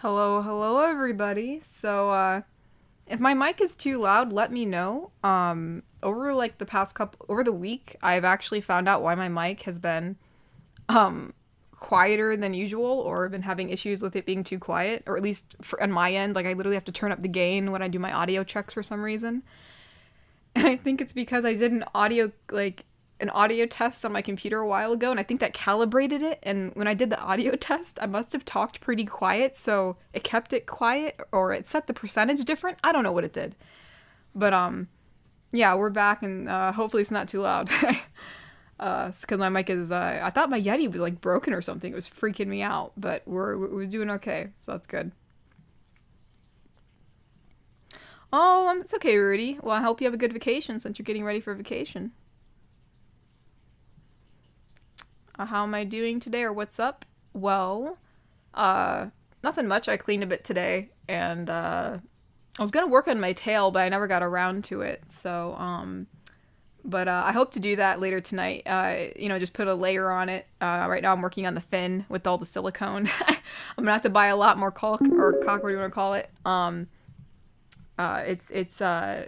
Hello, hello everybody. If my mic is too loud, let me know. Over like the past couple over the week, I've actually found out why my mic has been um quieter than usual or been having issues with it being too quiet, or at least on my end, like I literally have to turn up the gain when I do my audio checks for some reason. And I think it's because I did an audio test on my computer a while ago, and I think that calibrated it. And when I did the audio test, I must have talked pretty quiet, so it kept it quiet, or it set the percentage different. I don't know what it did, but yeah, we're back, and hopefully it's not too loud. Because my mic is, I thought my Yeti was like broken or something. It was freaking me out, but we're doing okay, so that's good. Oh, it's okay, Rudy. Well, I hope you have a good vacation since you're getting ready for vacation. How am I doing today, or what's up? Well, uh, nothing much. I cleaned a bit today, and I was gonna work on my tail, but I never got around to it. But I hope to do that later tonight. Just put a layer on it. Right now, I'm working on the fin with all the silicone. I'm gonna have to buy a lot more caulk or caulk, what do you want to call it? Uh, it's it's uh,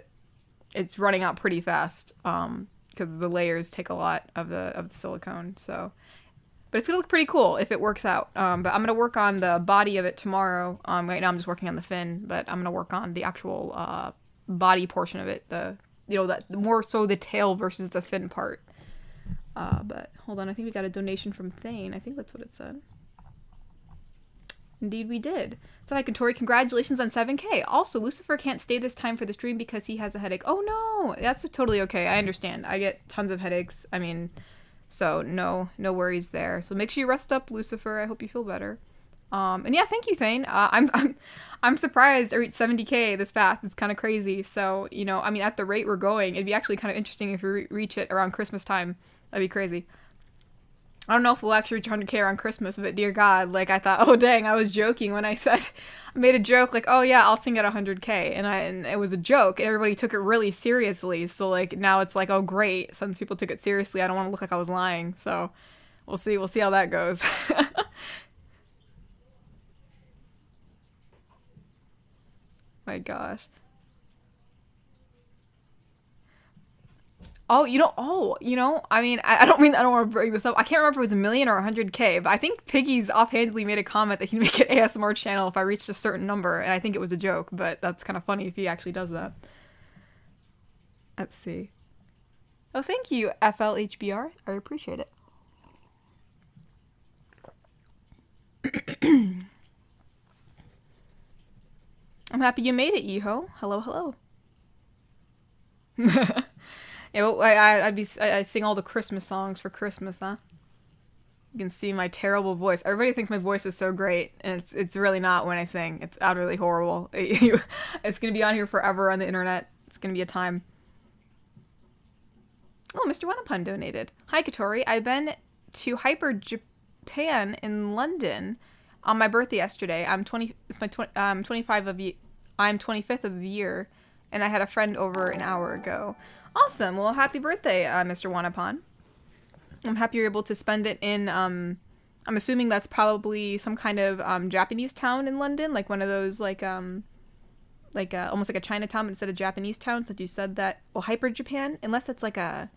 it's running out pretty fast. Because the layers take a lot of the silicone. So, but it's gonna look pretty cool if it works out. But I'm gonna work on the body of it tomorrow. Right now I'm just working on the fin, but I'm gonna work on the actual body portion of it. That more so the tail versus the fin part. But hold on, I think we got a donation from Thane. I think that's what it said. Indeed, we did. So, hi, Tori, congratulations on 7K. Also, Lucifer can't stay this time for the stream because he has a headache. Oh, no. That's totally okay. I understand. I get tons of headaches. I mean, so no worries there. So, make sure you rest up, Lucifer. I hope you feel better. And yeah, thank you, Thane. I'm surprised I reached 70K this fast. It's kind of crazy. So, I mean, at the rate we're going, it'd be actually kind of interesting if we reach it around Christmas time. That'd be crazy. I don't know if we'll actually reach 100K around Christmas, but dear God, like I thought, oh dang, I was joking when I said, I made a joke like, oh yeah, I'll sing at 100K, and it was a joke, and everybody took it really seriously. So like now it's like, oh great, since people took it seriously, I don't want to look like I was lying. So we'll see how that goes. My gosh. I mean, I don't want to bring this up. I can't remember if it was a million or 100K, but I think Piggy's offhandedly made a comment that he'd make an ASMR channel if I reached a certain number, and I think it was a joke, but that's kind of funny if he actually does that. Let's see. Oh, thank you, FLHBR. I appreciate it. I'm happy you made it, Yeho. Hello, hello. Yeah, well, I sing all the Christmas songs for Christmas, huh? You can see my terrible voice. Everybody thinks my voice is so great, and it's really not when I sing. It's utterly horrible. It's gonna be on here forever on the internet. It's gonna be a time. Oh, Mr. Wanapun donated. Hi, Katori. I've been to Hyper Japan in London on my birthday yesterday. I'm 20. It's my 20. 25 of you. I'm 25th of the year, and I had a friend over an hour ago. Awesome. Well, happy birthday, Mr. Wanapun. I'm happy you're able to spend it in, I'm assuming that's probably some kind of, Japanese town in London, like one of those, almost like a Chinatown instead of Japanese town, since you said that, well, Hyper Japan, unless it's like a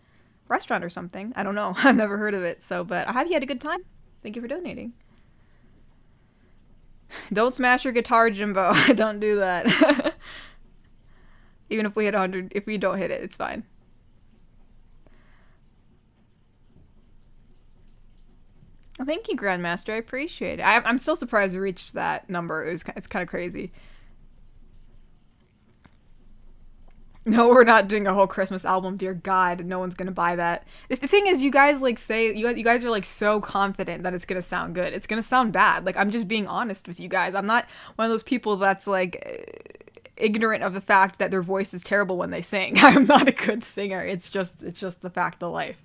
restaurant or something. I don't know. I've never heard of it, but I hope you had a good time. Thank you for donating. Don't smash your guitar, Jimbo. Don't do that. Even if we hit 100, if we don't hit it, it's fine. Thank you, Grandmaster. I appreciate it. I'm still surprised we reached that number. It's kind of crazy. No, we're not doing a whole Christmas album. Dear God, no one's gonna buy that. The thing is, you guys like say you guys are like so confident that it's gonna sound good. It's gonna sound bad. Like I'm just being honest with you guys. I'm not one of those people that's like ignorant of the fact that their voice is terrible when they sing. I'm not a good singer. It's just the fact of life.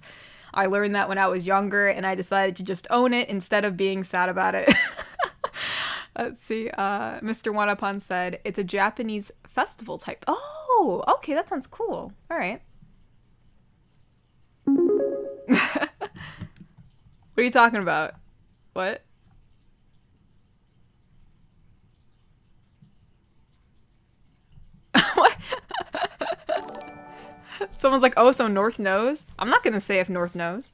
I learned that when I was younger, and I decided to just own it instead of being sad about it. Let's see. Mr. Wanapon said it's a Japanese festival type. Oh, okay, that sounds cool. All right. What are you talking about? What? Someone's like, oh, so North knows? I'm not gonna say if North knows.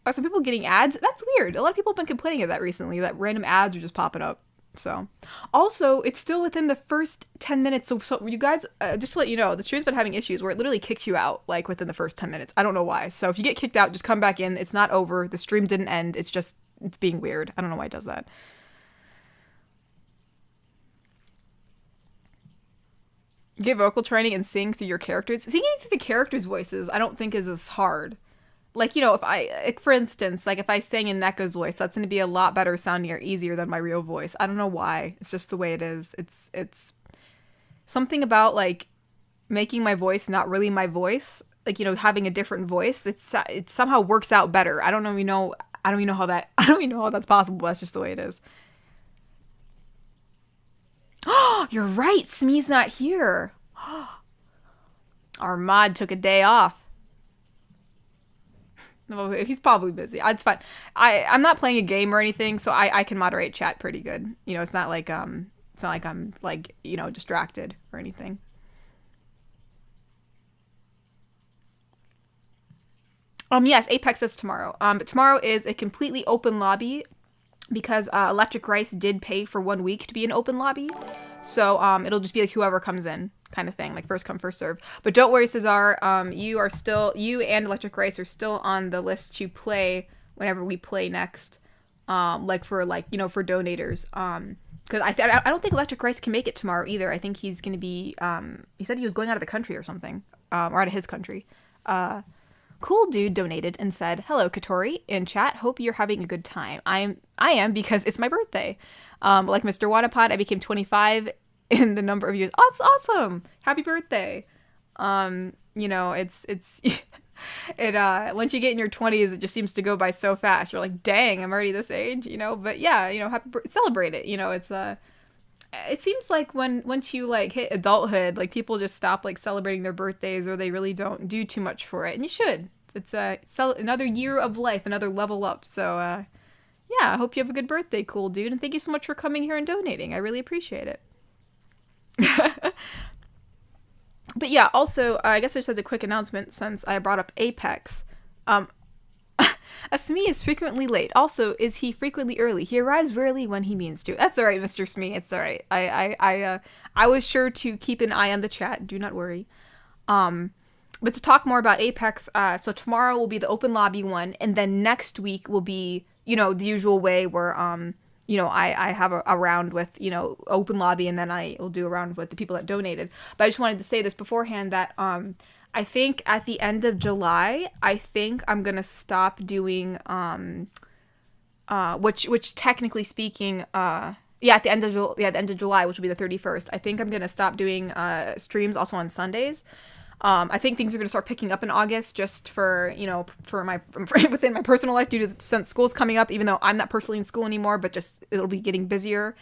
Are some people getting ads? That's weird. A lot of people have been complaining of that recently, that random ads are just popping up. So, also, it's still within the first 10 minutes. So you guys, just to let you know, the stream's been having issues where it literally kicks you out, like, within the first 10 minutes. I don't know why. So if you get kicked out, just come back in. It's not over. The stream didn't end. It's just, it's being weird. I don't know why it does that. Get vocal training and sing through your characters. Singing through the characters' voices, I don't think is as hard. Like, you know, if I, like, for instance, like if I sang in Neko's voice, that's going to be a lot better sounding or easier than my real voice. I don't know why. It's just the way it is. It's something about like making my voice not really my voice. Like, you know, having a different voice. It somehow works out better. I don't even know. I don't even know how that. I don't even know how that's possible. That's just the way it is. Oh, you're right. Smee's not here. Our mod took a day off. No, he's probably busy. It's fine. I'm not playing a game or anything, so I can moderate chat pretty good. You know, it's not like I'm like, you know, distracted or anything. Yes, Apex is tomorrow. But tomorrow is a completely open lobby because Electric Rice did pay for 1 week to be an open lobby. So it'll just be like whoever comes in kind of thing, like first come, first serve. But don't worry, Cesar, you and Electric Rice are still on the list to play whenever we play next. Like for like, you know, for donators. Because I don't think Electric Rice can make it tomorrow either. I think he's going to be, he said he was going out of the country or something, or out of his country. Cool Dude donated and said, "Hello, Katori, in chat. Hope you're having a good time. I am because it's my birthday. Like Mr. Wanapod, I became 25 in the number of years. Oh, it's awesome! Happy birthday. You know, it's it once you get in your 20s, it just seems to go by so fast. You're like, dang, I'm already this age, you know. But yeah, you know, celebrate it. You know, it's it seems like once you like hit adulthood, like people just stop like celebrating their birthdays, or they really don't do too much for it. And you should. It's another year of life, another level up. So yeah, I hope you have a good birthday, Cool Dude, and thank you so much for coming here and donating. I really appreciate it. But yeah, also I guess just as a quick announcement, since I brought up Apex, Smee is frequently late. Also, is he frequently early? He arrives rarely when he means to. That's all right, Mr. Smee. It's all right. I was sure to keep an eye on the chat. Do not worry. But to talk more about Apex, so tomorrow will be the open lobby one, and then next week will be, you know, the usual way where, you know, I have a round with, you know, open lobby, and then I will do a round with the people that donated. But I just wanted to say this beforehand that, I think at the end of July, I think I'm gonna stop doing, which technically speaking, yeah, at the end of July, which will be the 31st, I think I'm gonna stop doing streams also on Sundays. I think things are gonna start picking up in August, just for, you know, for within my personal life, due to since school's coming up. Even though I'm not personally in school anymore, but just it'll be getting busier.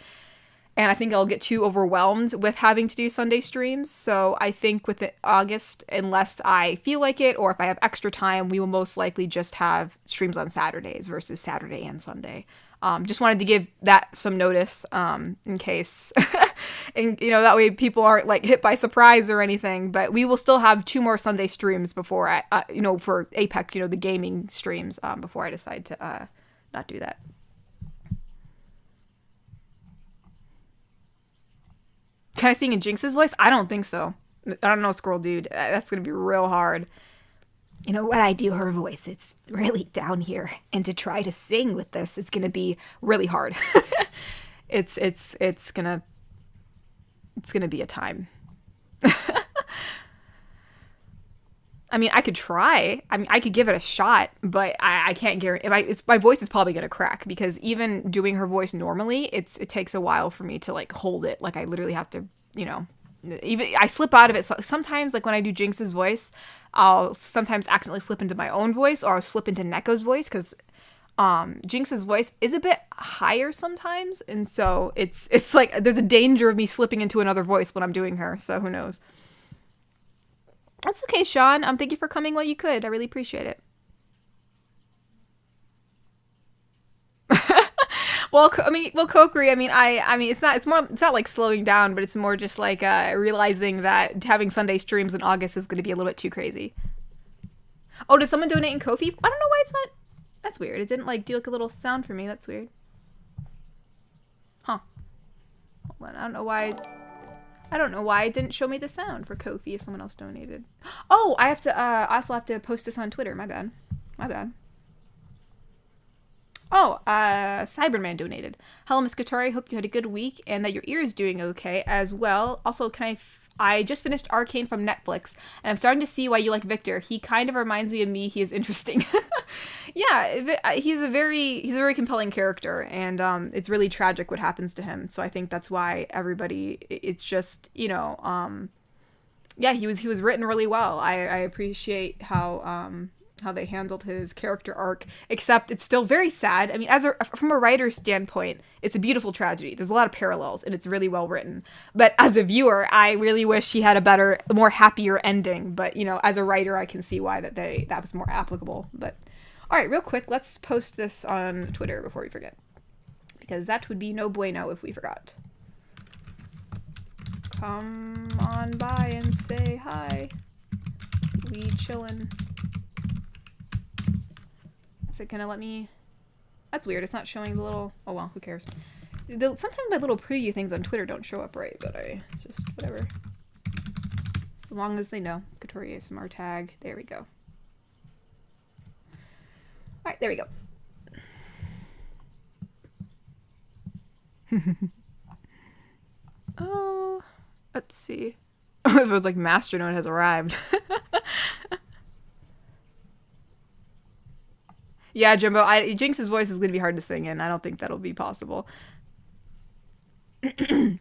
And I think I'll get too overwhelmed with having to do Sunday streams. So I think with August, unless I feel like it, or if I have extra time, we will most likely just have streams on Saturdays versus Saturday and Sunday. Just wanted to give that some notice, in case, and you know, that way people aren't like hit by surprise or anything. But we will still have 2 more Sunday streams before you know, for Apex, you know, the gaming streams, before I decide to not do that. Can I sing in Jinx's voice? I don't think so. I don't know, Squirrel Dude. That's going to be real hard. You know, when I do her voice, it's really down here. And to try to sing with this, it's going to be really hard. it's going to be a time. I mean, I could try. I mean, I could give it a shot, but I can't guarantee. My voice is probably gonna crack, because even doing her voice normally, it takes a while for me to like hold it. Like I literally have to, you know, even I slip out of it sometimes. Like when I do Jinx's voice, I'll sometimes accidentally slip into my own voice, or I'll slip into Neko's voice, because Jinx's voice is a bit higher sometimes, and so it's like there's a danger of me slipping into another voice when I'm doing her. So who knows? That's okay, Sean. Thank you for coming while you could. I really appreciate it. Well, Kokiri. I mean, it's not like slowing down, but it's more just like realizing that having Sunday streams in August is going to be a little bit too crazy. Oh, did someone donate in Ko-fi? I don't know why it's not. That's weird. It didn't like do like a little sound for me. That's weird. Huh. Hold on. I don't know why. I don't know why it didn't show me the sound for Ko-fi if someone else donated. Oh, I have to. I also have to post this on Twitter. My bad. My bad. Oh, Cyberman donated. Hello, Miss Katari. Hope you had a good week and that your ear is doing okay as well. Also, I just finished Arcane from Netflix, and I'm starting to see why you like Victor. He kind of reminds me of me. He is interesting. Yeah, he's a very compelling character, and it's really tragic what happens to him. So I think that's why everybody. It's just yeah, he was written really well. I appreciate how they handled his character arc, except it's still very sad. I mean, from a writer's standpoint, it's a beautiful tragedy. There's a lot of parallels, and it's really well written. But as a viewer, I really wish he had a better, more happier ending. But, as a writer, I can see why that was more applicable. But, all right, real quick, let's post this on Twitter before we forget. Because that would be no bueno if we forgot. Come on by and say hi. We chillin'. Is it gonna let me? That's weird. It's not showing the little. Oh well, who cares? Sometimes my little preview things on Twitter don't show up right, but I just whatever. As long as they know. Katori ASMR tag. There we go. All right, there we go. Oh, let's see. Oh, if it was like Masternode has arrived. Yeah, Jumbo, Jinx's voice is going to be hard to sing in. I don't think that'll be possible. What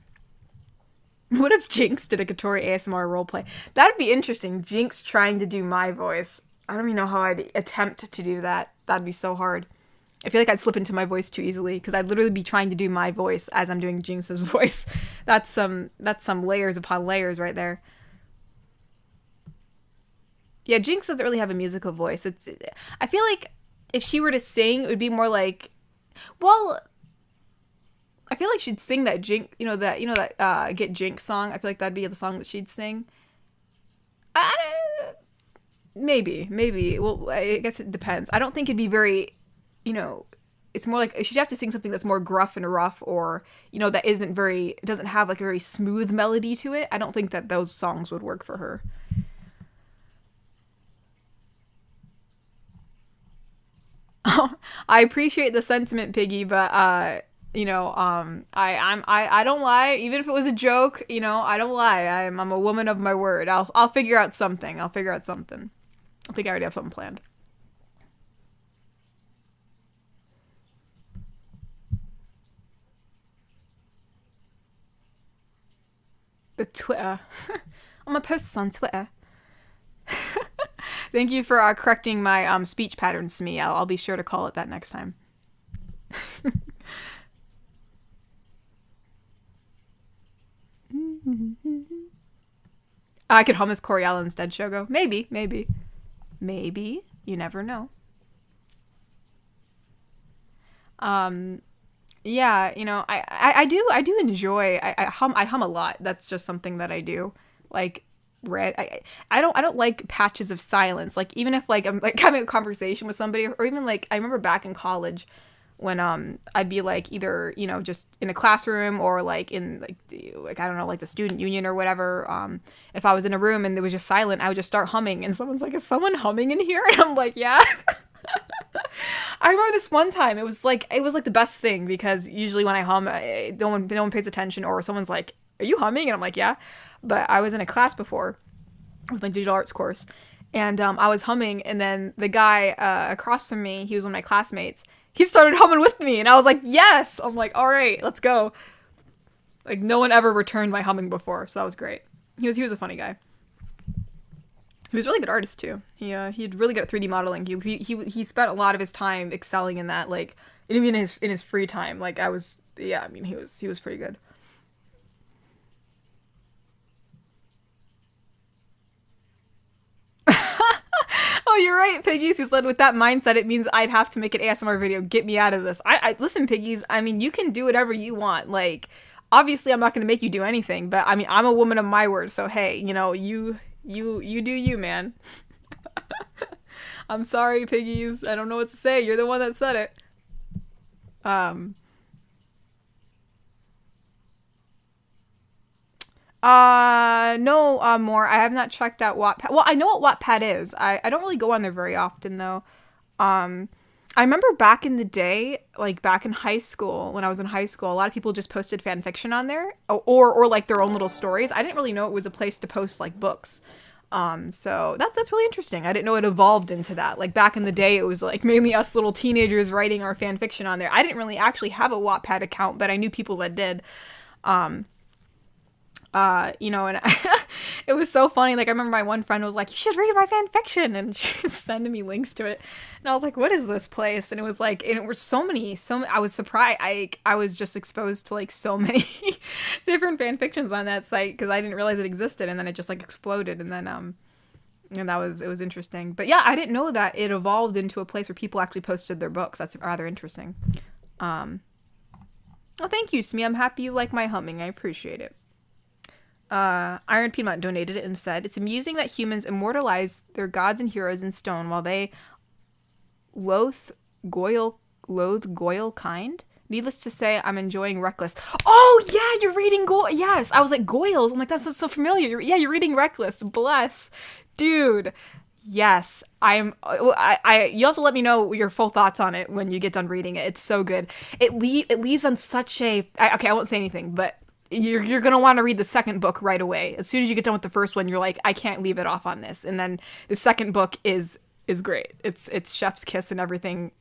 if Jinx did a Katori ASMR roleplay? That'd be interesting. Jinx trying to do my voice. I don't even know how I'd attempt to do that. That'd be so hard. I feel like I'd slip into my voice too easily because I'd literally be trying to do my voice as I'm doing Jinx's voice. That's some layers upon layers right there. Yeah, Jinx doesn't really have a musical voice. I feel like if she were to sing, it would be more like, well, I feel like she'd sing that Jinx, that Get Jinx song. I feel like that'd be the song that she'd sing. Maybe. Well, I guess it depends. I don't think it'd be very, it's more like she'd have to sing something that's more gruff and rough, or that it doesn't have like a very smooth melody to it. I don't think that those songs would work for her. I appreciate the sentiment, Piggy, but I don't lie. Even if it was a joke, I don't lie. I'm a woman of my word. I'll figure out something. I think I already have something planned. The Twitter. I'm gonna post this on Twitter. Thank you for correcting my speech patterns to me. I'll be sure to call it that next time. I could hum as Coriella instead, Shogo. Maybe. You never know. Yeah, I do enjoy. I hum a lot. That's just something that I do. Like, I don't like patches of silence. Like, even if like I'm like having a conversation with somebody, or even like I remember back in college when I'd be like either just in a classroom or like in like I don't know, like the student union or whatever. If I was in a room and it was just silent, I would just start humming, and someone's like, "Is someone humming in here?" And I'm like, "Yeah." I remember this one time. It was like the best thing, because usually when I hum, no one pays attention, or someone's like, "Are you humming?" And I'm like, "Yeah." But I was in a class before. It was my digital arts course, and I was humming, and then the guy across from me, he was one of my classmates. He started humming with me, and I was like, "Yes!" I'm like, "All right, let's go." Like, no one ever returned my humming before, so that was great. He was a funny guy. He was a really good artist too. He'd really good at 3D modeling. He spent a lot of his time excelling in that, like even in his free time. Like he was pretty good. Oh, you're right, Piggies. He said with that mindset, it means I'd have to make an ASMR video. Get me out of this. I listen, Piggies. I mean, you can do whatever you want. Like, obviously, I'm not going to make you do anything, but I mean, I'm a woman of my word. So hey, you know, you do you, man. I'm sorry, Piggies. I don't know what to say. You're the one that said it. No, more. I have not checked out Wattpad. Well, I know what Wattpad is. I don't really go on there very often, though. Um, I remember back in the day, like back in high school, when I was in high school, a lot of people just posted fan fiction on there, or like their own little stories. I didn't really know it was a place to post like books. So that's really interesting. I didn't know it evolved into that. Like back in the day, it was like mainly us little teenagers writing our fan fiction on there. I didn't really actually have a Wattpad account, but I knew people that did. Um, you know, and it was so funny. Like, I remember my one friend was like, you should read my fan fiction. And she was sending me links to it. And I was like, what is this place? And it was like, and it was I was surprised. I was just exposed to like so many different fan fictions on that site because I didn't realize it existed. And then it just like exploded. And then, and it was interesting. But yeah, I didn't know that it evolved into a place where people actually posted their books. That's rather interesting. Well, thank you, Smee. I'm happy you like my humming. I appreciate it. Iron Piedmont donated it and said, it's amusing that humans immortalize their gods and heroes in stone while they loathe Goyle kind. Needless to say, I'm enjoying Reckless. Oh, yeah, you're reading Yes, I was like, Goyles. I'm like, that's so familiar. You're reading Reckless. Bless. Dude. Yes, I you have to let me know your full thoughts on it when you get done reading it. It's so good. It leaves on such a... okay, I won't say anything, but... You're going to want to read the second book right away. As soon as you get done with the first one, you're like, I can't leave it off on this. And then the second book is great. It's chef's kiss and everything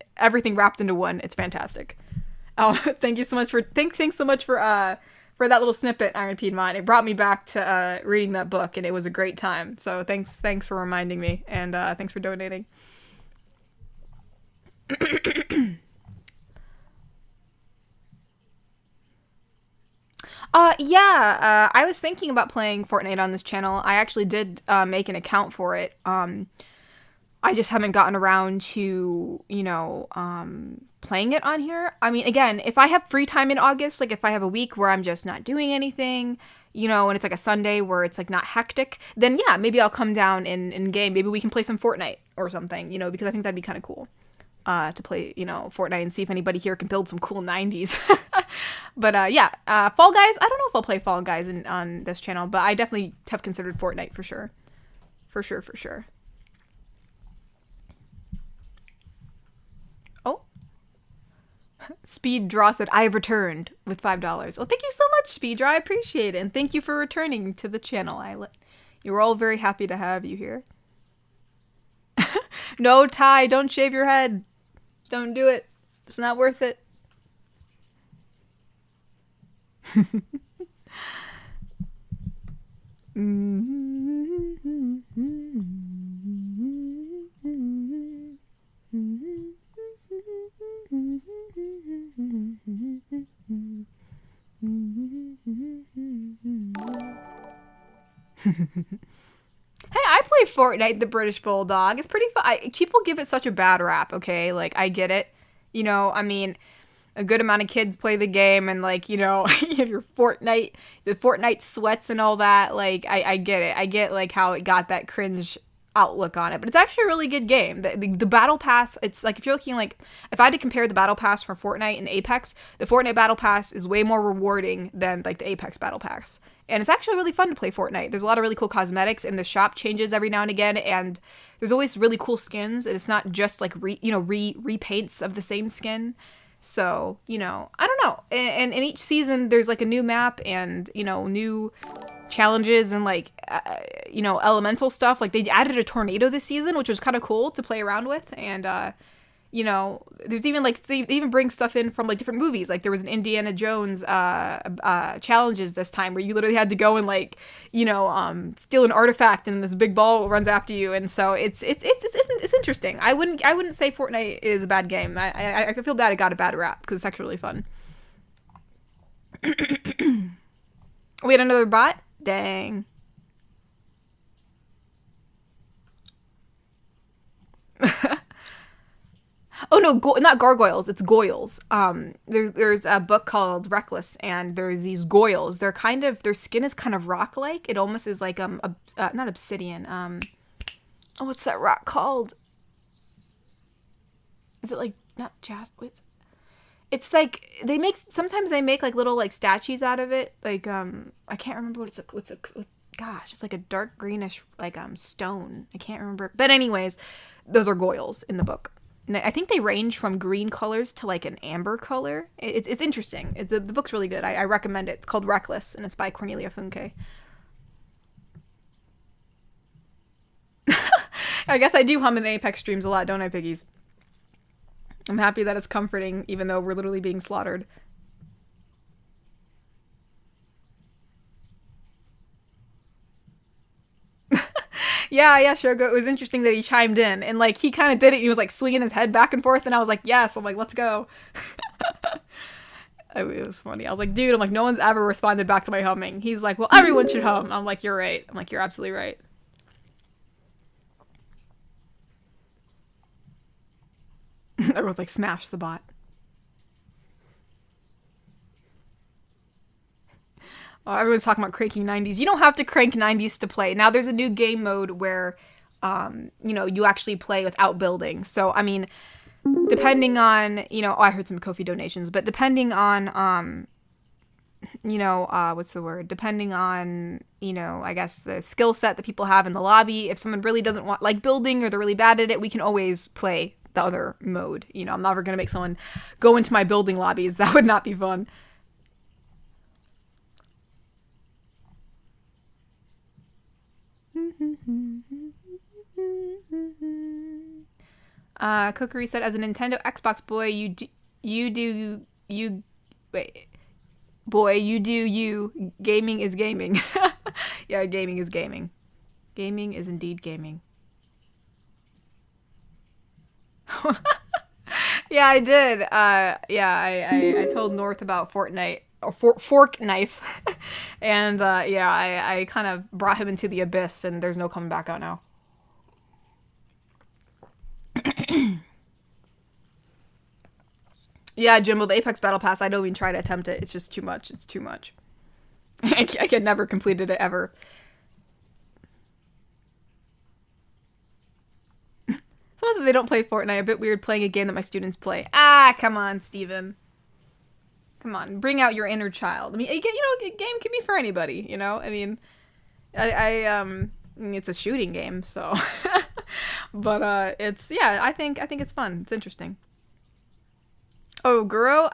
wrapped into one. It's fantastic. Oh, thank you so much thanks so much for that little snippet, Iron Piedmont. It brought me back to reading that book, and it was a great time. So thanks for reminding me, and thanks for donating. Yeah, I was thinking about playing Fortnite on this channel. I actually did make an account for it. I just haven't gotten around to, playing it on here. I mean, again, if I have free time in August, like if I have a week where I'm just not doing anything, and it's like a Sunday where it's like not hectic, then yeah, maybe I'll come down in game. Maybe we can play some Fortnite or something, because I think that'd be kind of cool. To play, Fortnite and see if anybody here can build some cool 90s. But yeah, Fall Guys, I don't know if I'll play Fall Guys on this channel, but I definitely have considered Fortnite for sure. For sure. Oh. Speed Draw said, I have returned with $5. Well, thank you so much, Speed Draw. I appreciate it. And thank you for returning to the channel. You were all very happy to have you here. No, Ty, don't shave your head. Don't do it. It's not worth it. Hey, I play Fortnite, the British Bulldog. It's pretty fun. People give it such a bad rap, okay? Like, I get it. I mean, a good amount of kids play the game, and, like, you have your the Fortnite sweats and all that. Like, I get it. I get, like, how it got that cringe outlook on it. But it's actually a really good game. The Battle Pass, it's, like, if you're looking, like, if I had to compare the Battle Pass for Fortnite and Apex, the Fortnite Battle Pass is way more rewarding than, like, the Apex Battle Pass. And it's actually really fun to play Fortnite. There's a lot of really cool cosmetics, and the shop changes every now and again, and there's always really cool skins, and it's not just, like, repaints of the same skin. So, I don't know. And in each season, there's, like, a new map and, new challenges and, like, elemental stuff. Like, they added a tornado this season, which was kind of cool to play around with. And, there's even, like, they even bring stuff in from, like, different movies. Like, there was an Indiana Jones challenges this time where you literally had to go and, like, steal an artifact, and this big ball runs after you. And so it's interesting. I wouldn't say Fortnite is a bad game. I feel bad it got a bad rap because it's actually really fun. We had another bot? Dang. Oh no, not gargoyles. It's goyles. There's a book called Reckless, and there's these goyles. They're kind of, their skin is kind of rock-like. It almost is like not obsidian. Oh, what's that rock called? Is it like not jasper? It's like sometimes they make like little like statues out of it. Like I can't remember what it's gosh, it's like a dark greenish like stone. I can't remember. But anyways, those are goyles in the book. And I think they range from green colors to like an amber color. It's interesting. The book's really good. I recommend it. It's called Reckless, and it's by Cornelia Funke. I guess I do hum in the Apex streams a lot, don't I, piggies? I'm happy that it's comforting, even though we're literally being slaughtered. Yeah, Shogo. It was interesting that he chimed in, and like he kind of did it. He was like swinging his head back and forth, and I was like, yes. I'm like, let's go. It was funny. I was like, dude. I'm like, no one's ever responded back to my humming. He's like, well, everyone should hum. I'm like, you're right. I'm like, you're absolutely right. Everyone's like, smash the bot. Oh, everyone's talking about cranking 90s. You don't have to crank 90s to play. Now there's a new game mode where, you actually play without building. So, I mean, depending on, I heard some Ko-fi donations, but depending on, what's the word? Depending on, I guess the skill set that people have in the lobby. If someone really doesn't like building or they're really bad at it, we can always play the other mode. I'm never going to make someone go into my building lobbies. That would not be fun. Cookery said, as a Nintendo Xbox boy, gaming is gaming. Yeah, gaming is gaming. Gaming is indeed gaming. Yeah, I did. I told North about Fortnite. Or fork knife. And I kind of brought him into the abyss, and there's no coming back out now. Yeah, Jimbo, the Apex Battle Pass, I don't even try to attempt it. It's just too much. It's too much. I could never complete it ever. Someone said they don't play Fortnite. A bit weird playing a game that my students play. Ah, come on, Steven. Come on, bring out your inner child. I mean, a game can be for anybody, I mean, it's a shooting game, so. But, I think it's fun. It's interesting. Oh, Guro,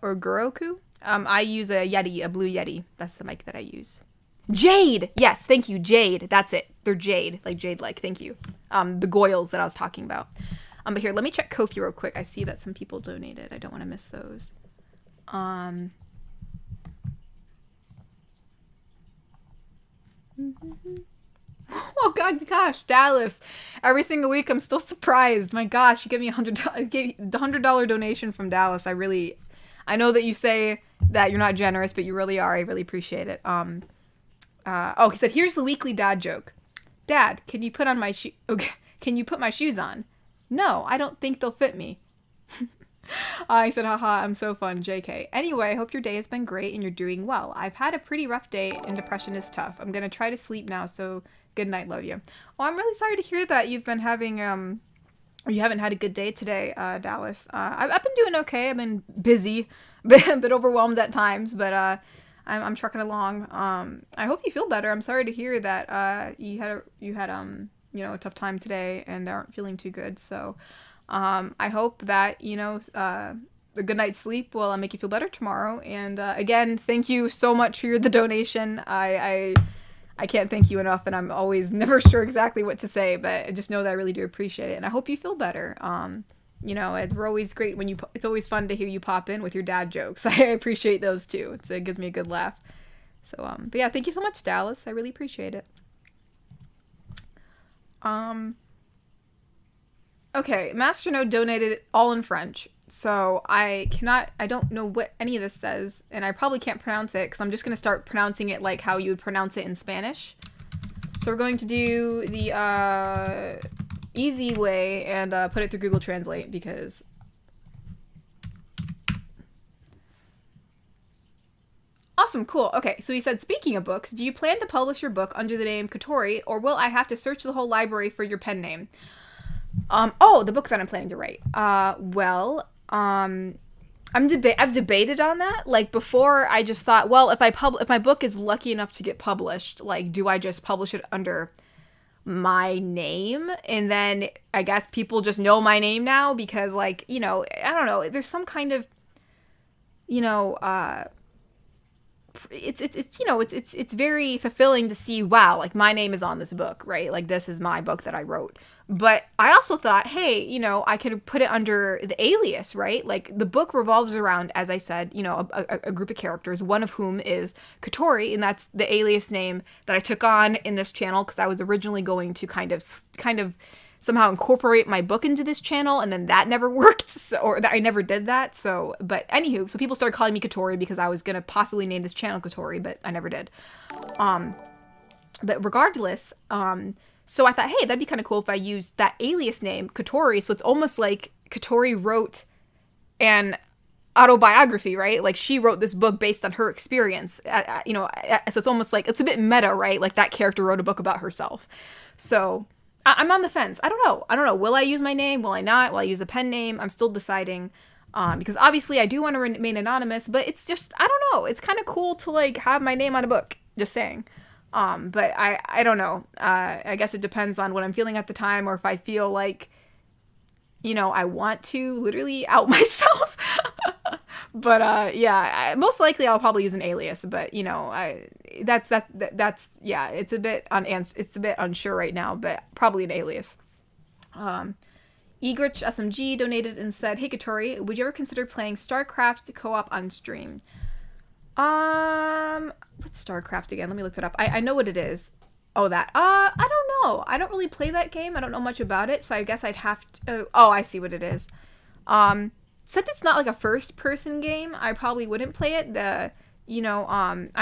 or Guroku? I use a Yeti, a blue Yeti. That's the mic that I use. Jade! Yes, thank you, Jade. That's it. They're Jade, like Jade-like, thank you. The goyles that I was talking about. But here, let me check Ko-fi real quick. I see that some people donated. I don't want to miss those. Oh gosh, Dallas. Every single week I'm still surprised. My gosh, you give me $100 donation from Dallas. I know that you say that you're not generous, but you really are. I really appreciate it. He said, here's the weekly dad joke. Dad, can you put on my okay, can you put my shoes on? No, I don't think they'll fit me. I said, haha, I'm so fun, JK. Anyway, I hope your day has been great and you're doing well. I've had a pretty rough day and depression is tough. I'm gonna try to sleep now, so good night, love you. Oh, I'm really sorry to hear that you've been having, or you haven't had a good day today, Dallas. I've been doing okay. I've been busy, a bit overwhelmed at times, but I'm trucking along. I hope you feel better. I'm sorry to hear that you had a tough time today and aren't feeling too good, so I hope that, a good night's sleep will make you feel better tomorrow. And again, thank you so much for the donation. I can't thank you enough, and I'm always never sure exactly what to say, but I just know that I really do appreciate it, and I hope you feel better. We're always great when it's always fun to hear you pop in with your dad jokes. I appreciate those too. It gives me a good laugh. So, but yeah, thank you so much, Dallas. I really appreciate it. Okay, Masternode donated it all in French, so I don't know what any of this says, and I probably can't pronounce it, because I'm just going to start pronouncing it like how you would pronounce it in Spanish. So we're going to do the, easy way and put it through Google Translate because... Awesome, cool. Okay, so he said, speaking of books, do you plan to publish your book under the name Katori, or will I have to search the whole library for your pen name? The book that I'm planning to write. I've debated on that. Like before, I just thought, well, if my book is lucky enough to get published, like, do I just publish it under my name? And then I guess people just know my name now because, like, you know, I don't know. There's some kind of, you know, it's very fulfilling to see, wow, like my name is on this book, right? Like this is my book that I wrote. But I also thought, hey, you know, I could put it under the alias, right? Like the book revolves around, as I said, you know, a group of characters, one of whom is Katori, and that's the alias name that I took on in this channel because I was originally going to kind of somehow incorporate my book into this channel, and then that never worked, so, or that I never did that, so, but anywho, so people started calling me Katori because I was gonna possibly name this channel Katori, but I never did. But regardless, so I thought, hey, that'd be kind of cool if I used that alias name, Katori, so it's almost like Katori wrote an autobiography, right? Like she wrote this book based on her experience, you know, so it's almost like, it's a bit meta, right? Like that character wrote a book about herself. So I'm on the fence. I don't know. Will I use my name? Will I not? Will I use a pen name? I'm still deciding. Because obviously I do want to remain anonymous, but it's just, I don't know. It's kind of cool to like have my name on a book. Just saying. But I don't know. I guess it depends on what I'm feeling at the time, or if I feel like, you know, I want to literally out myself. But yeah, most likely I'll probably use an alias. But you know, that's yeah. It's a bit unsure right now, but probably an alias. Egrich SMG donated and said, "Hey Katori, would you ever consider playing StarCraft co-op on stream?" What's StarCraft again? Let me look that up. I know what it is. Oh, that. I don't know. I don't really play that game. I don't know much about it, so I guess I'd have to. Oh, I see what it is. Since it's not like a first-person game, I probably wouldn't play it. I'm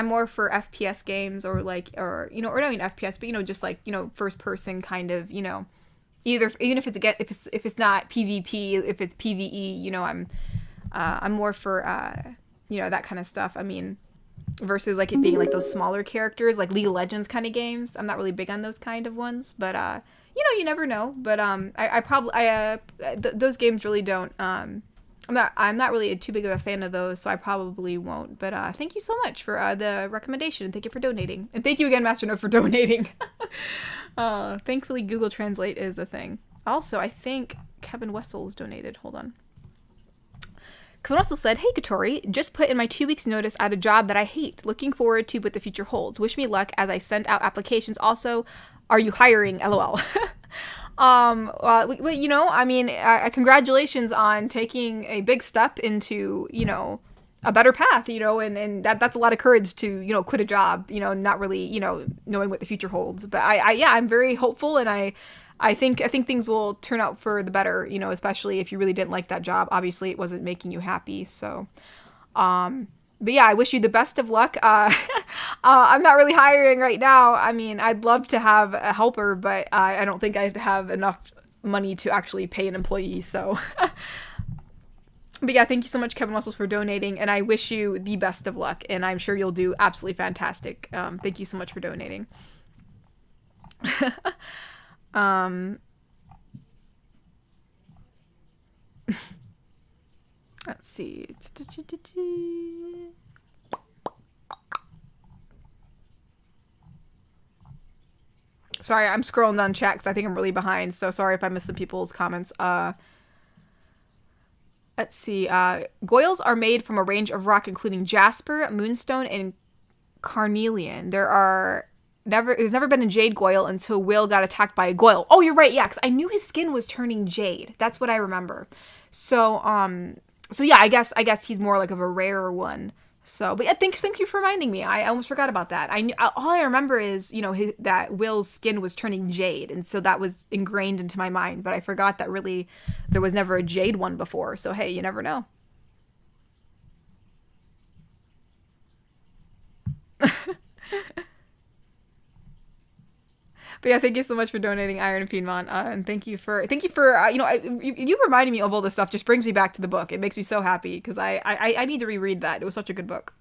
more for FPS games or not even FPS, but you know, just like, you know, first-person kind of, you know, even if it's not PvP, if it's PvE, you know, I'm more for you know, that kind of stuff. I mean, versus like it being like those smaller characters, like League of Legends kind of games. I'm not really big on those kind of ones, but you know, you never know. But those games really don't. I'm not really too big of a fan of those, so I probably won't. But thank you so much for the recommendation. Thank you for donating, and thank you again, Master Note, for donating. Thankfully, Google Translate is a thing. Also, I think Kevin Wessels donated. Hold on. Kevin also said, "Hey Katori, just put in my 2 weeks notice at a job that I hate. Looking forward to what the future holds. Wish me luck as I send out applications. Also, are you hiring? LOL." You know, I mean, congratulations on taking a big step into, you know, a better path, you know, and that's a lot of courage to, you know, quit a job, you know, not really, you know, knowing what the future holds. But I'm very hopeful, and I think things will turn out for the better, you know, especially if you really didn't like that job. Obviously, it wasn't making you happy. So, but yeah, I wish you the best of luck. I'm not really hiring right now. I mean, I'd love to have a helper, but I don't think I'd have enough money to actually pay an employee. So, but yeah, thank you so much, Kevin Russell, for donating, and I wish you the best of luck, and I'm sure you'll do absolutely fantastic. Thank you so much for donating. Let's see. Sorry, I'm scrolling down chat because I think I'm really behind, so sorry if I missed some people's comments. Let's see. Goils are made from a range of rock including jasper, moonstone, and carnelian. There's never been a jade goil until Will got attacked by a goil. Oh, you're right. Yeah, because I knew his skin was turning jade. That's what I remember. So yeah, I guess he's more like of a rarer one. So, but yeah, thank you for reminding me. I almost forgot about that. All I remember is, you know, that Will's skin was turning jade, and so that was ingrained into my mind. But I forgot that really there was never a jade one before. So hey, you never know. But yeah, thank you so much for donating, Iron Piedmont, and thank you for you reminding me of all this stuff. Just brings me back to the book. It makes me so happy because I need to reread that. It was such a good book.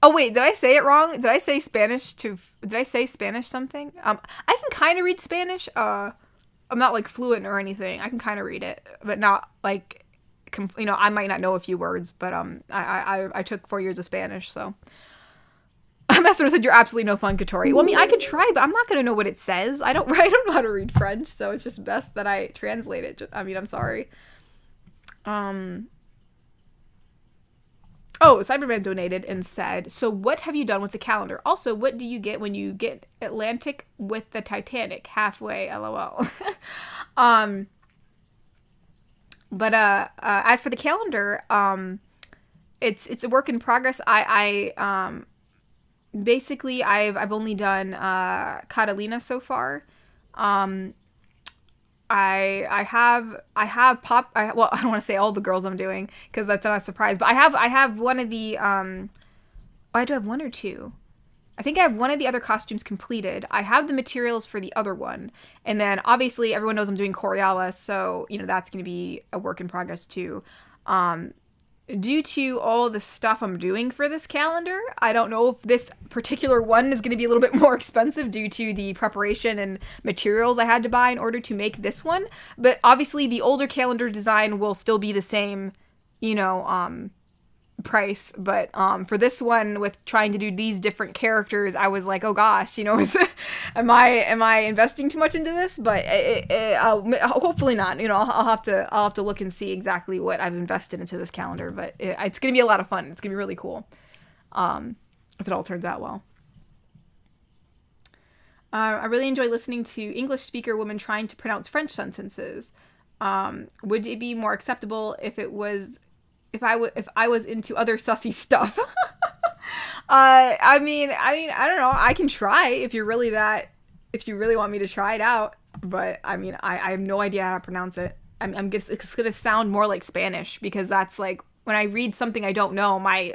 Oh wait, did I say it wrong? Did I say Spanish to? Did I say Spanish something? I can kind of read Spanish. I'm not like fluent or anything. I can kind of read it, but not like, I might not know a few words. But I took 4 years of Spanish, so. Master said you're absolutely no fun, Katori. Well, I mean, I could try, but I'm not gonna know what it says. I don't know how to read French, so it's just best that I translate it. I'm sorry. Oh, Cyberman donated and said, so what have you done with the calendar? Also, what do you get when you get Atlantic with the Titanic? Halfway, lol. But as for the calendar, it's a work in progress. Basically I've only done Catalina so far. I have well, I don't want to say all the girls I'm doing because that's not a surprise, but I have one of the I do have one or two. I think I have one of the other costumes completed. I have the materials for the other one, and then obviously everyone knows I'm doing Coriala, so that's going to be a work in progress too. Due to all the stuff I'm doing for this calendar, I don't know if this particular one is going to be a little bit more expensive due to the preparation and materials I had to buy in order to make this one. But obviously the older calendar design will still be the same, price. But for this one, with trying to do these different characters, I was like, oh gosh, am I investing too much into this? But hopefully not. I'll have to look and see exactly what I've invested into this calendar. But it's gonna be a lot of fun. It's gonna be really cool, if it all turns out well. I really enjoy listening to English speaker women trying to pronounce French sentences. Would it be more acceptable if I was into other sussy stuff? I mean, I don't know. I can try if you really want me to try it out. But I mean, I have no idea how to pronounce it. It's gonna sound more like Spanish because that's like when I read something I don't know, my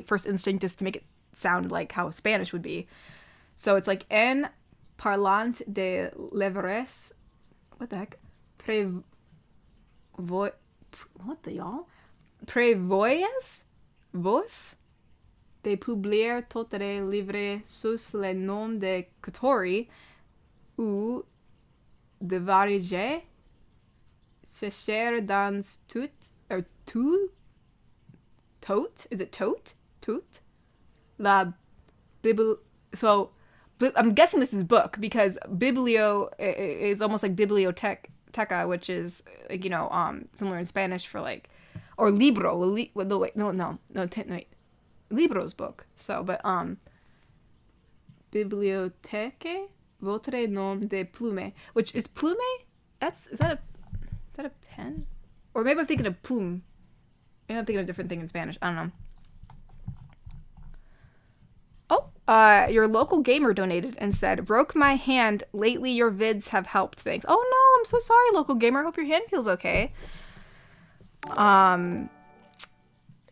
first instinct is to make it sound like how Spanish would be. So it's like en parlant de lèvres. What the heck? What the y'all? Prévoyez vos de publier toutes les livres sous le nom de Katori ou de varier chercher dans tout or tote? Is it tote? Tout? La bibli. So I'm guessing this is book because biblio is almost like biblioteca, which is similar in Spanish for like. Or libro, wait, libro's book. So, but bibliothèque, votre nom de plume, which is plume. Is that a pen? Or maybe I'm thinking of plume. Maybe I'm thinking of a different thing in Spanish. I don't know. Oh, your local gamer donated and said, broke my hand. Lately, your vids have helped. Thanks. Oh no, I'm so sorry, local gamer. Hope your hand feels okay.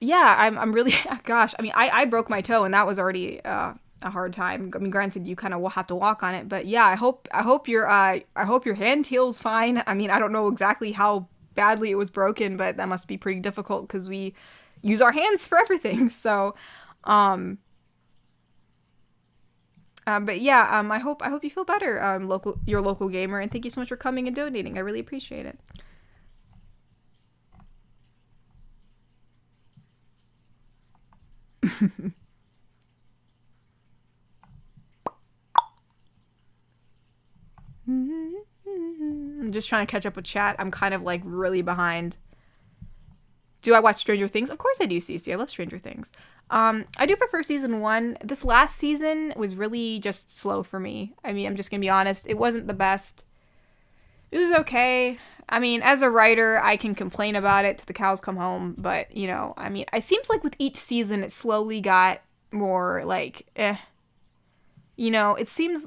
Yeah, I'm really, gosh, I mean, I broke my toe and that was already, a hard time. I mean, granted, you kind of will have to walk on it, but yeah, I hope your hand heals fine. I mean, I don't know exactly how badly it was broken, but that must be pretty difficult because we use our hands for everything. So, but yeah, I hope you feel better, your local gamer, and thank you so much for coming and donating. I really appreciate it. I'm just trying to catch up with chat. I'm kind of like really behind. Do I watch Stranger Things? Of course I do, Cece. I love Stranger Things. I do prefer season 1. This last season was really just slow for me. I mean, I'm just gonna be honest. It wasn't the best. It was okay. I mean, as a writer, I can complain about it till the cows come home. But, I mean, it seems like with each season, it slowly got more like, it seems,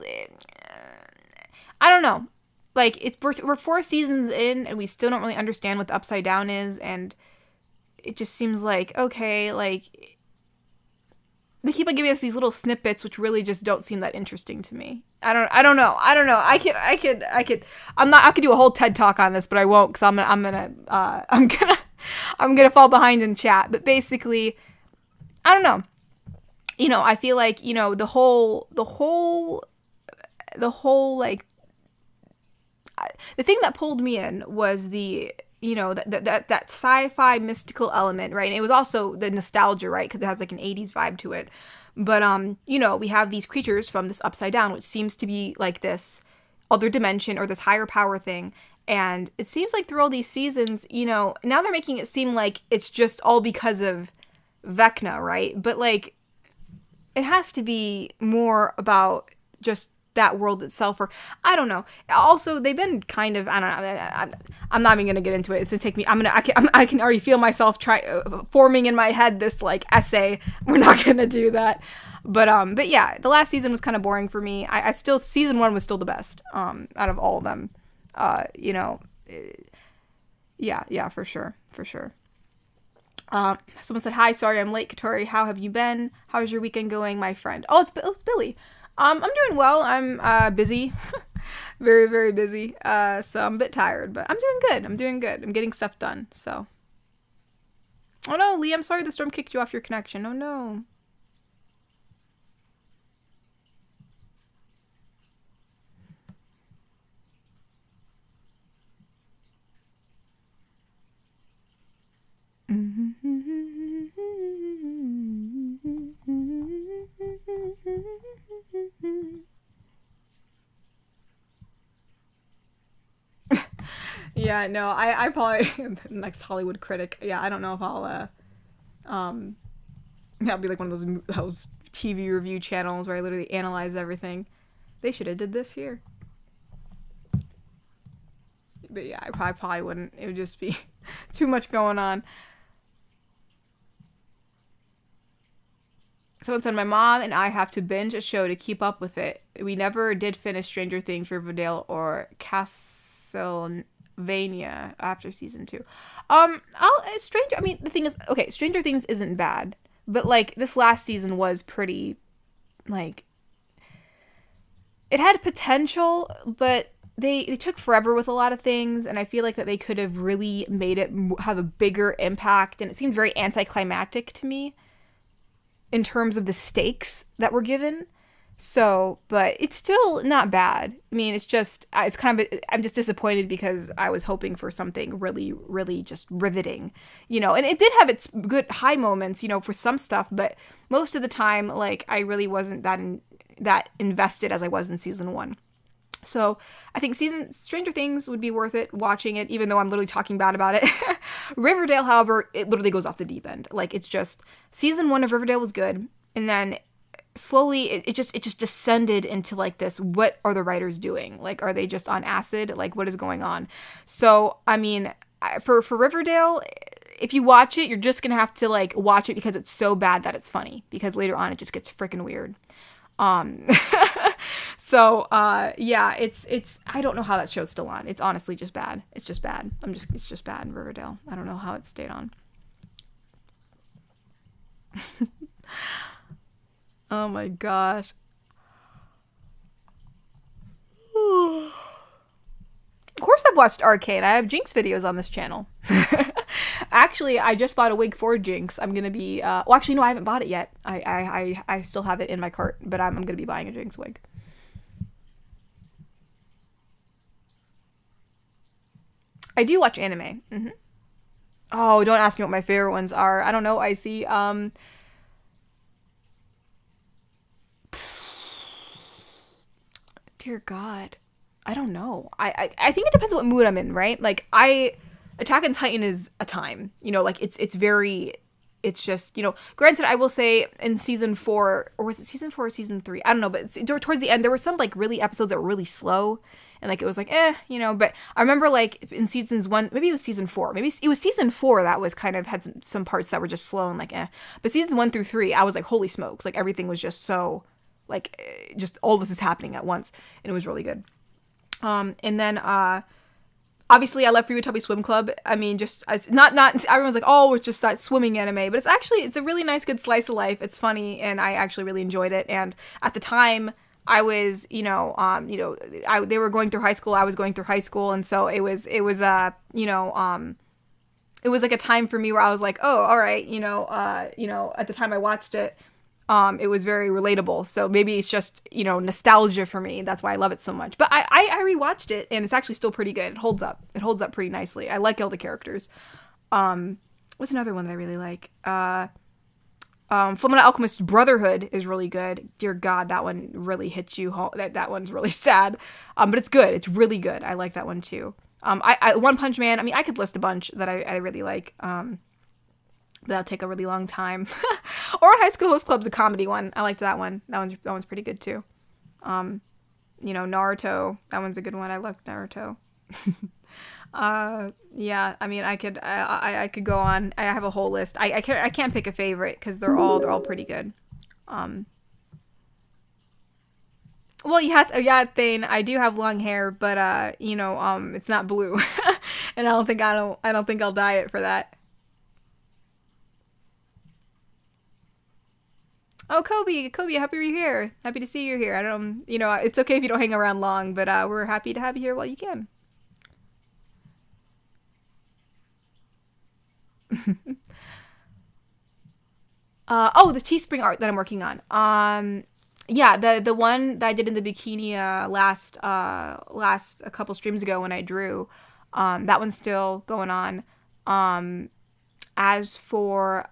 I don't know. Like, we're 4 seasons in and we still don't really understand what the Upside Down is. And it just seems like, okay, like, they keep on giving us these little snippets, which really just don't seem that interesting to me. I don't know. I could do a whole TED talk on this, but I won't, because I'm gonna fall behind in chat. But basically, I don't know. You know, I feel like, you know, the whole, like, the thing that pulled me in was the, you know, that sci-fi mystical element, right? And it was also the nostalgia, right? Because it has like an 80s vibe to it. But, you know, we have these creatures from this upside down, which seems to be like this other dimension or this higher power thing. And it seems like through all these seasons, you know, now they're making it seem like it's just all because of Vecna, right? But like, it has to be more about just that world itself, or I don't know. Also, they've been kind of, I don't know. I'm not even gonna get into it. It's gonna take me. I can already feel myself forming in my head this like essay. We're not gonna do that. But yeah, the last season was kind of boring for me. I still, season 1 was still the best. Out of all of them. You know, yeah, for sure. Someone said, hi, sorry I'm late, Katori. How have you been? How's your weekend going, my friend? Oh, it's Billy. I'm doing well. I'm busy. Very, very busy. So I'm a bit tired, but I'm doing good. I'm getting stuff done, so. Oh no, Lee, I'm sorry the storm kicked you off your connection. Oh no. Yeah, no, I probably next Hollywood critic. Yeah, I don't know if I'll yeah, I'll be like one of those TV review channels where I literally analyze everything. They should have did this here. But yeah, I probably wouldn't. It would just be too much going on. Someone said, my mom and I have to binge a show to keep up with it. We never did finish Stranger Things, Riverdale, or Castlevania after season 2. I mean, the thing is, okay, Stranger Things isn't bad, but like this last season was pretty, like, it had potential, but they took forever with a lot of things, and I feel like that they could have really made it have a bigger impact, and it seemed very anticlimactic to me in terms of the stakes that were given. So, but it's still not bad. I mean, it's just, I'm just disappointed because I was hoping for something really, really just riveting, you know, and it did have its good high moments, you know, for some stuff, but most of the time, like, I really wasn't that invested as I was in season 1. So I think Stranger Things would be worth it watching it, even though I'm literally talking bad about it. Riverdale, however, it literally goes off the deep end. Like, it's just, season 1 of Riverdale was good, and then slowly it just descended into like this, what are the writers doing? Like, are they just on acid? Like, what is going on? So, I mean, for Riverdale, if you watch it, you're just gonna have to like watch it because it's so bad that it's funny, because later on it just gets freaking weird. So, yeah, it's, I don't know how that show's still on. It's honestly just bad. It's just bad. It's just bad in Riverdale. I don't know how it stayed on. Oh my gosh. Of course I've watched Arcane. I have Jinx videos on this channel. Actually, I just bought a wig for Jinx. I'm gonna be, well, actually, no, I haven't bought it yet. I still have it in my cart, but I'm gonna be buying a Jinx wig. I do watch anime. Mm-hmm. Oh, don't ask me what my favorite ones are. I don't know, Icy. Dear God. I don't know. I think it depends on what mood I'm in, right? Like, Attack on Titan is a time, you know, like it's very, it's just, you know, granted, I will say in season 4, or was it season 4 or season 3? I don't know, but towards the end, there were some like really episodes that were really slow, and like, it was like, you know, but I remember like in seasons 1, maybe it was season 4, maybe it was season 4 that was kind of had some parts that were just slow and like, but seasons 1 through 3, I was like, holy smokes, like everything was just so, like, just all this is happening at once, and it was really good. And then, Obviously, I love Tubby Swim Club. I mean, just it's not everyone's like, oh, it's just that swimming anime, but it's a really nice, good slice of life. It's funny, and I actually really enjoyed it. And at the time, I was, they were going through high school. I was going through high school, and so it was it was like a time for me where I was like, oh, all right, at the time I watched it. It was very relatable. So maybe it's just, nostalgia for me. That's why I love it so much. But I rewatched it, and it's actually still pretty good. It holds up. It holds up pretty nicely. I like all the characters. What's another one that I really like? Fullmetal Alchemist Brotherhood is really good. Dear God, that one really hits you home. That one's really sad. But it's good. It's really good. I like that one too. One Punch Man. I mean, I could list a bunch that I really like. That'll take a really long time. Or High School Host Club's a comedy one. I liked that one. That one's pretty good too. Naruto. That one's a good one. I loved Naruto. Yeah. I mean, I could go on. I have a whole list. I can't pick a favorite because they're all pretty good. Well, yeah, Thane. I do have long hair, but it's not blue, and I don't think I'll dye it for that. Oh, Kobe, happy you're here. Happy to see you here. I don't, it's okay if you don't hang around long, but we're happy to have you here while you can. The Teespring art that I'm working on. Yeah, the one that I did in the bikini last a couple streams ago when I drew, that one's still going on. As for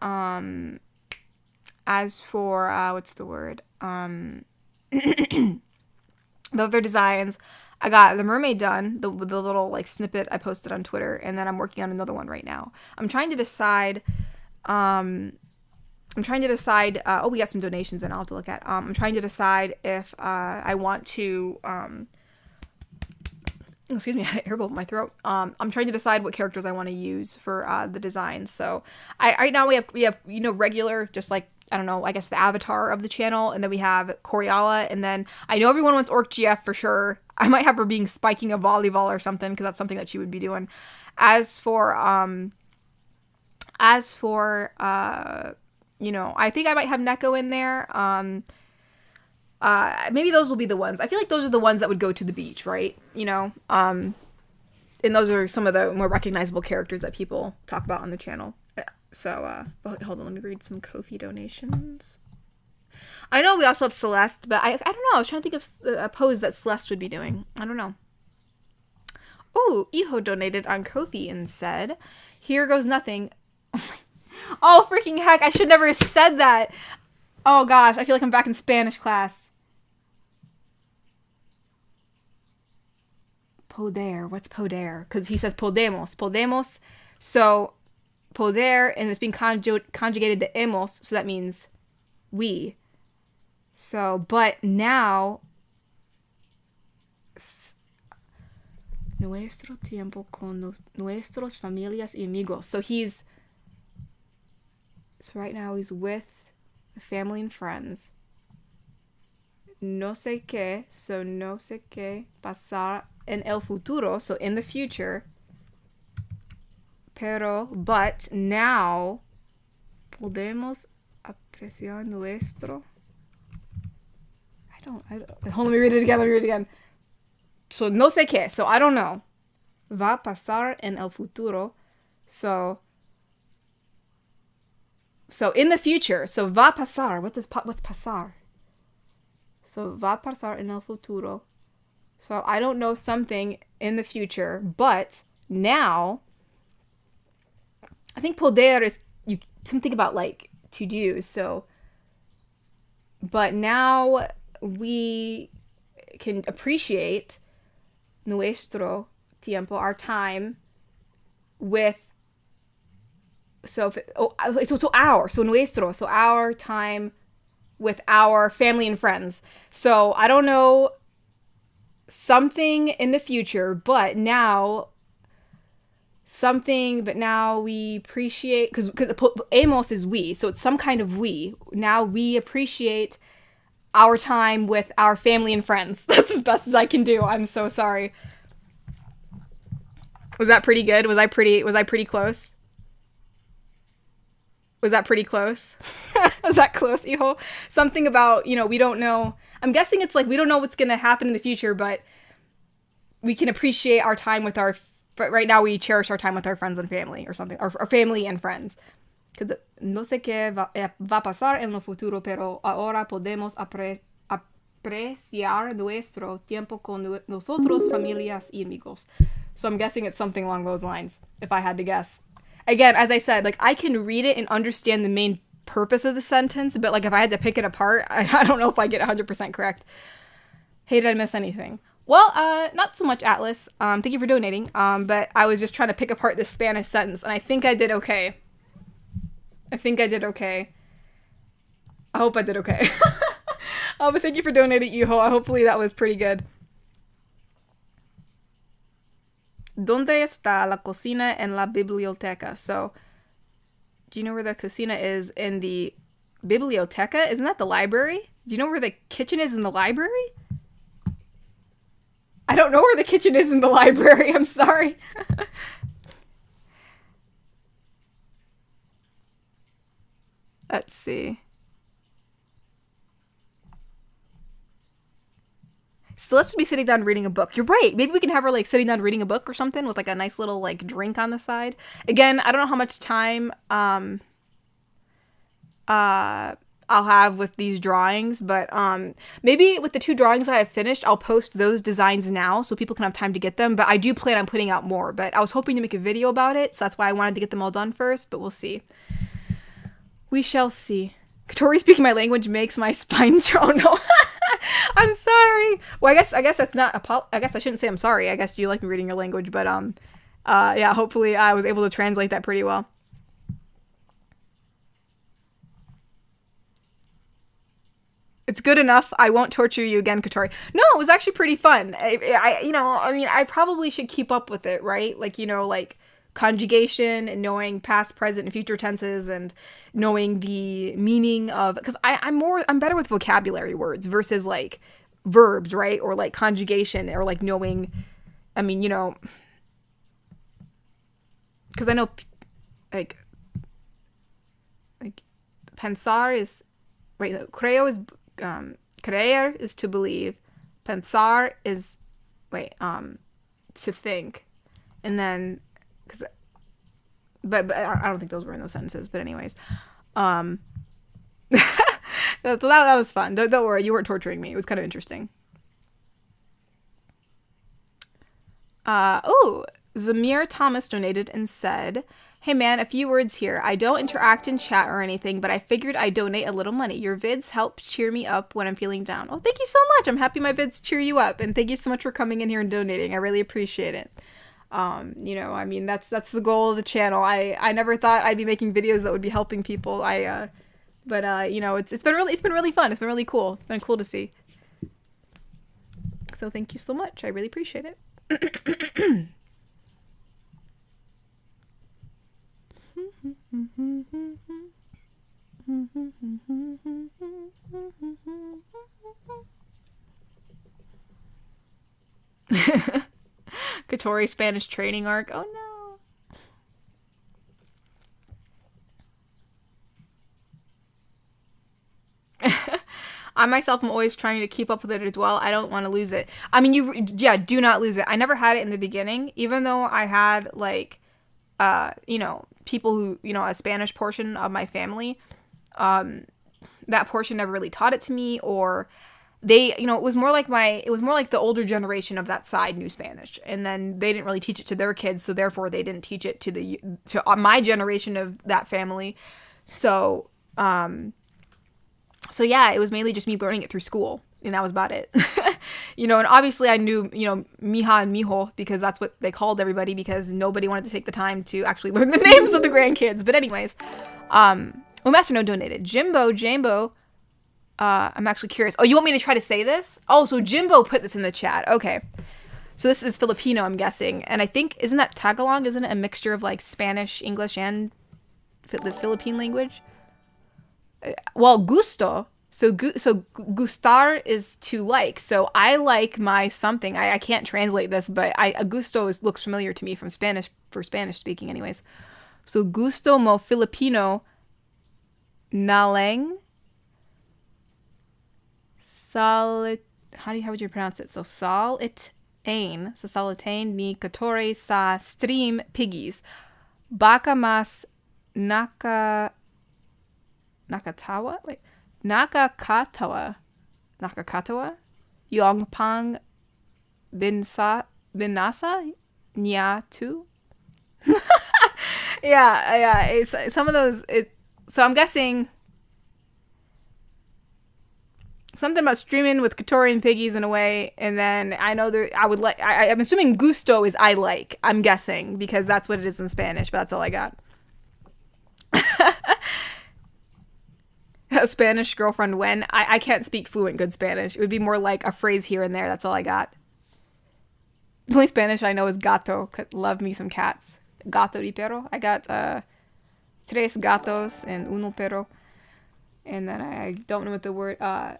what's the word? The other designs, I got the mermaid done, the little like snippet I posted on Twitter, and then I'm working on another one right now. I'm trying to decide. Oh, we got some donations in. I'll have to look at. I'm trying to decide if I want to. Excuse me, I had an air bubble in my throat. I'm trying to decide what characters I want to use for the designs. So right now we have regular, just like, I don't know, I guess the avatar of the channel, and then we have Coriala, and then I know everyone wants Orc GF for sure. I might have her being spiking a volleyball or something, because that's something that she would be doing. As for I think I might have Neko in there. Maybe those will be the ones. I feel like those are the ones that would go to the beach, right? And those are some of the more recognizable characters that people talk about on the channel. So, hold on, let me read some Ko-fi donations. I know we also have Celeste, but I don't know. I was trying to think of a pose that Celeste would be doing. I don't know. Oh, Iho donated on Ko-fi and said, "Here goes nothing." Oh, freaking heck. I should never have said that. Oh, gosh. I feel like I'm back in Spanish class. Poder. What's poder? Because he says podemos. Podemos. So, poder, and it's being conjugated to hemos, so that means we. So, but now, nuestro tiempo con nuestros familias y amigos. So right now he's with the family and friends. No sé qué, so no sé qué pasar en el futuro, so in the future. But now podemos apreciar nuestro. I don't. Hold on, let me read it again. So no sé qué, so I don't know. Va a pasar en el futuro, so in the future. So va a pasar. What's pasar? So va a pasar en el futuro. So I don't know something in the future, but now. I think poder is something about like to do. So, but now we can appreciate nuestro tiempo, our time, with our time with our family and friends. So I don't know something in the future, but now we appreciate, because hemos is we, so it's some kind of we. Now we appreciate our time with our family and friends. That's as best as I can do. I'm so sorry. Was that pretty good? Was I pretty close? Was that pretty close? Was that close, Iho? Something about, we don't know. I'm guessing it's like we don't know what's going to happen in the future, but we can appreciate our time with but right now we cherish our time with our friends and family or something, or family and friends. Because no sé qué va pasar en lo futuro, pero ahora podemos apreciar nuestro tiempo con nosotros, familias y amigos. So I'm guessing it's something along those lines, if I had to guess. Again, as I said, like, I can read it and understand the main purpose of the sentence, but, like, if I had to pick it apart, I don't know if I get 100% correct. Hey, did I miss anything? Well, not so much, Atlas. Thank you for donating. But I was just trying to pick apart this Spanish sentence, and I think I did okay. I hope I did okay. But thank you for donating, Iho. Hopefully that was pretty good. ¿Dónde está la cocina en la biblioteca? So, do you know where the cocina is in the biblioteca? Isn't that the library? Do you know where the kitchen is in the library? I don't know where the kitchen is in the library. I'm sorry. Let's see. Celeste would be sitting down reading a book. You're right. Maybe we can have her, like, sitting down reading a book or something with, like, a nice little, like, drink on the side. Again, I don't know how much time I'll have with these drawings, but maybe with the 2 drawings I have finished, I'll post those designs now so people can have time to get them. But I do plan on putting out more. But I was hoping to make a video about it, so that's why I wanted to get them all done first, but we'll see. We shall see. Katori speaking my language makes my spine oh no. I'm sorry. Well, I guess that's not I guess I shouldn't say I'm sorry. I guess you like me reading your language, but yeah, hopefully I was able to translate that pretty well. It's good enough. I won't torture you again, Katori. No, it was actually pretty fun. I probably should keep up with it, right? Like, like conjugation and knowing past, present, and future tenses and knowing the meaning of, because I'm better with vocabulary words versus like verbs, right? Or like conjugation or like knowing, because I know like pensar is, right, no, creo is, creer is to believe, pensar is, to think, and then, but I don't think those were in those sentences, but anyways, that was fun. Don't worry, you weren't torturing me. It was kind of interesting. Zamir Thomas donated and said, "Hey man, a few words here. I don't interact in chat or anything, but I figured I'd donate a little money. Your vids help cheer me up when I'm feeling down." Oh, thank you so much. I'm happy my vids cheer you up, and thank you so much for coming in here and donating. I really appreciate it. That's the goal of the channel. I never thought I'd be making videos that would be helping people. But it's been really fun. It's been really cool. It's been cool to see. So thank you so much. I really appreciate it. Katori Spanish training arc. Oh no. I myself am always trying to keep up with it as well. I don't want to lose it. Do not lose it. I never had it in the beginning, even though I had people who, a Spanish portion of my family. That portion never really taught it to me, or they, it was more like the older generation of that side knew Spanish, and then they didn't really teach it to their kids, so therefore they didn't teach it to my generation of that family. So yeah, it was mainly just me learning it through school, and that was about it. And obviously I knew, mija and mijo, because that's what they called everybody, because nobody wanted to take the time to actually learn the names of the grandkids. But anyways, Master No donated. Jambo, I'm actually curious. Oh, you want me to try to say this? Oh, so Jimbo put this in the chat. Okay. So this is Filipino, I'm guessing. And I think, isn't that Tagalog? Isn't it a mixture of like Spanish, English, and the Philippine language? Well, gusto So gustar is to like. So I like my something. I can't translate this, but gusto looks familiar to me from Spanish, for Spanish speaking anyways. So gusto mo Filipino nalang salit. How would you pronounce it? So salitain. So salitain ni katore sa stream piggies. Baka mas nakatawa? Wait. Nakakatawa Yongpang binasa nya tu. yeah, it's some of those. So I'm guessing something about streaming with Katorian piggies in a way, and then I know there. I would like. I'm assuming gusto is I like. I'm guessing because that's what it is in Spanish, but that's all I got. A Spanish girlfriend when? I can't speak fluent good Spanish. It would be more like a phrase here and there. That's all I got. The only Spanish I know is gato. Love me some cats. Gato y perro. I got tres gatos and uno perro. And then I don't know what the word... oh,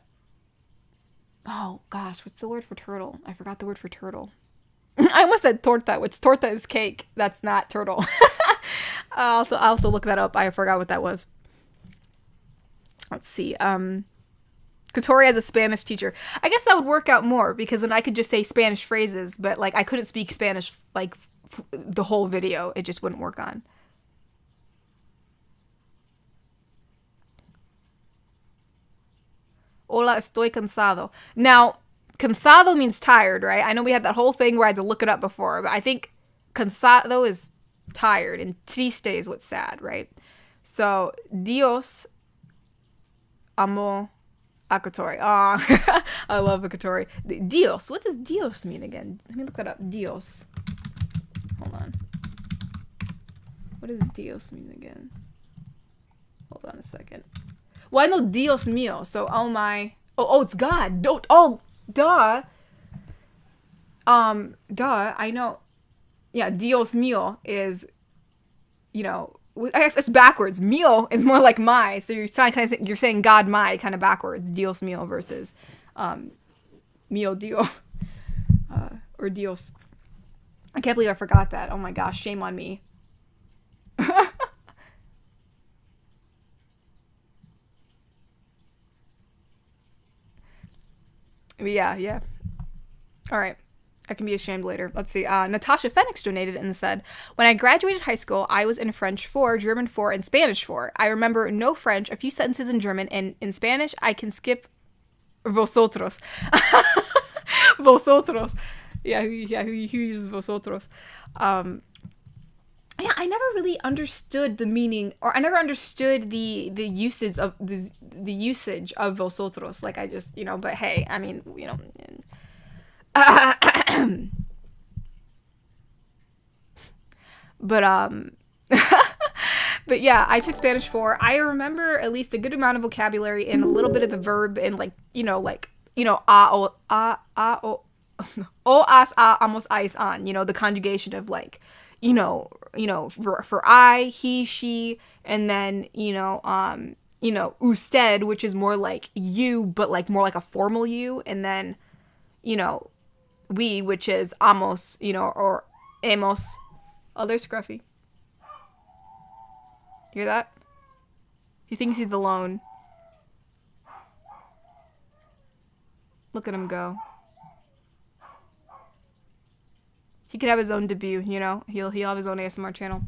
gosh. What's the word for turtle? I forgot the word for turtle. I almost said torta, which torta is cake. That's not turtle. I'll have to look that up. I forgot what that was. Let's see. Katori as a Spanish teacher. I guess that would work out more because then I could just say Spanish phrases, but like I couldn't speak Spanish like the whole video. It just wouldn't work on. Hola, estoy cansado. Now, cansado means tired, right? I know we had that whole thing where I had to look it up before, but I think cansado is tired and triste is what's sad, right? So, Dios amo a Katori. Oh, I love a Katori. Dios. What does Dios mean again? Let me look that up. Dios. Hold on. What does Dios mean again? Hold on a second. Well, I know Dios mío. So, oh my. Oh, it's God. Duh. Duh. I know. Yeah, Dios mío is, you know, I guess it's backwards. Mío is more like my, so you're saying God my kind of backwards. Dios mío versus mío Dio or Dios. I can't believe I forgot that. Oh my gosh, shame on me. Yeah. All right. I can be ashamed later. Let's see. Natasha Phoenix donated and said, when I graduated high school, I was in French 4, German 4, and Spanish 4. I remember no French, a few sentences in German, and in Spanish, I can skip vosotros. Vosotros. Yeah, who uses vosotros? Yeah, I never really understood the meaning, or I never understood the usage of the usage of vosotros. Like I just, you know, but hey, I mean, you know. But but yeah, I took Spanish 4. I remember at least a good amount of vocabulary and a little bit of the verb and like o as a amos ais on, you know, the conjugation of like, you know, for I, he, she, and then, usted, which is more like you, but like more like a formal you, and then, we, which is amos, or hemos. Oh, there's Scruffy. Hear that? He thinks he's alone. Look at him go. He could have his own debut, He'll have his own ASMR channel.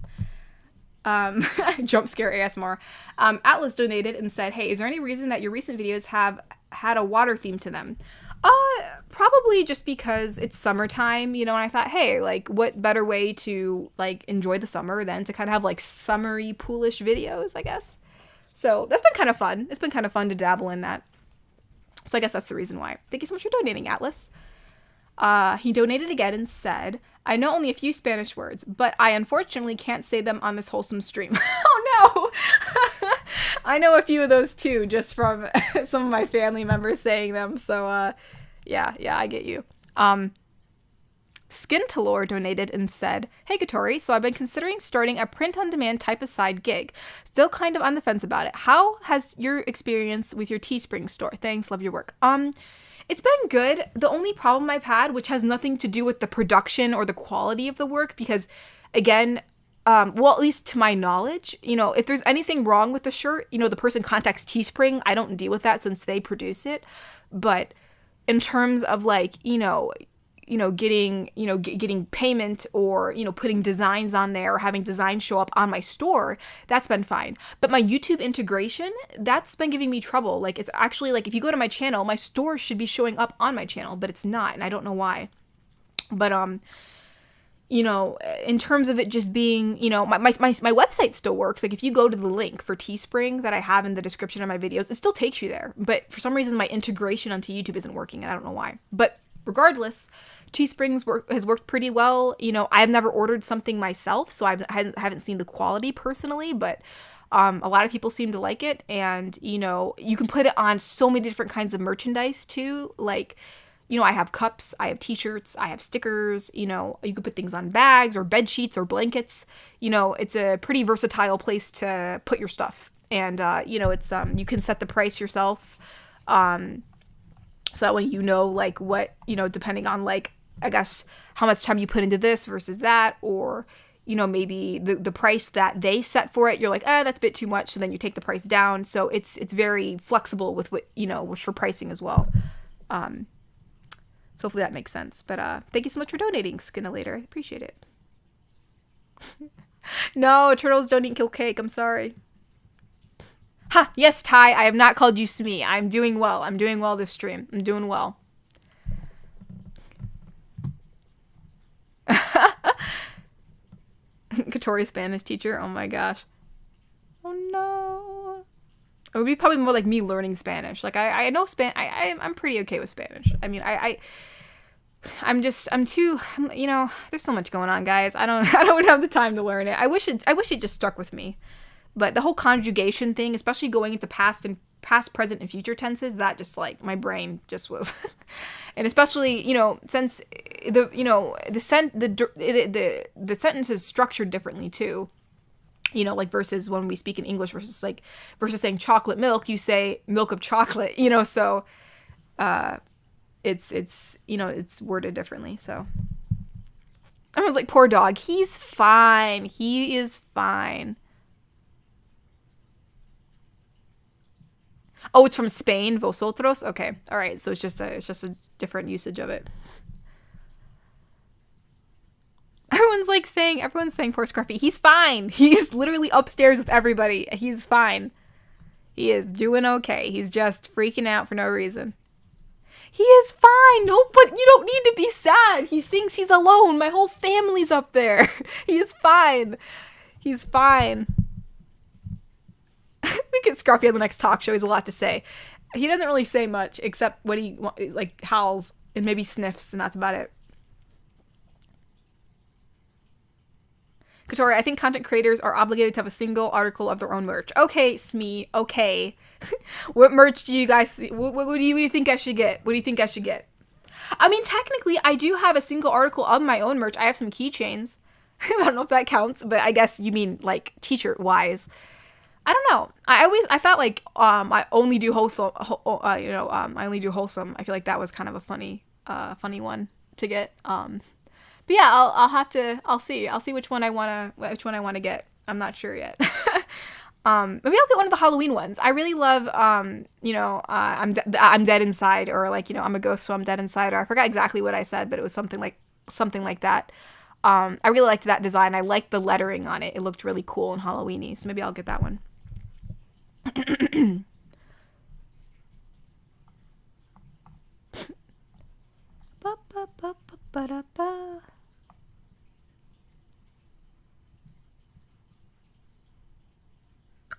Jump scare ASMR. Atlas donated and said, hey, is there any reason that your recent videos have had a water theme to them? Probably just because it's summertime, and I thought, hey, like, what better way to, like, enjoy the summer than to kind of have, like, summery, poolish videos, I guess. So that's been kind of fun. It's been kind of fun to dabble in that. So I guess that's the reason why. Thank you so much for donating, Atlas. He donated again and said, I know only a few Spanish words, but I unfortunately can't say them on this wholesome stream. Oh, no! I know a few of those, too, just from some of my family members saying them. So, yeah, I get you. Skintalore donated and said, "Hey Katori, so I've been considering starting a print-on-demand type of side gig. Still kind of on the fence about it. How has your experience with your Teespring store? Thanks, love your work." It's been good. The only problem I've had, which has nothing to do with the production or the quality of the work, because again, well, at least to my knowledge, if there's anything wrong with the shirt, the person contacts Teespring. I don't deal with that since they produce it. But in terms of like, getting payment or, putting designs on there or having designs show up on my store, that's been fine. But my YouTube integration, that's been giving me trouble. Like, it's actually like, if you go to my channel, my store should be showing up on my channel, but it's not, and I don't know why. But, in terms of it just being, my website still works. Like, if you go to the link for Teespring that I have in the description of my videos, it still takes you there. But for some reason, my integration onto YouTube isn't working, and I don't know why. But regardless, Teespring has worked pretty well. I've never ordered something myself, so I haven't seen the quality personally, but a lot of people seem to like it. And, you can put it on so many different kinds of merchandise too. Like, I have cups, I have t-shirts, I have stickers, you can put things on bags or bed sheets or blankets. It's a pretty versatile place to put your stuff. And, it's, you can set the price yourself. So that way, like what, depending on like, I guess, how much time you put into this versus that, or, maybe the price that they set for it, you're like, that's a bit too much. So then you take the price down. So it's very flexible with what, for pricing as well. So hopefully that makes sense. But thank you so much for donating, Skinalator. I appreciate it. No, turtles don't eat kill cake. I'm sorry. Ha! Yes, Ty, I have not called you Smee. I'm doing well. I'm doing well this stream. I'm doing well. Katori Spanish teacher. Oh my gosh. Oh no. It would be probably more like me learning Spanish. Like I know I'm pretty okay with Spanish. I mean, I'm too, there's so much going on, guys. I don't have the time to learn it. I wish it just stuck with me. But the whole conjugation thing, especially going into past, present, and future tenses, that just like my brain just was, and especially since the sentence is structured differently too, like versus when we speak in English versus saying chocolate milk, you say milk of chocolate, so it's worded differently. So I was like, poor dog, he's fine, he is fine. Oh, it's from Spain, vosotros? Okay. All right. So it's just a different usage of it. Everyone's saying poor Scruffy. He's fine. He's literally upstairs with everybody. He's fine. He is doing okay. He's just freaking out for no reason. He is fine. No, but you don't need to be sad. He thinks he's alone. My whole family's up there. He is fine. He's fine. We get Scruffy on the next talk show. He has a lot to say. He doesn't really say much except when he like howls and maybe sniffs, and that's about it. Katori, I think content creators are obligated to have a single article of their own merch. Okay, Smee. Okay. What merch do you guys see? What do you think I should get? What do you think I should get? I mean, technically, I do have a single article of my own merch. I have some keychains. I don't know if that counts, but I guess you mean like t-shirt wise. I don't know. I thought like I only do wholesome. I only do wholesome. I feel like that was kind of a funny one to get. But yeah, I'll see which one I wanna get. I'm not sure yet. Maybe I'll get one of the Halloween ones. I really love I'm dead inside, or like I'm a ghost so I'm dead inside, or I forgot exactly what I said, but it was something like that. I really liked that design. I liked the lettering on it. It looked really cool and Halloweeny, so maybe I'll get that one.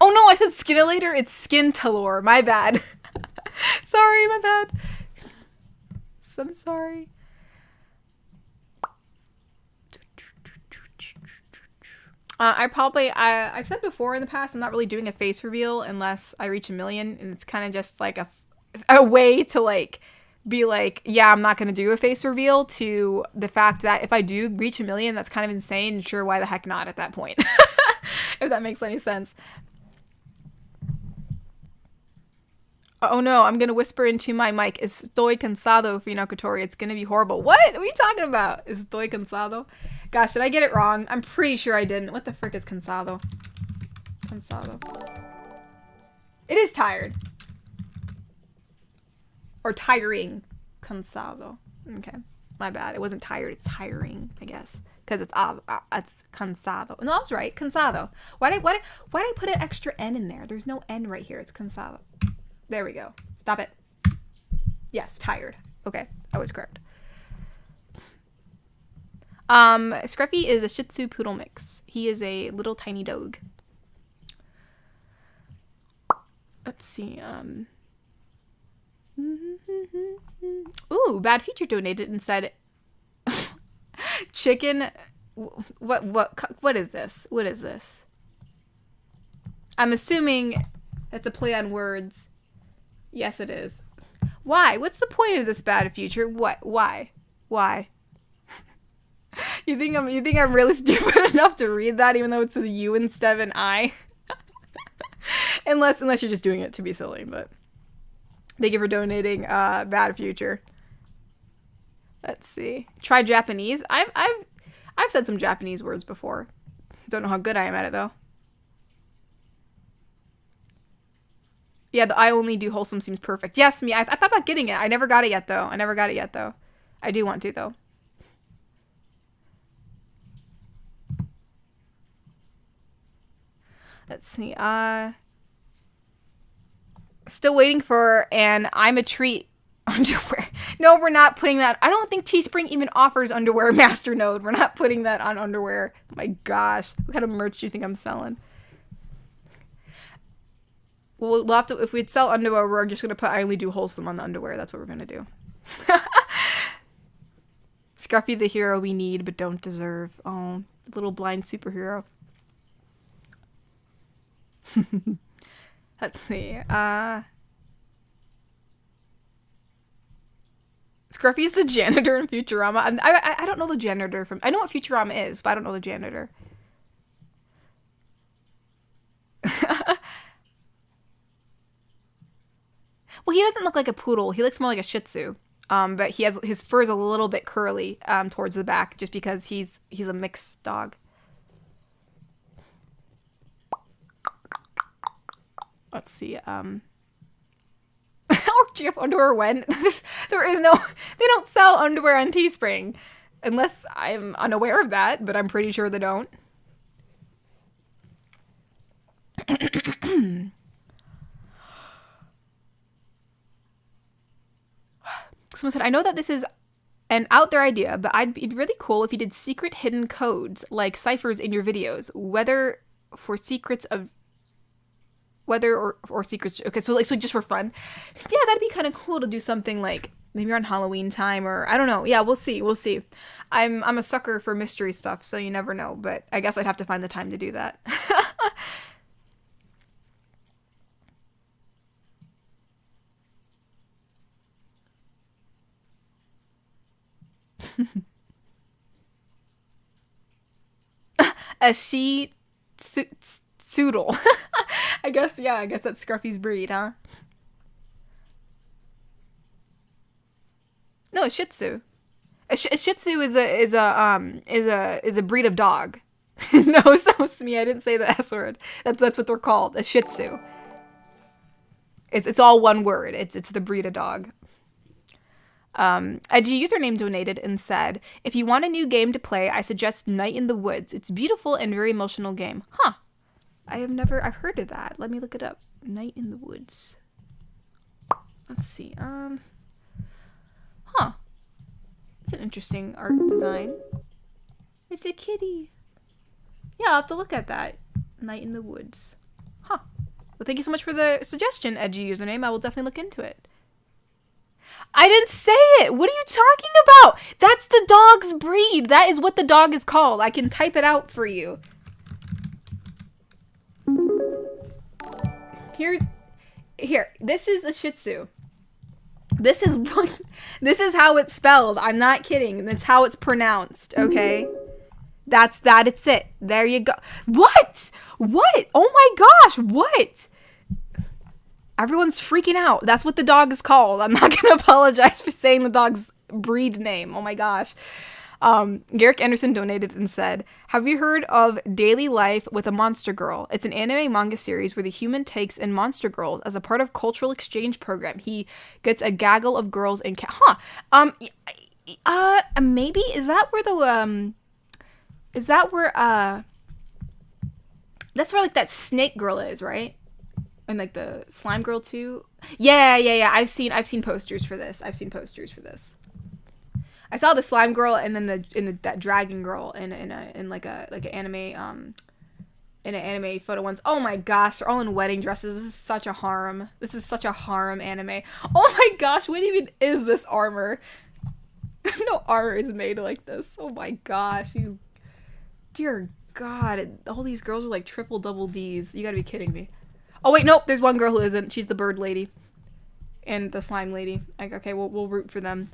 Oh no, I said Skinalator. It's Skintalore. My bad. Sorry, my bad. I'm sorry. I've said before in the past, I'm not really doing a face reveal unless I reach 1 million, and it's kind of just like a way to like be like, yeah, I'm not going to do a face reveal, to the fact that if I do reach 1 million, that's kind of insane. Sure, why the heck not at that point? If that makes any sense. Oh no, I'm going to whisper into my mic. Estoy cansado, Fino Kotori. It's going to be horrible. What are you talking about? Estoy cansado? Gosh, did I get it wrong? I'm pretty sure I didn't. What the frick is cansado? Cansado. It is tired. Or tiring. Cansado. Okay. My bad. It wasn't tired. It's tiring, I guess. Because it's cansado. No, I was right. Cansado. Why did I put an extra N in there? There's no N right here. It's cansado. There we go. Stop it. Yes, tired. Okay, I was correct. Scruffy is a Shih Tzu Poodle mix. He is a little tiny dog. Let's see. Ooh, Bad Feature donated and said, "Chicken. What is this? What is this? I'm assuming that's a play on words. Yes, it is. Why? What's the point of this, Bad Future? What? Why? Why? You think I'm really stupid enough to read that, even though it's a U instead of an I? unless you're just doing it to be silly. But thank you for donating, Bad Future. Let's see. Try Japanese. I've said some Japanese words before. Don't know how good I am at it though. Yeah, the I only do wholesome seems perfect. Yes, me. I thought about getting it. I never got it yet, though. I do want to, though. Let's see. Still waiting for an I'm a treat underwear. No, we're not putting that. I don't think Teespring even offers underwear masternode. We're not putting that on underwear. Oh my gosh. What kind of merch do you think I'm selling? We'll have to, if we'd sell underwear, we're just going to put I only do wholesome on the underwear. That's what we're going to do. Scruffy, the hero we need but don't deserve. Oh, little blind superhero. Let's see. Scruffy's the janitor in Futurama. I don't know the janitor from... I know what Futurama is, but I don't know the janitor. Well, he doesn't look like a poodle. He looks more like a Shih Tzu. But his fur is a little bit curly towards the back, just because he's a mixed dog. Let's see. Or GF underwear when? There is no... They don't sell underwear on Teespring. Unless I'm unaware of that, but I'm pretty sure they don't. Someone said, I know that this is an out there idea, but it'd be really cool if you did secret hidden codes, like ciphers in your videos, whether or secrets. Okay, so just for fun. Yeah, that'd be kind of cool to do something like maybe around Halloween time, or I don't know. Yeah, we'll see. I'm a sucker for mystery stuff, so you never know, but I guess I'd have to find the time to do that. A Soodle. I guess that's Scruffy's breed, huh? No, a Shih Tzu. A Shih Tzu is a breed of dog. No, so me. I didn't say the S word. That's what they're called. A Shih Tzu. It's all one word. It's the breed of dog. A G username donated and said, if you want a new game to play, I suggest Night in the Woods. It's a beautiful and very emotional game. Huh. I've heard of that. Let me look it up. Night in the Woods. Let's see. Huh. It's an interesting art design. It's a kitty. Yeah, I'll have to look at that. Night in the Woods. Huh. Well, thank you so much for the suggestion, Edgy username. I will definitely look into it. I didn't say it! What are you talking about? That's the dog's breed. That is what the dog is called. I can type it out for you. Here. This is a Shih Tzu. This is this is how it's spelled. I'm not kidding. That's how it's pronounced, okay? It's it. There you go. What? What? Oh my gosh, what? Everyone's freaking out. That's what the dog is called. I'm not going to apologize for saying the dog's breed name. Oh my gosh. Garrick Anderson donated and said, have you heard of Daily Life with a Monster Girl? It's an anime manga series where the human takes in monster girls as a part of cultural exchange program. He gets a gaggle of girls and maybe is that where that's where like that snake girl is, right? And like the slime girl too. Yeah. I've seen posters for this. I saw the slime girl and then that dragon girl in an anime photo once. Oh my gosh, they're all in wedding dresses. This is such a harem. Anime. Oh my gosh, what even is this armor? No armor is made like this. Oh my gosh, dear God, all these girls are like triple double D's. You gotta be kidding me. Oh wait, nope, there's one girl who isn't. She's the bird lady and the slime lady. Like, okay, we'll root for them.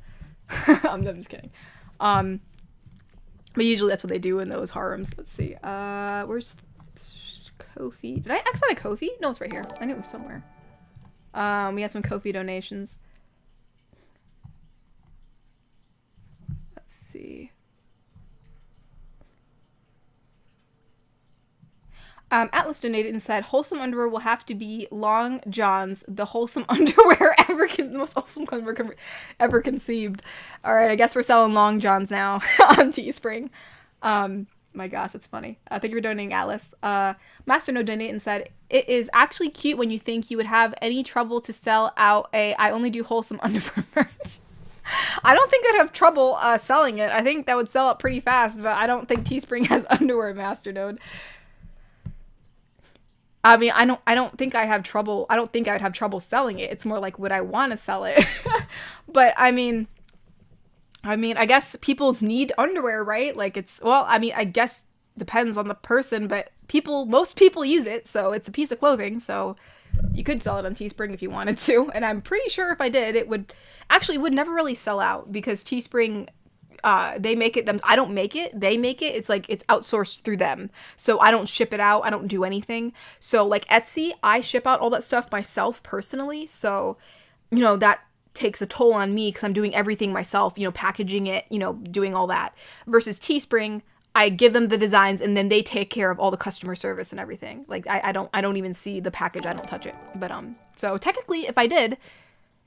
I'm just kidding. But usually that's what they do in those harems. Let's see. Where's Ko-fi? Did I X out a Ko-fi? No, it's right here. I knew it was somewhere. We had some Ko-fi donations. Let's see. Atlas donated and said, wholesome underwear will have to be long johns, the wholesome underwear the most wholesome underwear ever conceived. All right, I guess we're selling long johns now on Teespring. My gosh, that's funny. Thank you for donating, Atlas. Master No donated and said, it is actually cute when you think you would have any trouble to sell out I only do wholesome underwear merch. I don't think I'd have trouble selling it. I think that would sell out pretty fast, but I don't think Teespring has underwear, Master Node. I mean, I don't think I have trouble. I don't think I'd have trouble selling it. It's more like, would I want to sell it? But I mean, I guess people need underwear, right? Like I guess depends on the person, but most people use it, so it's a piece of clothing, so you could sell it on Teespring if you wanted to. And I'm pretty sure if I did, it would never really sell out because Teespring, they make it I don't make it, they make it. It's like it's outsourced through them, so I don't ship it out, I don't do anything. So like Etsy, I ship out all that stuff myself personally, so that takes a toll on me because I'm doing everything myself, packaging it, doing all that. Versus Teespring, I give them the designs and then they take care of all the customer service and everything. Like I don't even see the package, I don't touch it. But so technically if I did,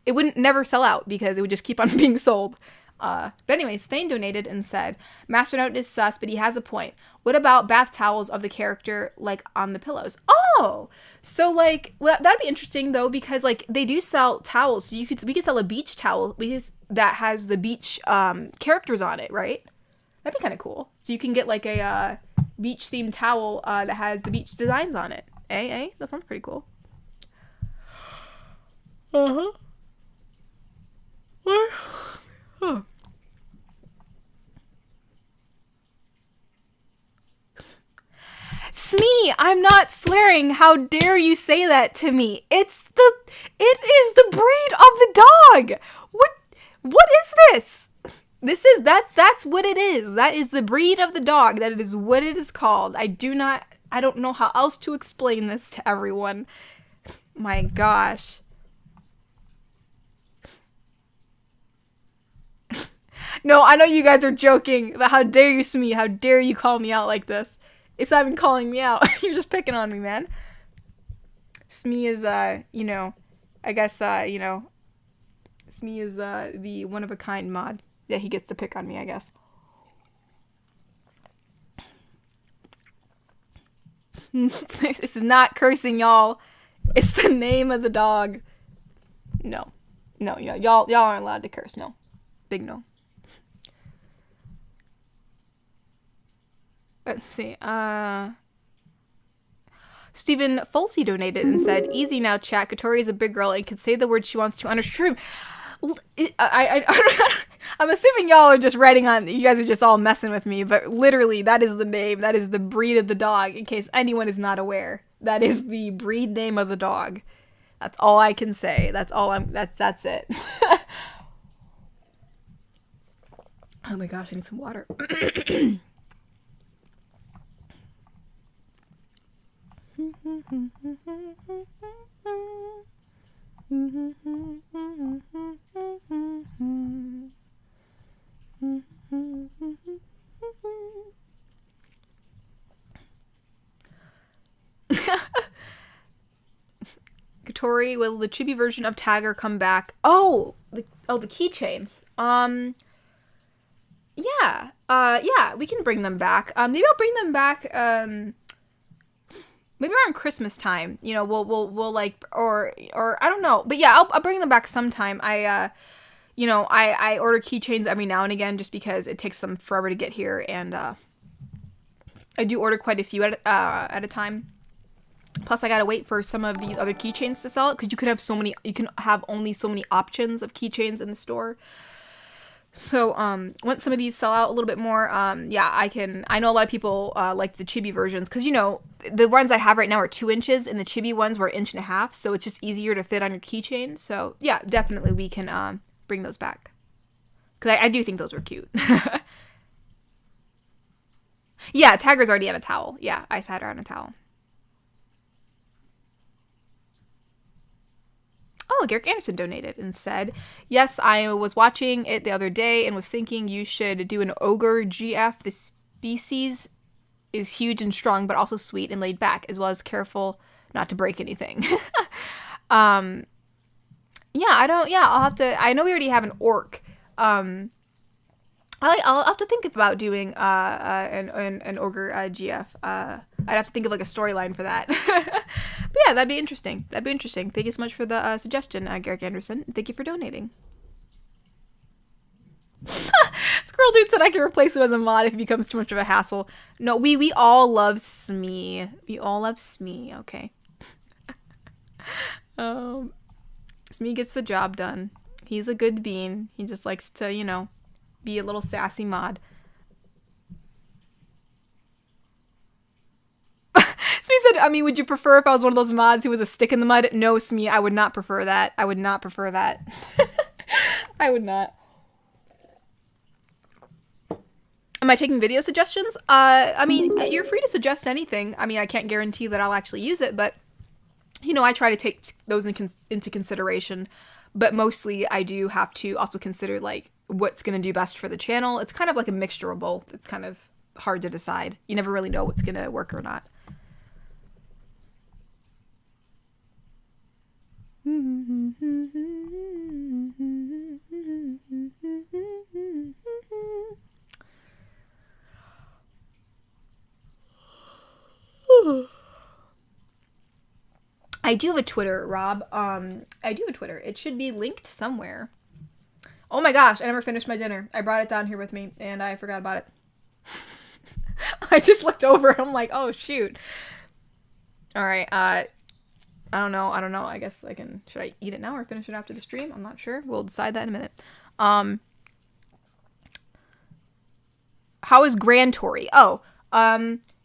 it wouldn't never sell out because it would just keep on being sold. But anyways, Thane donated and said, Master Note is sus, but he has a point. What about bath towels of the character, like, on the pillows? Oh! So, like, well, that'd be interesting, though, because, like, they do sell towels. So we could sell a beach towel that has the beach characters on it, right? That'd be kind of cool. So you can get, like, a beach-themed towel that has the beach designs on it. That sounds pretty cool. Uh-huh. What? Oh. Smee, I'm not swearing. How dare you say that to me? It is the breed of the dog. What is this? That's what it is. That is the breed of the dog. That is what it is called. I don't know how else to explain this to everyone. My gosh. No, I know you guys are joking, but how dare you, Smee? How dare you call me out like this? It's not even calling me out. You're just picking on me, man. Smee is, I guess, Smee is, the one-of-a-kind mod. Yeah, he gets to pick on me, I guess. This is not cursing, y'all. It's the name of the dog. No, y'all aren't allowed to curse, no. Big no. Let's see. Stephen Folsey donated and said, easy now, chat. Katori is a big girl and can say the word she wants to on her stream. I'm assuming y'all are just writing on, you guys are just all messing with me, but literally that is the name. That is the breed of the dog, in case anyone is not aware. That is the breed name of the dog. That's all I can say. That's it. Oh my gosh, I need some water. Katori, will the chibi version of Tagger come back? Oh, the keychain. Yeah, we can bring them back. Maybe I'll bring them back, maybe around Christmas time. You know, we'll like, or I don't know. But yeah, I'll bring them back sometime. I order keychains every now and again just because it takes them forever to get here. And, I do order quite a few at a time. Plus, I gotta wait for some of these other keychains to sell it, because you can have only so many options of keychains in the store. So, once some of these sell out a little bit more, yeah, I know a lot of people, like the chibi versions, because, you know, the ones I have right now are 2 inches, and the chibi ones were 1.5 inches, so it's just easier to fit on your keychain. So, yeah, definitely we can, bring those back. Because I do think those were cute. Yeah, Tagger's already on a towel. Yeah, I had her on a towel. Oh, Garrick Anderson donated and said, yes, I was watching it the other day and was thinking you should do an ogre GF. The species is huge and strong, but also sweet and laid back, as well as careful not to break anything. Yeah, I'll have to, I know we already have an orc. I'll have to think about doing an ogre GF. I'd have to think of like a storyline for that. But yeah, that'd be interesting. Thank you so much for the suggestion, Garrick Anderson. Thank you for donating. Squirrel Dude said I can replace him as a mod if it becomes too much of a hassle. No, we all love Smee. We all love Smee, okay. Smee gets the job done. He's a good bean. He just likes to, you know, be a little sassy mod. Smee said, I mean, would you prefer if I was one of those mods who was a stick in the mud? No, Smee, I would not prefer that. I would not. Am I taking video suggestions? I mean, you're free to suggest anything. I mean, I can't guarantee that I'll actually use it, but, you know, I try to take those into consideration. But mostly I do have to also consider, like, what's going to do best for the channel. It's kind of like a mixture of both. It's kind of hard to decide. You never really know what's going to work or not. I do have a Twitter, Rob. I do have a Twitter. It should be linked somewhere. Oh my gosh, I never finished my dinner. I brought it down here with me, and I forgot about it. I just looked over, and I'm like, oh, shoot. All right, I don't know. I guess I can... Should I eat it now or finish it after the stream? I'm not sure. We'll decide that in a minute. How is Grand Tory? Oh,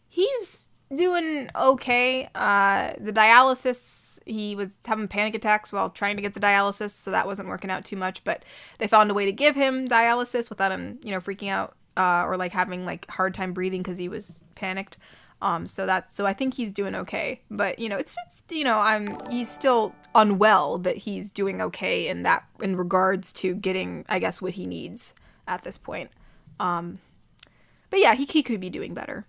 he's doing okay. The dialysis, he was having panic attacks while trying to get the dialysis, so that wasn't working out too much, but they found a way to give him dialysis without him, you know, freaking out, or like having like hard time breathing because he was panicked. So I think he's doing okay, but you know, it's you know, he's still unwell, but he's doing okay in regards to getting, I guess, what he needs at this point. But yeah, he could be doing better.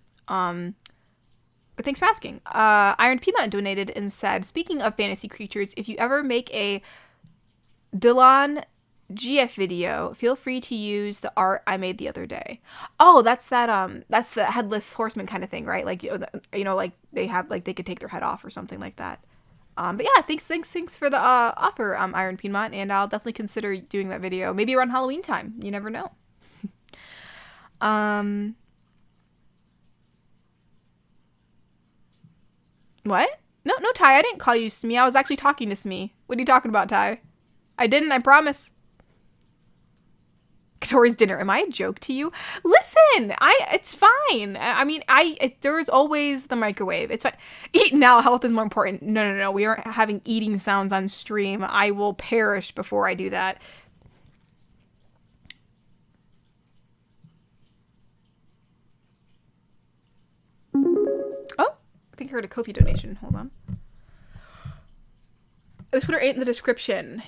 But thanks for asking. Aaand donated and said, speaking of fantasy creatures, if you ever make a Chillin GF video, feel free to use the art I made the other day. Oh, that's the headless horseman kind of thing, right? Like, you know, like they could take their head off or something like that. But yeah, thanks for the offer, Aaand, and I'll definitely consider doing that video. Maybe around Halloween time. You never know. What? No, Ty, I didn't call you Smee. I was actually talking to Smee. What are you talking about, Ty? I didn't, I promise. Katori's dinner. Am I a joke to you? Listen, it's fine. I mean, there's always the microwave. It's fine. Eat now. Health is more important. No. We aren't having eating sounds on stream. I will perish before I do that. Oh, I think I heard a Ko-fi donation. Hold on. The Twitter ain't in the description.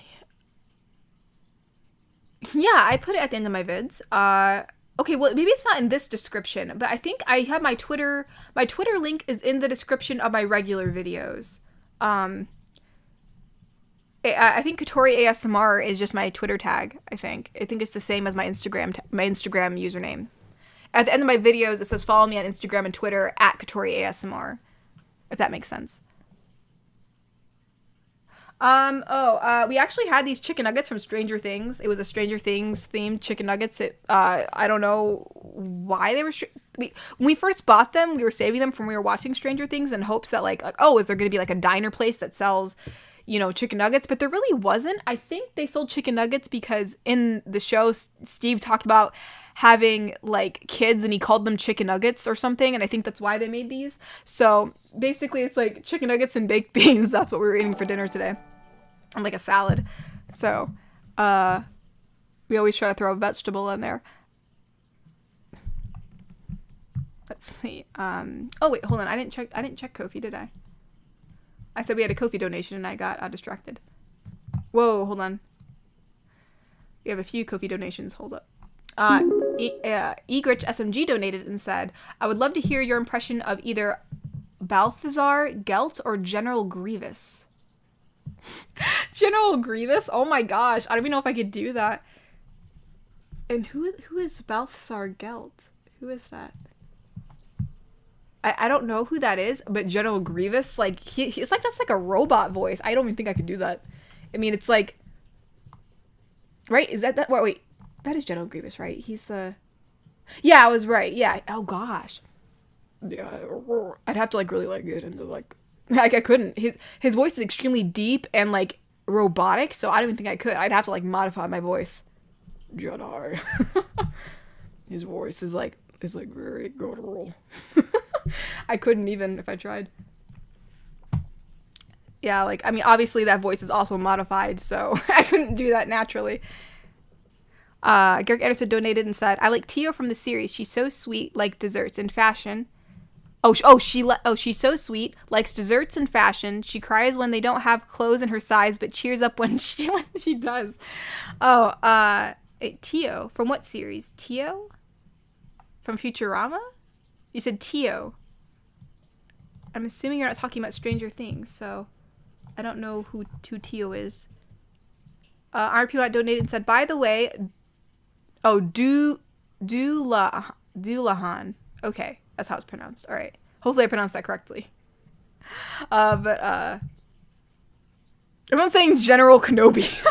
Yeah, I put it at the end of my vids. Okay, well, maybe it's not in this description, but I think I have my Twitter link is in the description of my regular videos. I think Katori ASMR is just my Twitter tag, I think it's the same as my Instagram username. At the end of my videos, it says follow me on Instagram and Twitter at Katori ASMR, if that makes sense. We actually had these chicken nuggets from Stranger Things. It was a Stranger Things themed chicken nuggets. I don't know why they were, when we first bought them, we were saving them from when we were watching Stranger Things in hopes that like, oh, is there going to be like a diner place that sells, chicken nuggets? But there really wasn't. I think they sold chicken nuggets because in the show, Steve talked about having like kids and he called them chicken nuggets or something. And I think that's why they made these. So basically it's like chicken nuggets and baked beans. That's what we were eating for dinner today. And like a salad. So, we always try to throw a vegetable in there. Let's see. Oh wait, hold on. I didn't check Ko-fi, did I? I said we had a Ko-fi donation and I got distracted. Whoa, hold on. We have a few Ko-fi donations. Hold up. Egrich SMG donated and said, I would love to hear your impression of either Balthazar, Gelt, or General Grievous. General Grievous? Oh my gosh. I don't even know if I could do that. And who is Balthazar Gelt? Who is that? I don't know who that is, but General Grievous, like, he's like, that's like a robot voice. I don't even think I could do that. I mean, it's like, right? Is that, wait, that is General Grievous, right? He's the, yeah, I was right. Yeah. Oh gosh. Yeah. I'd have to like really like get into like I couldn't. His voice is extremely deep and like robotic, so I don't even think I could. I'd have to like modify my voice. Jedi. His voice is like very guttural. I couldn't even if I tried. Yeah, like I mean, obviously that voice is also modified, so I couldn't do that naturally. Garrick Anderson donated and said, "I like Tio from the series. She's so sweet, like desserts and fashion." She's so sweet, likes desserts and fashion. She cries when they don't have clothes in her size, but cheers up when she does. Tio. From what series? Tio? From Futurama? You said Tio. I'm assuming you're not talking about Stranger Things, so I don't know who Tio is. RP donated and said, by the way, Dulahan. Okay. That's how it's pronounced. All right. Hopefully I pronounced that correctly. Everyone's saying General Kenobi.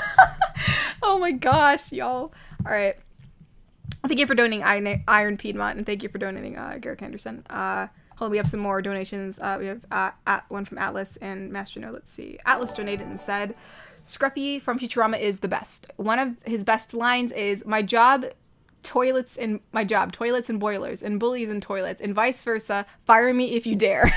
Oh my gosh, y'all. All right. Thank you for donating Iron Piedmont, and thank you for donating Garrick Anderson. Hold on, we have some more donations. We have one from Atlas and Master No. Let's see. Atlas donated and said, Scruffy from Futurama is the best. One of his best lines is, my job, toilets and boilers, and bullies and toilets, and vice versa. Fire me if you dare.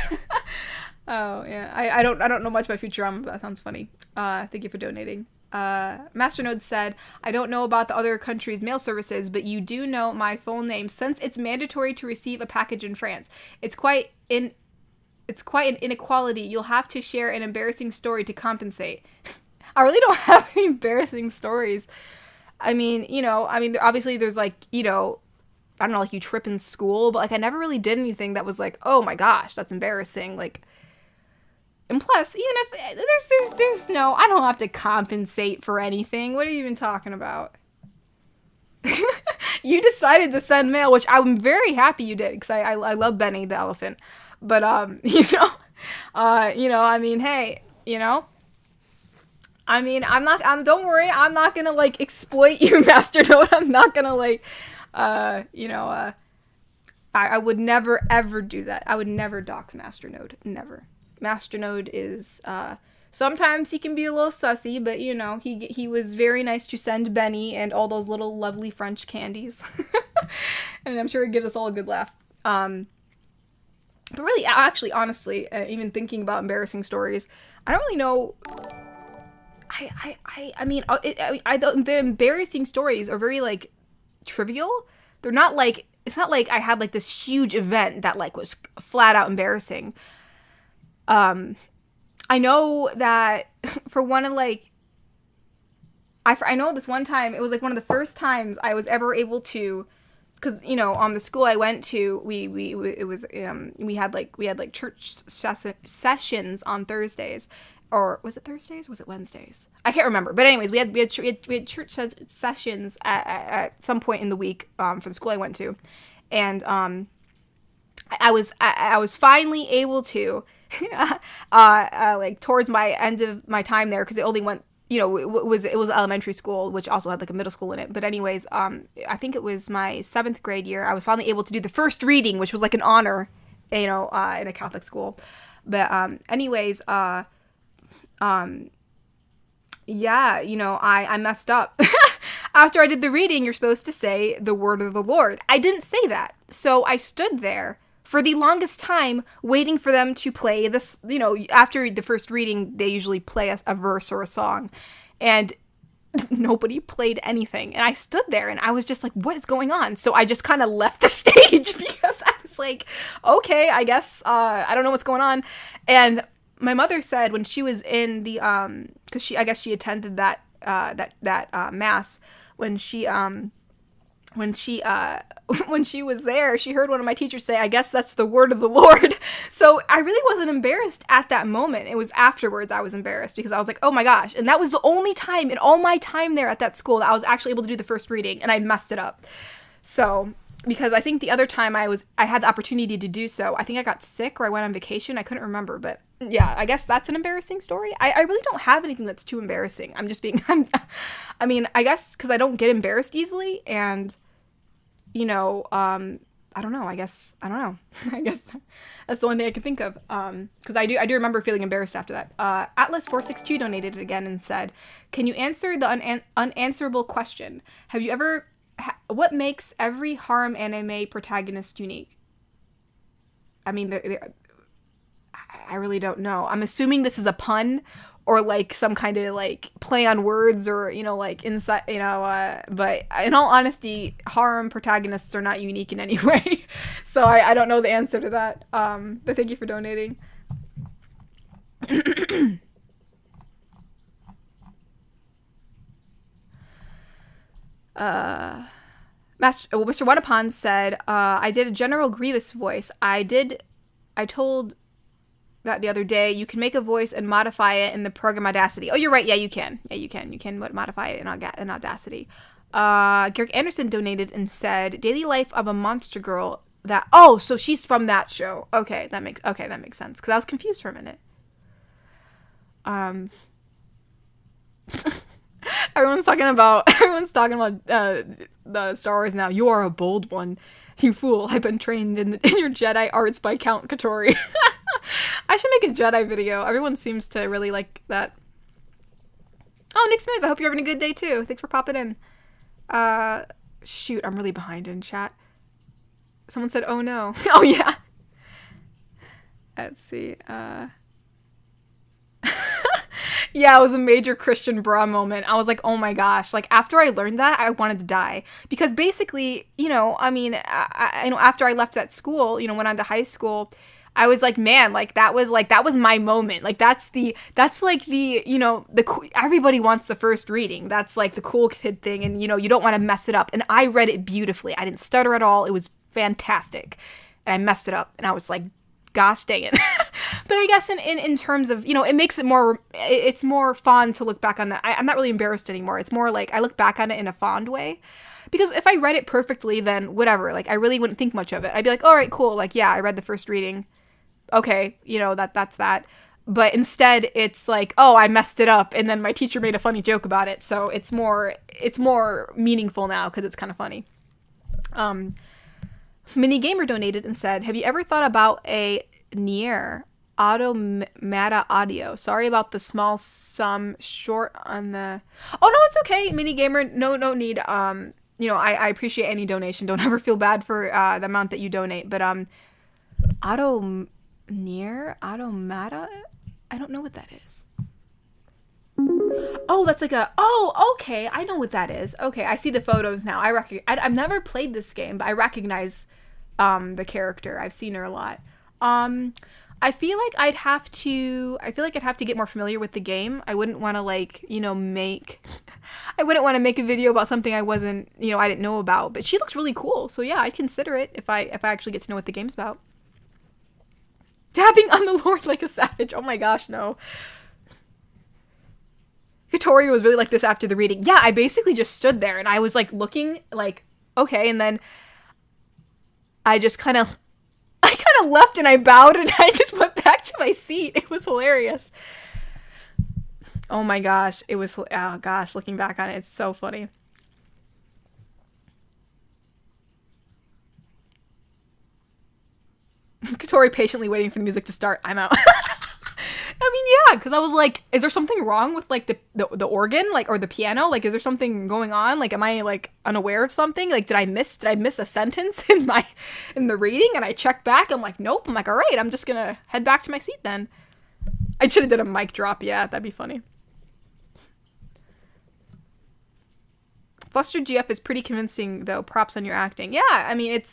Oh yeah, I don't know much about Futurama, but that sounds funny. Thank you for donating. Masternode said, I don't know about the other countries' mail services, but you do know my full name since it's mandatory to receive a package in France. It's quite an inequality. You'll have to share an embarrassing story to compensate. I really don't have any embarrassing stories. I mean, obviously there's like, I don't know, like you trip in school, but like I never really did anything that was like, oh my gosh, that's embarrassing. Like, and plus, even if there's no, I don't have to compensate for anything. What are you even talking about? You decided to send mail, which I'm very happy you did, because I love Benny the elephant. But, I mean, hey, I mean, don't worry, I'm not gonna, like, exploit you, Masternode. I'm not gonna, like, I would never, ever do that. I would never dox Masternode. Never. Masternode is, Sometimes he can be a little sussy, but you know, he was very nice to send Benny and all those little lovely French candies. And I'm sure it'd give us all a good laugh. But really, actually, honestly, even thinking about embarrassing stories, I don't really know. The embarrassing stories are very like trivial. They're not like, it's not like I had like this huge event that like was flat out embarrassing. I know that for one of like, I know this one time, it was like one of the first times I was ever able to, because you know, the school I went to, we had like church sessions on Thursdays, or was it Thursdays? Was it Wednesdays? I can't remember. But anyways, we had church sessions at some point in the week for the school I went to, and I was finally able to like towards my end of my time there, because it only went, you know, it was elementary school, which also had like a middle school in it. But anyways, I think it was my 7th grade year. I was finally able to do the first reading, which was like an honor, you know, in a Catholic school. But anyways, yeah, you know, I messed up. After I did the reading, you're supposed to say the word of the Lord. I didn't say that. So I stood there for the longest time waiting for them to play this, you know, after the first reading, they usually play a verse or a song. And nobody played anything. And I stood there and I was just like, what is going on? So I just kind of left the stage because I was like, okay, I guess, I don't know what's going on. And my mother said when she was in the, cause I guess she attended that mass when she was there, she heard one of my teachers say, I guess that's the word of the Lord. So I really wasn't embarrassed at that moment. It was afterwards I was embarrassed because I was like, oh my gosh. And that was the only time in all my time there at that school that I was actually able to do the first reading, and I messed it up. So, because I think the other time I had the opportunity to do so, I think I got sick or I went on vacation. I couldn't remember, but yeah, I guess that's an embarrassing story. I really don't have anything that's too embarrassing. I'm just being, I mean, I guess because I don't get embarrassed easily, and you know, I don't know. I guess I guess that's the only thing I can think of. Because I do remember feeling embarrassed after that. Atlas462 donated it again and said, "Can you answer the unanswerable question? Have you ever? What makes every harem anime protagonist unique?" I mean, I really don't know. I'm assuming this is a pun, or like some kind of like play on words, or, you know, like inside, you know, but in all honesty, harem protagonists are not unique in any way. So I don't know the answer to that. But thank you for donating. Mr. Wanapan said, I did a General Grievous voice. I told that the other day, you can make a voice and modify it in the program Audacity. Oh, you're right. Yeah, you can. Yeah, you can. You can modify it in Audacity. Garrick Anderson donated and said, Daily Life of a Monster Girl. So she's from that show. Okay, that makes sense. Because I was confused for a minute. Everyone's talking about the Star Wars now. You are a bold one, you fool. I've been trained in your Jedi arts by Count Katori. I should make a Jedi video. Everyone seems to really like that. Oh, Nick Smooth, I hope you're having a good day too. Thanks for popping in. Shoot, I'm really behind in chat. Someone said, oh no. Oh yeah. Let's see. Yeah, it was a major Christian bra moment. I was like, oh my gosh. Like, after I learned that, I wanted to die. Because basically, you know, I mean, I know after I left that school, you know, went on to high school, I was like, man, like, that was my moment. Like, that's like the, you know, everybody wants the first reading. That's like the cool kid thing. And, you know, you don't want to mess it up. And I read it beautifully. I didn't stutter at all. It was fantastic. And I messed it up. And I was like, gosh dang it. But I guess in terms of, you know, it makes it more, it's more fun to look back on that. I'm not really embarrassed anymore. It's more like I look back on it in a fond way. Because if I read it perfectly, then whatever, like, I really wouldn't think much of it. I'd be like, all right, cool. Like, yeah, I read the first reading. Okay, you know, that's that. But instead, it's like, oh, I messed it up, and then my teacher made a funny joke about it. So it's more meaningful now because it's kind of funny. Mini Gamer donated and said, have you ever thought about a Nier Automata Audio. Sorry about the small sum short on the. Oh no, it's okay, Mini Gamer. No need. I appreciate any donation. Don't ever feel bad for the amount that you donate. But Automata. I don't know what that is. Oh, that's like a. Oh, okay. I know what that is. Okay, I see the photos now. I've never played this game, but I recognize the character. I've seen her a lot. I feel like I'd have to get more familiar with the game. I wouldn't want to I wouldn't want to make a video about something I didn't know about, but she looks really cool. So yeah, I'd consider it if I actually get to know what the game's about. Dabbing on the Lord like a savage. Oh my gosh, no. Katori was really like this after the reading. Yeah, I basically just stood there and I was like looking like, okay, and then I kind of left and I bowed and I just went back to my seat. It was hilarious. Oh my gosh. Looking back on it, it's so funny. Katori patiently waiting for the music to start. I'm out. I mean, yeah, because I was like, is there something wrong with like the organ, like, or the piano? Like, is there something going on? Like, am I like unaware of something? Like, did I miss a sentence in the reading? And I checked back. I'm like, nope. I'm like, all right, I'm just gonna head back to my seat then. I should have did a mic drop. Yeah, that'd be funny. Flustered GF is pretty convincing though. Props on your acting. Yeah, I mean,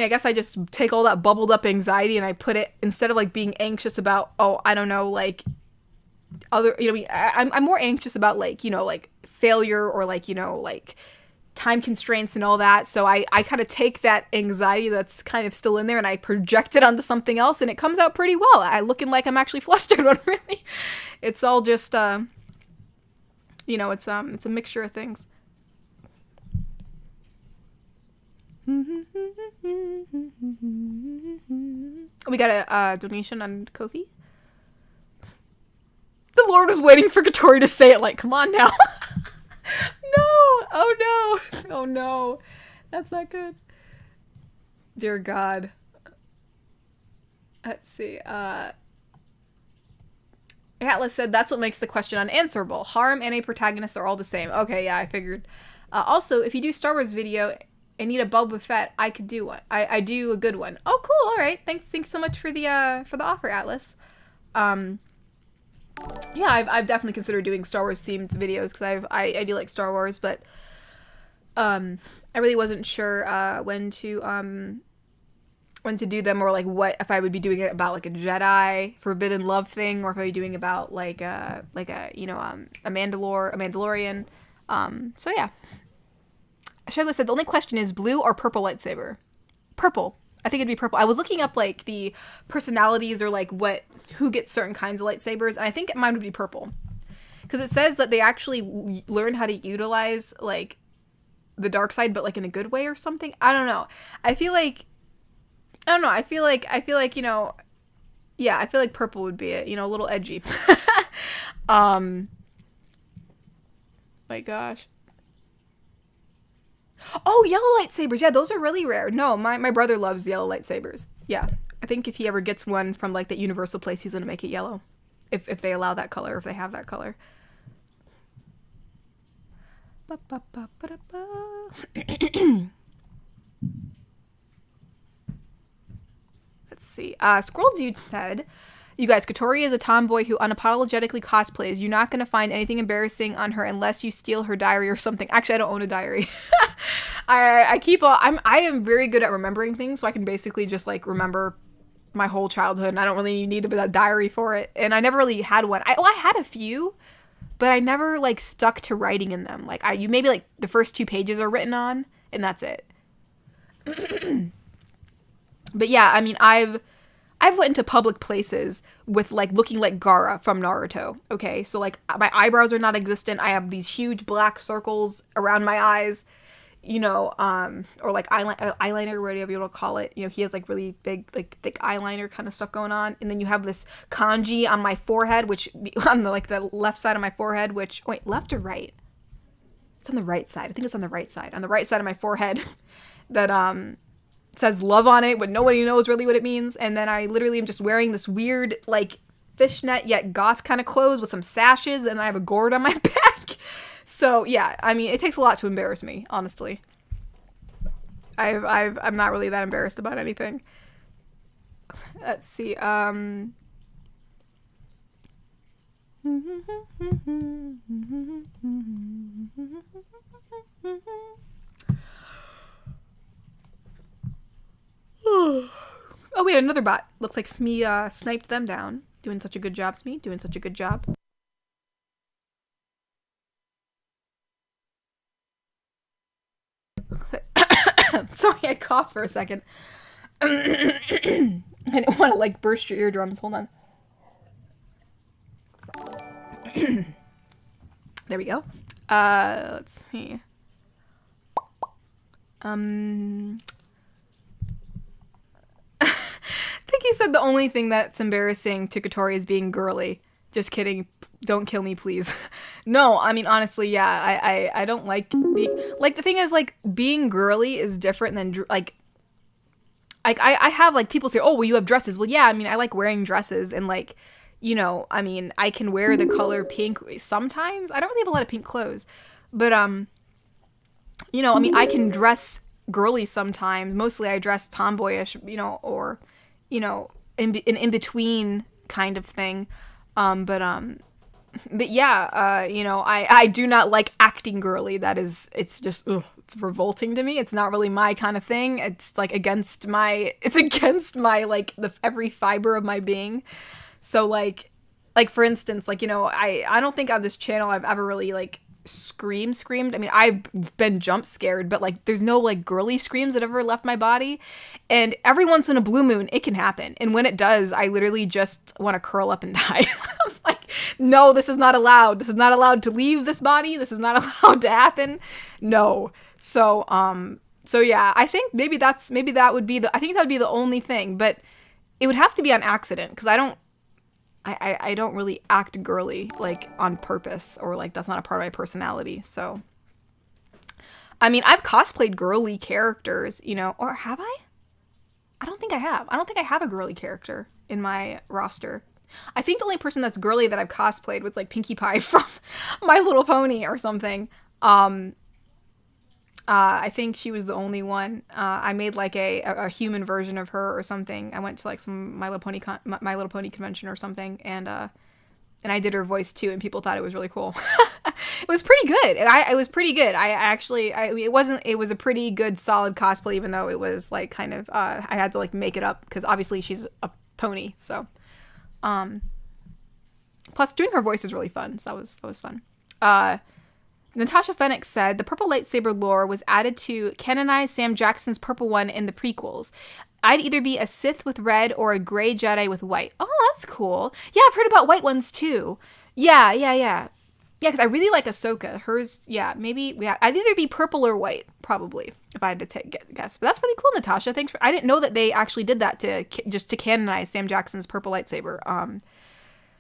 I guess I just take all that bubbled up anxiety and I put it, instead of like being anxious about, I don't know, like other, I'm more anxious about like, like failure or like, like time constraints and all that. So I kind of take that anxiety that's kind of still in there and I project it onto something else and it comes out pretty well. I looking like I'm actually flustered when really it's all just, it's a mixture of things. We got a donation on Ko-fi. The Lord was waiting for Katori to say it, like, come on now. No! Oh no! Oh no. That's not good. Dear God. Let's see. Atlas said that's what makes the question unanswerable. Harem and a protagonist are all the same. Okay, yeah, I figured. Also, if you do Star Wars video and need a Boba Fett, I could do one. I do a good one. Oh, cool. All right. Thanks so much for the offer, Atlas. Yeah, I've definitely considered doing Star Wars themed videos because I do like Star Wars, but I really wasn't sure when to do them, or like what if I would be doing it about like a Jedi Forbidden Love thing, or if I'd be doing about a Mandalorian. So yeah. Shogo said the only question is blue or purple lightsaber. Purple. I think it'd be purple. I was looking up like the personalities or like who gets certain kinds of lightsabers, and I think mine would be purple. Because it says that they actually learn how to utilize like the dark side, but like in a good way or something. I don't know. I feel like yeah, I feel like purple would be it, a little edgy. My gosh. Oh, yellow lightsabers. Yeah, those are really rare. No, my brother loves yellow lightsabers. Yeah. I think if he ever gets one from like that Universal place, he's going to make it yellow. If they allow that color, if they have that color. Let's see. Squirrel Dude said, you guys, Katori is a tomboy who unapologetically cosplays. You're not going to find anything embarrassing on her unless you steal her diary or something. Actually, I don't own a diary. I am very good at remembering things, so I can basically just like remember my whole childhood, and I don't really need a diary for it. And I never really had one. I had a few, but I never like stuck to writing in them. Like you maybe like the first 2 pages are written on, and that's it. But yeah, I mean, I've went into public places with like looking like Gaara from Naruto. Okay, so like my eyebrows are not existent. I have these huge black circles around my eyes, or like eyeliner, whatever you want to call it. He has like really big, like thick eyeliner kind of stuff going on. And then you have this kanji on my forehead, which on the left side of my forehead, which wait, left or right? It's on the right side. I think it's on the right side. On the right side of my forehead, that says love on it, but nobody knows really what it means. And then I literally am just wearing this weird, like, fishnet yet goth kind of clothes with some sashes, and I have a gourd on my back. So yeah, I mean, it takes a lot to embarrass me, honestly. I'm not really that embarrassed about anything. Let's see. Oh wait, another bot. Looks like Smee sniped them down. Doing such a good job, Smee. Doing such a good job. Sorry, I coughed for a second. I didn't want to like burst your eardrums. Hold on. There we go. Let's see. I think he said the only thing that's embarrassing to Katori is being girly. Just kidding. Don't kill me, please. No, I mean, honestly, yeah, I don't like being... Like, the thing is, like, being girly is different than, like... I have, like, people say, oh, well, you have dresses. Well, yeah, I mean, I like wearing dresses, and, like, you know, I mean, I can wear the color pink sometimes. I don't really have a lot of pink clothes. But, you know, I mean, I can dress girly sometimes. Mostly I dress tomboyish, you know, or, you know, in between kind of thing. But yeah, you know, I do not like acting girly. It's just, it's revolting to me. It's not really my kind of thing. It's like against my, like every fiber of my being. So like for instance, like, you know, I don't think on this channel I've ever really like screamed. I mean, I've been jump scared, but like there's no like girly screams that ever left my body. And every once in a blue moon it can happen, and when it does, I literally just want to curl up and die. I'm like, no, this is not allowed to leave this body. This is not allowed to happen. No. So yeah, I think maybe that would be the only thing, but it would have to be on accident, because I don't really act girly, like, on purpose, or, like, that's not a part of my personality, so. I mean, I've cosplayed girly characters, you know, or have I? I don't think I have. I don't think I have a girly character in my roster. I think the only person that's girly that I've cosplayed was, like, Pinkie Pie from My Little Pony or something. I think she was the only one. I made like a human version of her or something. I went to like some My Little Pony convention or something, and I did her voice too, and people thought it was really cool. It was pretty good. It was pretty good. It was a pretty good solid cosplay, even though it was like kind of I had to like make it up, because obviously she's a pony. So, plus doing her voice is really fun. So that was fun. Natasha Fenix said, the purple lightsaber lore was added to canonize Sam Jackson's purple one in the prequels. I'd either be a Sith with red or a gray Jedi with white. Oh, that's cool. Yeah, I've heard about white ones too. Yeah. Yeah, because I really like Ahsoka. Hers, yeah, maybe, yeah, I'd either be purple or white, probably, if I had to guess. But that's really cool, Natasha. Thanks I didn't know that they actually did that just to canonize Sam Jackson's purple lightsaber.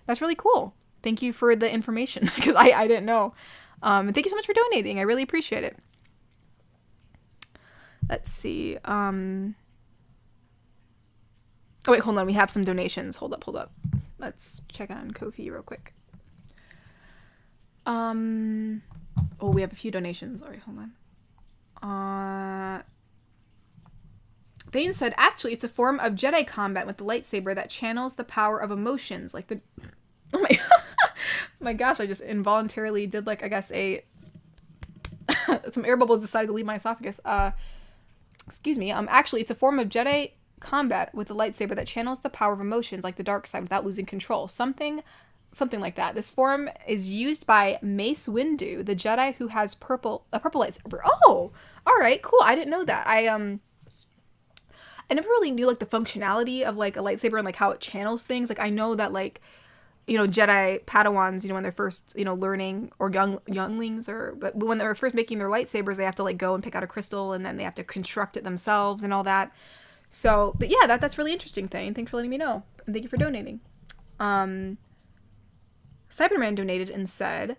That's really cool. Thank you for the information, because I didn't know. And thank you so much for donating. I really appreciate it. Let's see. Oh, wait, hold on. We have some donations. Hold up. Let's check on Ko-fi real quick. Oh, we have a few donations. All right, hold on. Thane said, actually, it's a form of Jedi combat with the lightsaber that channels the power of emotions, like the... Oh my gosh, I just involuntarily did, like, I guess some air bubbles decided to leave my esophagus. Excuse me. Actually, it's a form of Jedi combat with the lightsaber that channels the power of emotions, like the dark side, without losing control. Something like that. This form is used by Mace Windu, the Jedi who has a purple lightsaber. Oh, all right, cool. I didn't know that. I never really knew, like, the functionality of, like, a lightsaber and, like, how it channels things. Like, I know that, like, you know, Jedi Padawans, you know, when they're first, you know, learning, or younglings, but when they're first making their lightsabers, they have to, like, go and pick out a crystal, and then they have to construct it themselves and all that. So, but yeah, that's really interesting thing. Thanks for letting me know. And thank you for donating. Cyberman donated and said,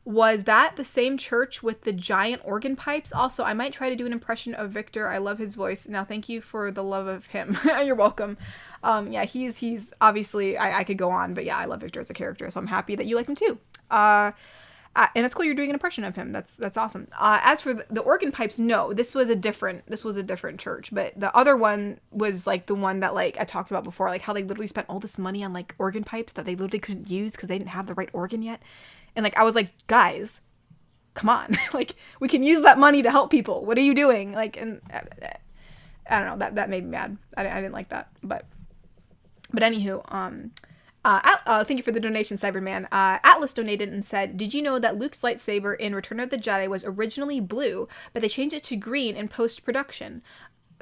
Was that the same church with the giant organ pipes? Also, I might try to do an impression of Victor. I love his voice. Now, thank you for the love of him. You're welcome. Yeah, he's obviously, I could go on, but yeah, I love Victor as a character, so I'm happy that you like him too. And it's cool you're doing an impression of him. That's awesome. As for the organ pipes, no, this was a different church, but the other one was like the one that like I talked about before, like how they literally spent all this money on like organ pipes that they literally couldn't use because they didn't have the right organ yet. And like I was like, guys, come on, like we can use that money to help people. What are you doing? Like, and I don't know, that made me mad. I didn't like that, but anywho, thank you for the donation, Cyberman. Atlas donated and said, did you know that Luke's lightsaber in Return of the Jedi was originally blue, but they changed it to green in post-production,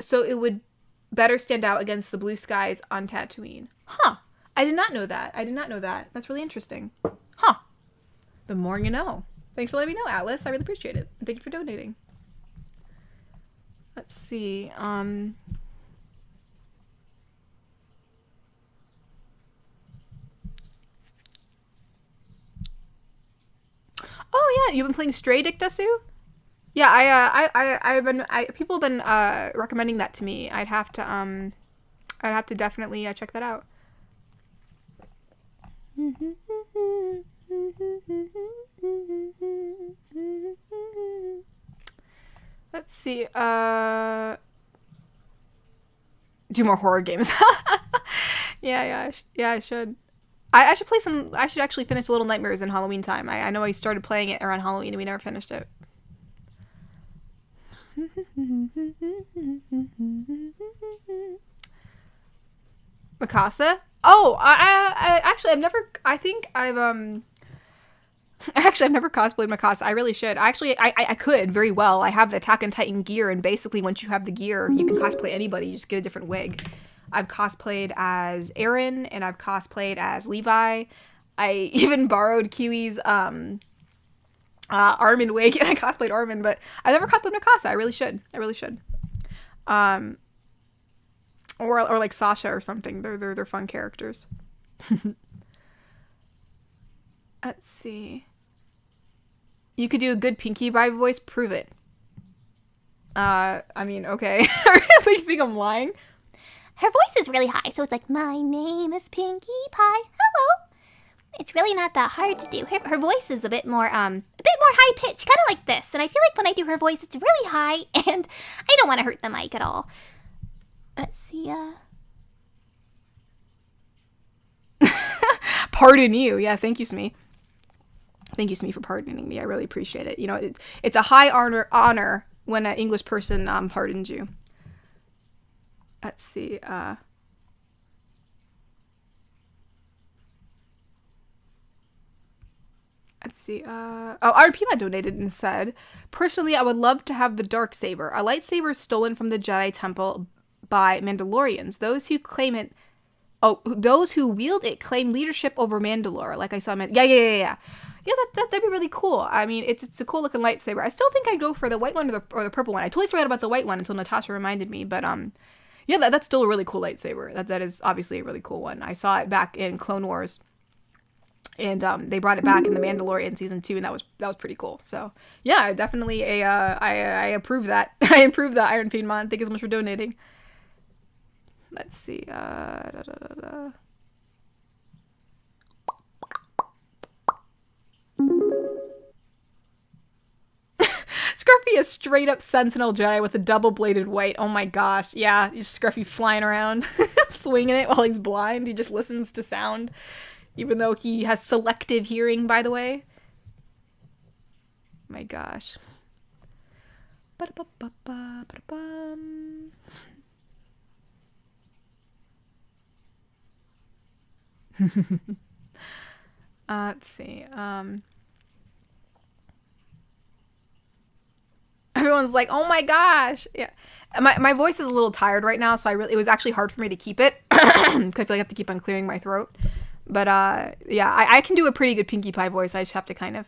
so it would better stand out against the blue skies on Tatooine? Huh. I did not know that. That's really interesting. Huh. The more you know. Thanks for letting me know, Atlas. I really appreciate it. Thank you for donating. Let's see. Oh yeah, you've been playing Stray, Dick Desu? Yeah, people have been recommending that to me. I'd have to definitely check that out. Let's see. Do more horror games. Yeah, I should. I should play some. I should actually finish Little Nightmares in Halloween time. I know I started playing it around Halloween and we never finished it. Mikasa? Oh, I actually I've never. I think I've Actually, I've never cosplayed Mikasa. I really should. I could very well. I have the Attack on Titan gear, and basically once you have the gear, you can cosplay anybody. You just get a different wig. I've cosplayed as Aaron, and I've cosplayed as Levi. I even borrowed Kiwi's Armin wig, and I cosplayed Armin, but I've never cosplayed Mikasa. I really should. Or like Sasha or something. They're fun characters. Let's see. You could do a good Pinkie Pie voice. Prove it. I mean, okay. So you think I'm lying? Her voice is really high, so it's like, my name is Pinkie Pie. Hello. It's really not that hard to do. Her voice is a bit more high pitched, kind of like this. And I feel like when I do her voice, it's really high, and I don't want to hurt the mic at all. Let's see. Pardon you. Yeah, thank you, Smee. Thank you, Smee, for pardoning me. I really appreciate it. You know, it's a high honor when an English person pardons you. Let's see. Let's see. RPMA donated and said, personally, I would love to have the Darksaber. A lightsaber stolen from the Jedi Temple by Mandalorians. Those who wield it claim leadership over Mandalore. Like I saw, yeah, that'd be really cool. I mean, it's a cool looking lightsaber. I still think I'd go for the white one or the purple one. I totally forgot about the white one until Natasha reminded me. But yeah, that's still a really cool lightsaber. That is obviously a really cool one. I saw it back in Clone Wars, and they brought it back in the Mandalorian season 2, and that was pretty cool. So yeah, definitely I approve that. I approve that, Iron Piedmont. Thank you so much for donating. Let's see. Scruffy is straight up Sentinel Jedi with a double-bladed white. Oh my gosh. Yeah, Scruffy flying around, swinging it while he's blind. He just listens to sound, even though he has selective hearing, by the way. My gosh. Let's see. Everyone's like, "Oh my gosh!" Yeah, my voice is a little tired right now, so it was actually hard for me to keep it because I feel like I have to keep on clearing my throat. But yeah, I can do a pretty good Pinkie Pie voice. I just have to kind of.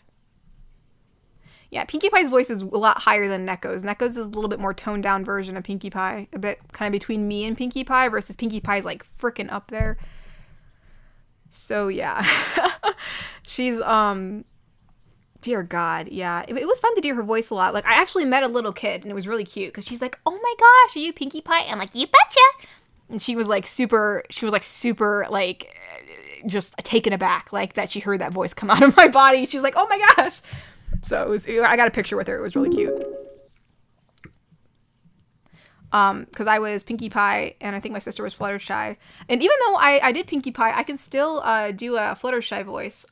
Yeah, Pinkie Pie's voice is a lot higher than Neko's. Neko's is a little bit more toned down version of Pinkie Pie, a bit kind of between me and Pinkie Pie versus Pinkie Pie's like freaking up there. So yeah, she's Dear God, yeah. It was fun to do her voice a lot. Like, I actually met a little kid, and it was really cute, because she's like, oh my gosh, are you Pinkie Pie? I'm like, you betcha! And she was like super, like, just taken aback, like, that she heard that voice come out of my body. She's like, oh my gosh! So I got a picture with her. It was really cute. Because I was Pinkie Pie, and I think my sister was Fluttershy. And even though I did Pinkie Pie, I can still do a Fluttershy voice.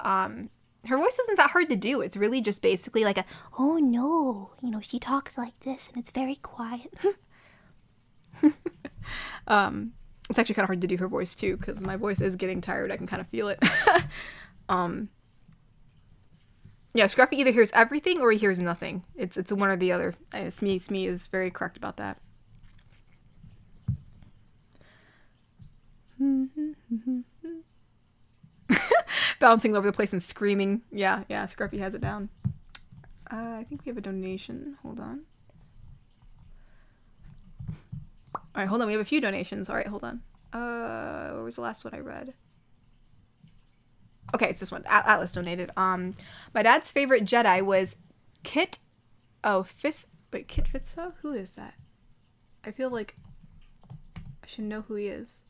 Her voice isn't that hard to do. It's really just basically like a, oh no, she talks like this, and it's very quiet. It's actually kind of hard to do her voice too, because my voice is getting tired. I can kind of feel it. Yeah, Scruffy either hears everything or he hears nothing. It's one or the other. Smee is very correct about that. Bouncing all over the place and screaming. Yeah, Scruffy has it down. I think we have a donation. Hold on. All right, hold on. We have a few donations. All right, hold on. Where was the last one I read? Okay, it's this one. Atlas donated. My dad's favorite Jedi was Kit. Oh, Kit Fisto? Who is that? I feel like I should know who he is.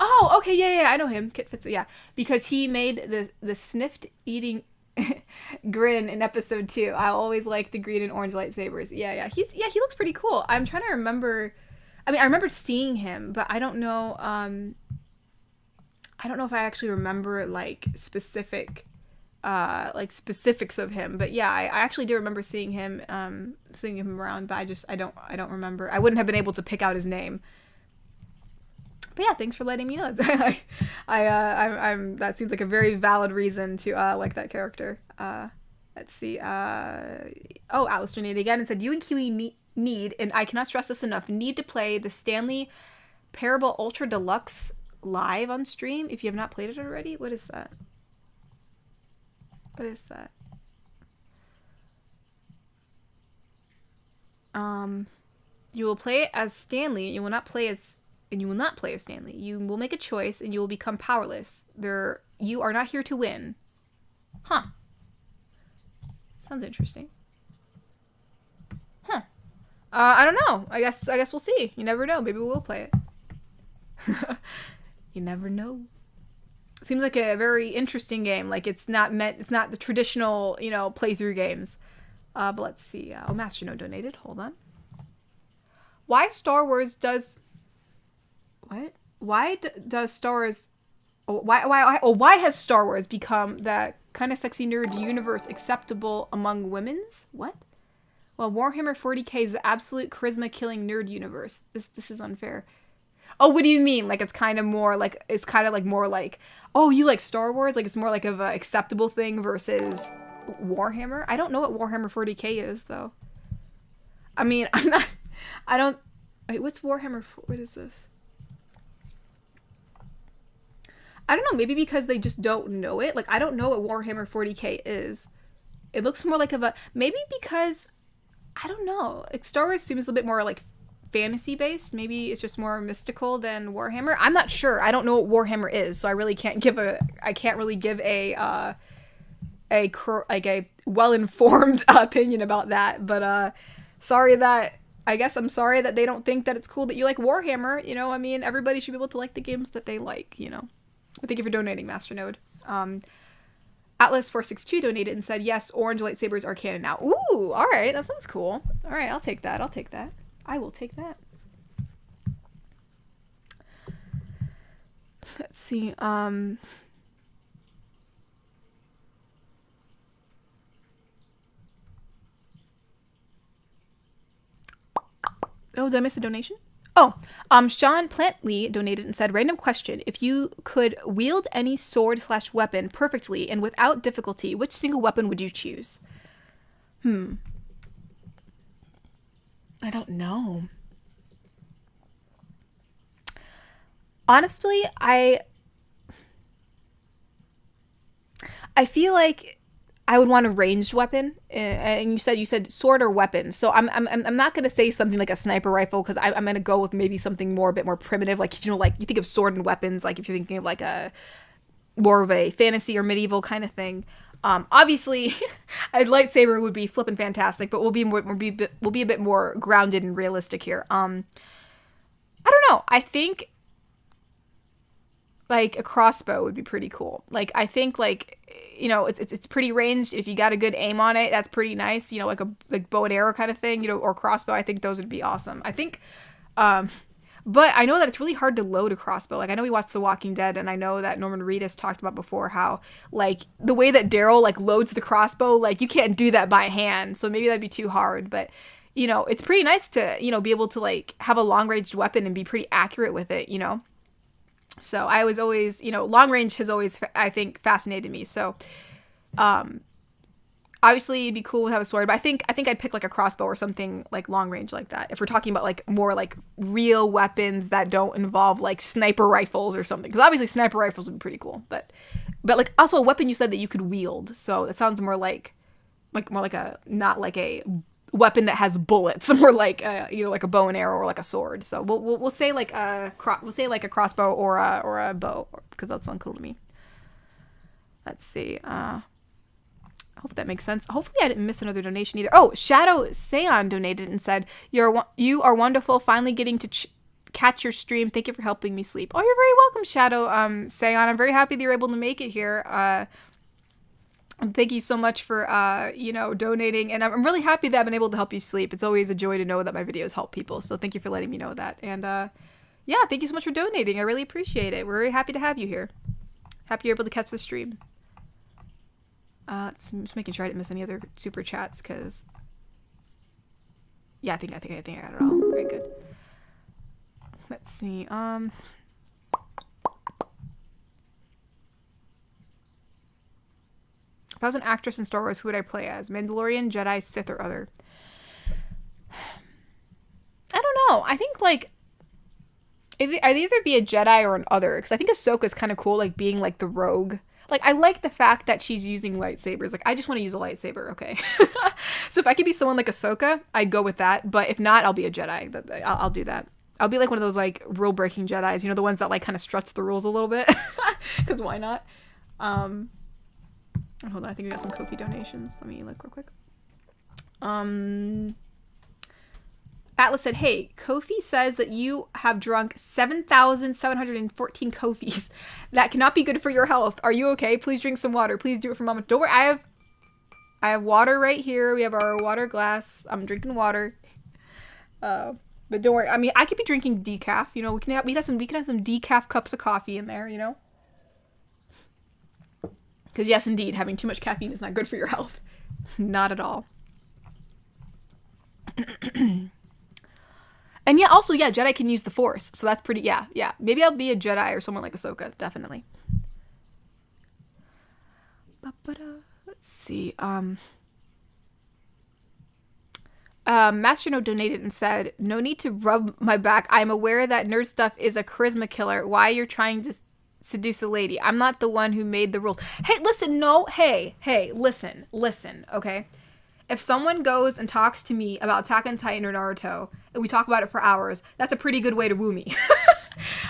Oh, okay, yeah, I know him. Kit Fisto, yeah, because he made the sniffed eating grin in episode 2. I always like the green and orange lightsabers. Yeah. He looks pretty cool. I'm trying to remember. I mean, I remember seeing him, but I don't know. I don't know if I actually remember like specifics of him. But yeah, I actually do remember seeing him around. But I don't remember. I wouldn't have been able to pick out his name. But yeah, thanks for letting me know. I'm that seems like a very valid reason to like that character. Let's see. Atlas donated again and said, you and Kiwi need, and I cannot stress this enough, need to play the Stanley Parable Ultra Deluxe live on stream if you have not played it already. What is that? You will play as Stanley. You will not play as Stanley. You will make a choice and you will become powerless. You are not here to win. Huh. Sounds interesting. Huh. I don't know. I guess we'll see. You never know. Maybe we'll play it. You never know. Seems like a very interesting game. Like it's not the traditional, playthrough games. But let's see. Master No donated. Hold on. Why has Star Wars become that kind of sexy nerd universe acceptable among women's? What? Well, Warhammer 40k is the absolute charisma-killing nerd universe. This is unfair. Oh, what do you mean? Like it's kind of more like oh, you like Star Wars? Like it's more like of a acceptable thing versus Warhammer? I don't know what Warhammer 40k is though. I mean, wait, what's Warhammer? What is this? I don't know, maybe because they just don't know it. Like, I don't know what Warhammer 40k is. It looks more like maybe because, I don't know. Like, Star Wars seems a bit more, like, fantasy-based. Maybe it's just more mystical than Warhammer. I'm not sure. I don't know what Warhammer is, so I really can't give a well-informed opinion about that. But, I'm sorry that they don't think that it's cool that you like Warhammer. I mean, everybody should be able to like the games that they like, But thank you for donating, Masternode. Atlas462 donated and said, yes, orange lightsabers are canon now. Ooh, all right. That sounds cool. All right, I'll take that. I will take that. Let's see. Oh, did I miss a donation? Oh, Sean Plantley donated and said, random question. If you could wield any sword/weapon perfectly and without difficulty, which single weapon would you choose? I don't know. Honestly, I feel like I would want a ranged weapon, and you said sword or weapon. So I'm not gonna say something like a sniper rifle because I'm gonna go with maybe something a bit more primitive, like like you think of sword and weapons, like if you're thinking of like a more of a fantasy or medieval kind of thing. Obviously, a lightsaber would be flippin' fantastic, but we'll be a bit more grounded and realistic here. I don't know. I think like a crossbow would be pretty cool. Like I think like it's pretty ranged. If you got a good aim on it, that's pretty nice. Like bow and arrow kind of thing. Or crossbow. I think those would be awesome. I think. But I know that it's really hard to load a crossbow. Like, I know we watched The Walking Dead, and I know that Norman Reedus talked about before how, like, the way that Daryl, like, loads the crossbow, like, you can't do that by hand. So maybe that'd be too hard. But, it's pretty nice to, be able to, like, have a long-ranged weapon and be pretty accurate with it, So I was always, long range has always, I think, fascinated me. So, obviously, it'd be cool to have a sword, but I think I'd pick like a crossbow or something like long range like that. If we're talking about like more like real weapons that don't involve like sniper rifles or something, because obviously sniper rifles would be pretty cool. But like also a weapon you said that you could wield, so it sounds more like a not like a weapon that has bullets, more like either like a bow and arrow or like a sword. So we'll say like a crossbow or a bow because that sounds cool to me. Let's see. Hopefully that makes sense. Hopefully I didn't miss another donation either. Oh, Shadow Seon donated and said, you are wonderful. Finally getting to catch your stream. Thank you for helping me sleep. Oh, you're very welcome, Shadow Seon. I'm very happy that you're able to make it here. And thank you so much for, donating. And I'm really happy that I've been able to help you sleep. It's always a joy to know that my videos help people. So thank you for letting me know that. And yeah, thank you so much for donating. I really appreciate it. We're very happy to have you here. Happy you're able to catch the stream. Just making sure I didn't miss any other super chats, because yeah, I think I got it all. Very good. Let's see. If I was an actress in Star Wars, who would I play as? Mandalorian, Jedi, Sith, or other? I don't know. I think like I'd either be a Jedi or an other, because I think Ahsoka's kind of cool, like being like the rogue. Like, I like the fact that she's using lightsabers. Like, I just want to use a lightsaber, okay? So if I could be someone like Ahsoka, I'd go with that. But if not, I'll be a Jedi. I'll do that. I'll be like one of those, like, rule-breaking Jedis. The ones that, like, kind of struts the rules a little bit. Because why not? Hold on, I think we got some Ko-fi donations. Let me look real quick. Atlas said, hey, Ko-fi says that you have drunk 7,714 Ko-fis. That cannot be good for your health. Are you okay? Please drink some water. Please do it for Mama. Don't worry, I have water right here. We have our water glass. I'm drinking water. But don't worry. I mean, I could be drinking decaf. We can have some decaf cups of coffee in there, Because yes, indeed, having too much caffeine is not good for your health. Not at all. And yeah, also, yeah, Jedi can use the Force, so that's pretty, yeah. Maybe I'll be a Jedi or someone like Ahsoka, definitely. Let's see, Master Note donated and said, no need to rub my back. I'm aware that nerd stuff is a charisma killer. Why you're trying to seduce a lady? I'm not the one who made the rules. Hey, listen, no, hey, listen, okay? If someone goes and talks to me about Attack on Titan or Naruto, and we talk about it for hours, that's a pretty good way to woo me.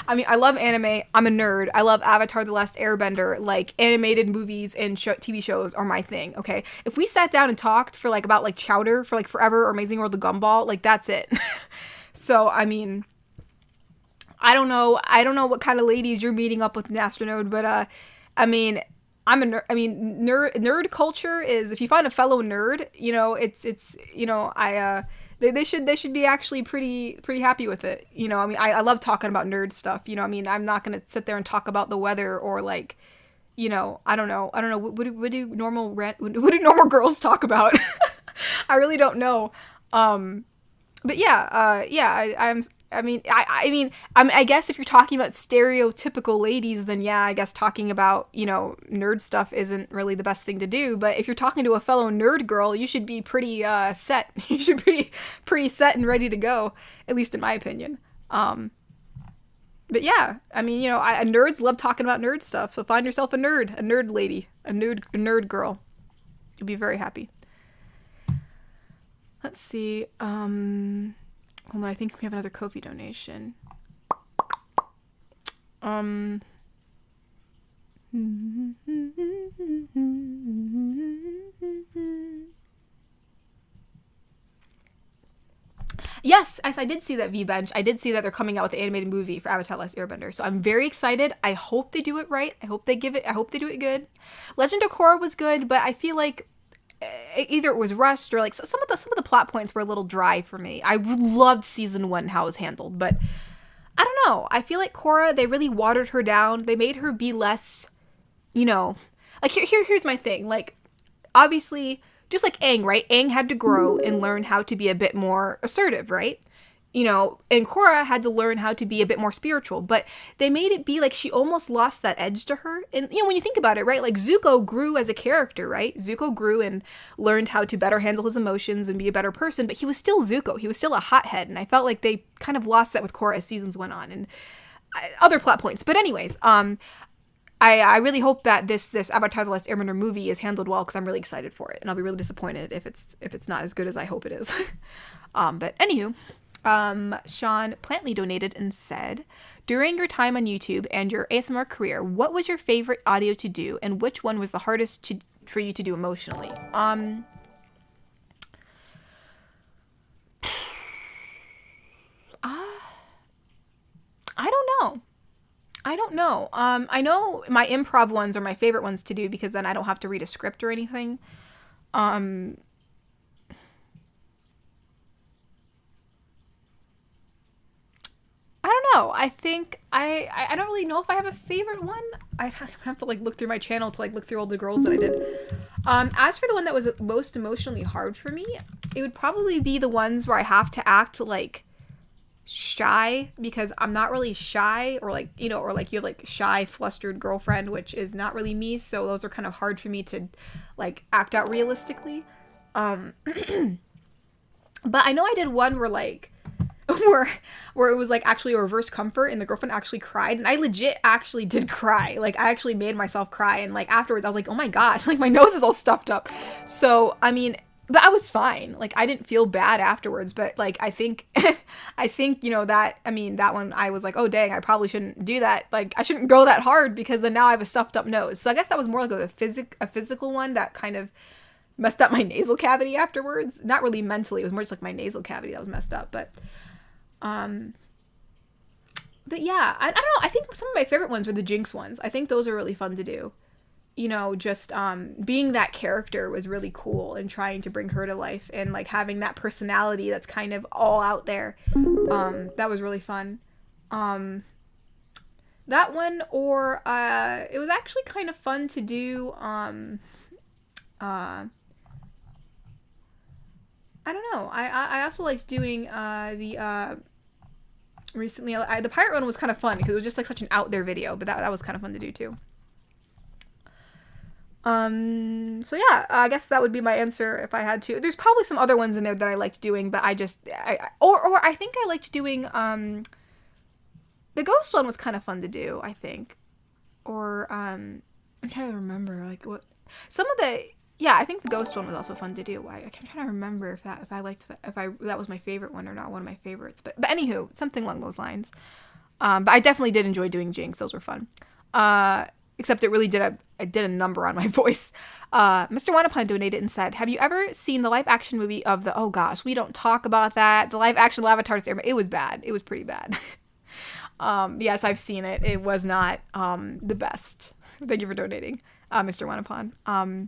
I mean, I love anime. I'm a nerd. I love Avatar: The Last Airbender. Like, animated movies and TV shows are my thing, okay? If we sat down and talked for, like, about, like, Chowder for, like, forever or Amazing World of Gumball, like, that's it. So, I mean, I don't know what kind of ladies you're meeting up with, Astronode, but, I mean, I'm a nerd. I mean, nerd culture is, if you find a fellow nerd, they should be actually pretty happy with it. I mean, I love talking about nerd stuff. I mean, I'm not going to sit there and talk about the weather or like, I don't know. What do normal girls talk about? I really don't know. But yeah, I guess if you're talking about stereotypical ladies, then yeah, I guess talking about, nerd stuff isn't really the best thing to do. But if you're talking to a fellow nerd girl, you should be pretty set. You should be pretty set and ready to go, at least in my opinion. But yeah, I mean, nerds love talking about nerd stuff. So find yourself a nerd lady, a nerd girl. You'll be very happy. Let's see. Hold on, I think we have another Ko-fi donation. Yes, I did see that V-Bench. I did see that they're coming out with the animated movie for Avatar: The Last Airbender. So I'm very excited. I hope they do it right. I hope they do it good. Legend of Korra was good, but I feel like either it was rushed or like some of the plot points were a little dry for me. I loved season 1 how it was handled, but I don't know. I feel like Korra, they really watered her down. They made her be less, like here's my thing. Like, obviously, just like Aang, right? Aang had to grow and learn how to be a bit more assertive, right? And Korra had to learn how to be a bit more spiritual, but they made it be like she almost lost that edge to her. And, when you think about it, right? Like, Zuko grew as a character, right? Zuko grew and learned how to better handle his emotions and be a better person, but he was still Zuko. He was still a hothead, and I felt like they kind of lost that with Korra as seasons went on, and other plot points. But anyways, I really hope that this Avatar: The Last Airbender movie is handled well, because I'm really excited for it, and I'll be really disappointed if it's not as good as I hope it is. But anywho, Sean Plantley donated and said, during your time on YouTube and your ASMR career, what was your favorite audio to do, and which one was the hardest for you to do emotionally? I don't know. I know my improv ones are my favorite ones to do, because then I don't have to read a script or anything. I don't know. I think I don't really know if I have a favorite one. I have to look through my channel to look through all the girls that I did. As for the one that was most emotionally hard for me, it would probably be the ones where I have to act shy, because I'm not really shy, or you have shy, flustered girlfriend, which is not really me. So those are kind of hard for me to act out realistically. But I know I did one where it was actually a reverse comfort, and the girlfriend actually cried, and I legit actually did cry. I actually made myself cry, and afterwards I was like, oh my gosh, my nose is all stuffed up. So I mean, but I was fine. I didn't feel bad afterwards, but I think that one I was like, oh dang, I probably shouldn't do that. I shouldn't go that hard, because then now I have a stuffed up nose. So I guess that was more a physical one that kind of messed up my nasal cavity afterwards. Not really mentally, it was more just my nasal cavity that was messed up, but yeah, I don't know. I think some of my favorite ones were the Jinx ones. I think those are really fun to do. Just being that character was really cool, and trying to bring her to life, and having that personality that's kind of all out there. That was really fun. That one, or it was actually kind of fun to do. I don't know. I also liked doing recently, the pirate one was kind of fun, because it was just such an out there video, but that was kind of fun to do too. So yeah, I guess that would be my answer if I had to. There's probably some other ones in there that I liked doing, but I think I liked doing the ghost one was kind of fun to do, I think. Or I'm trying to remember what some of the. Yeah, I think the ghost one was also fun to do. I'm trying to remember if I liked that, that was my favorite one or not, one of my favorites. But anywho, something along those lines. But I definitely did enjoy doing Jinx. Those were fun. Except it really did a number on my voice. Mr. Wanapun donated and said, have you ever seen the live action movie of oh gosh, we don't talk about that. The live action Avatar: it was bad. It was pretty bad. Yes, I've seen it. It was not the best. Thank you for donating, Mr. Wanapun.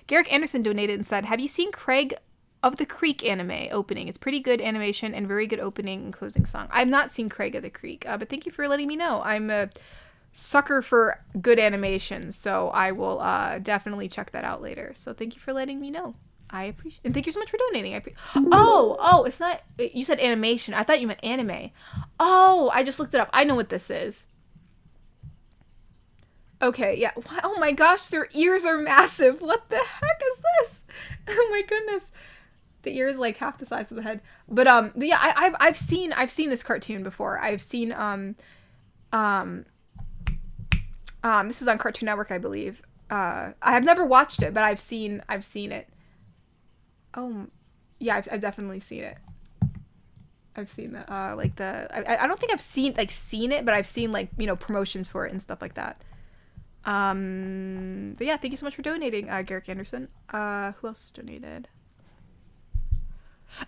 Garrick Anderson donated and said, have you seen Craig of the Creek anime opening? It's pretty good animation and very good opening and closing song. I've not seen Craig of the Creek, but thank you for letting me know. I'm a sucker for good animation, so I will definitely check that out later. So thank you for letting me know. I appreciate it. And thank you so much for donating. Oh, it's not, you said animation. I thought you meant anime. Oh, I just looked it up. I know what this is. Okay, yeah. Oh my gosh, their ears are massive. What the heck is this? Oh my goodness. The ear is half the size of the head. But yeah, I've seen this cartoon before. I've seen this is on Cartoon Network, I believe. I have never watched it, but I've seen it. Oh, yeah, I've definitely seen it. I've seen the I don't think I've seen it, but I've seen promotions for it and stuff like that. But yeah, thank you so much for donating, Garrick Anderson. Who else donated?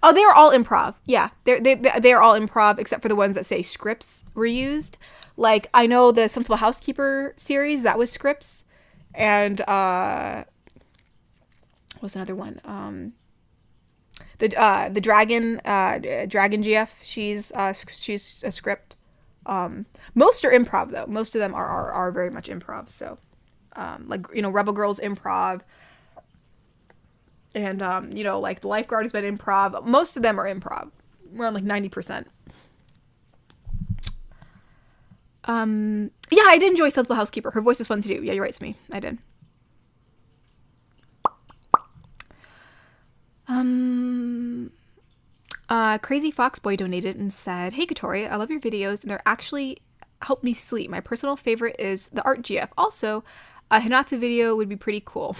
Oh, they are all improv. Yeah, they are all improv except for the ones that say scripts were used. Like, I know the Sensible Housekeeper series, that was scripts. And what's another one? The Dragon GF, she's a script. Most are improv though. Most of them are very much improv. So like, you know, Rebel Girls improv. And, you know, like the Lifeguard has been improv. Most of them are improv. We're on like 90%. Yeah, I did enjoy Sensible Housekeeper. Her voice was fun to do. Yeah, you're right, Smee. I did. Crazy Foxboy donated and said, "Hey, Katori, I love your videos and they're actually help me sleep. My personal favorite is the art GF. Also, a Hinata video would be pretty cool."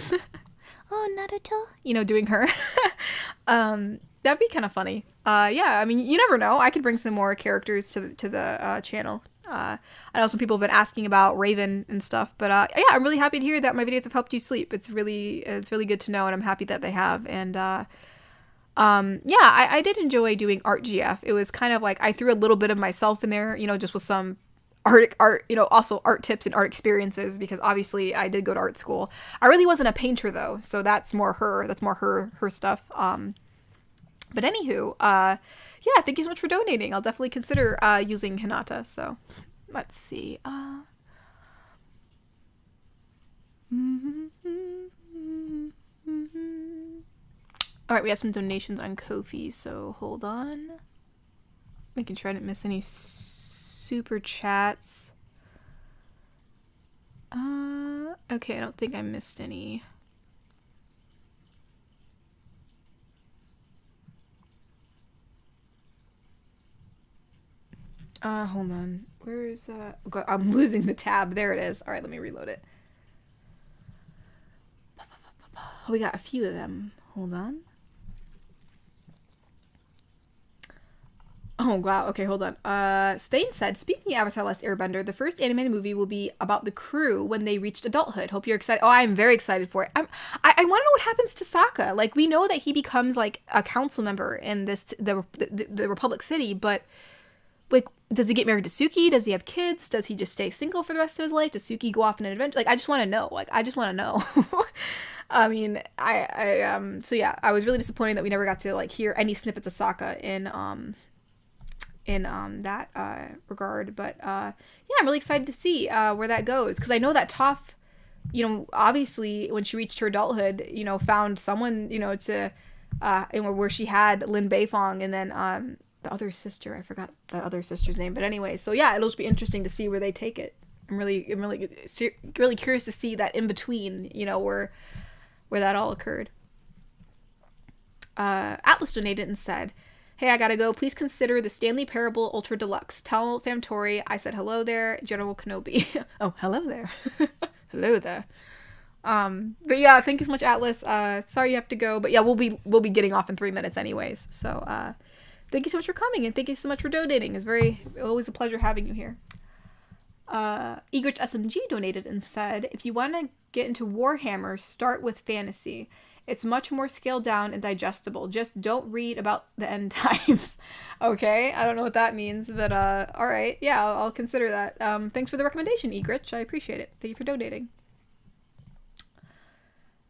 Oh, Naruto. You know, doing her. That'd be kind of funny. Yeah, I mean, you never know. I could bring some more characters to the channel. I know some people have been asking about Raven and stuff, but yeah, I'm really happy to hear that my videos have helped you sleep. It's really good to know, and I'm happy that they have. And yeah, I did enjoy doing art GF. It was kind of like I threw a little bit of myself in there, you know, just with some art, you know, also art tips and art experiences, because obviously I did go to art school. I really wasn't a painter though, so that's more her stuff. But anywho, yeah, thank you so much for donating. I'll definitely consider using Hinata. So let's see. All right, we have some donations on Ko-fi, so hold on. Making sure I didn't miss any super chats. Okay, I don't think I missed any. Hold on. Where is that? Oh, I'm losing the tab. There it is. All right, let me reload it. Oh, we got a few of them. Hold on. Oh, wow. Okay, hold on. Stain said, "Speaking of Avatar Last Airbender, the first animated movie will be about the crew when they reached adulthood. Hope you're excited." Oh, I'm very excited for it. I want to know what happens to Sokka. Like, we know that he becomes, like, a council member in the Republic City, but, like, does he get married to Suki? Does he have kids? Does he just stay single for the rest of his life? Does Suki go off on an adventure? Like, I just want to know. Like, I just want to know. I mean, so yeah, I was really disappointed that we never got to, like, hear any snippets of Sokka in that regard, but yeah, I'm really excited to see where that goes, because I know that Toph, you know, obviously when she reached her adulthood, you know, found someone, you know, to where she had Lin Beifong, and then the other sister, I forgot the other sister's name, but anyway, so yeah, it'll just be interesting to see where they take it. I'm really curious to see that in between, you know, where that all occurred. Atlas donated and said, "Hey, I gotta go. Please consider the Stanley Parable Ultra Deluxe. Tell Famtori I said hello there, General Kenobi." Oh, hello there. Hello there. But yeah, thank you so much, Atlas. Sorry you have to go, but yeah, we'll be getting off in 3 minutes anyways. So thank you so much for coming, and thank you so much for donating. It's always a pleasure having you here. Egrich SMG donated and said, "If you want to get into Warhammer, start with fantasy. It's much more scaled down and digestible. Just don't read about the end times." Okay, I don't know what that means, but all right. Yeah, I'll consider that. Thanks for the recommendation, Egrich. I appreciate it. Thank you for donating.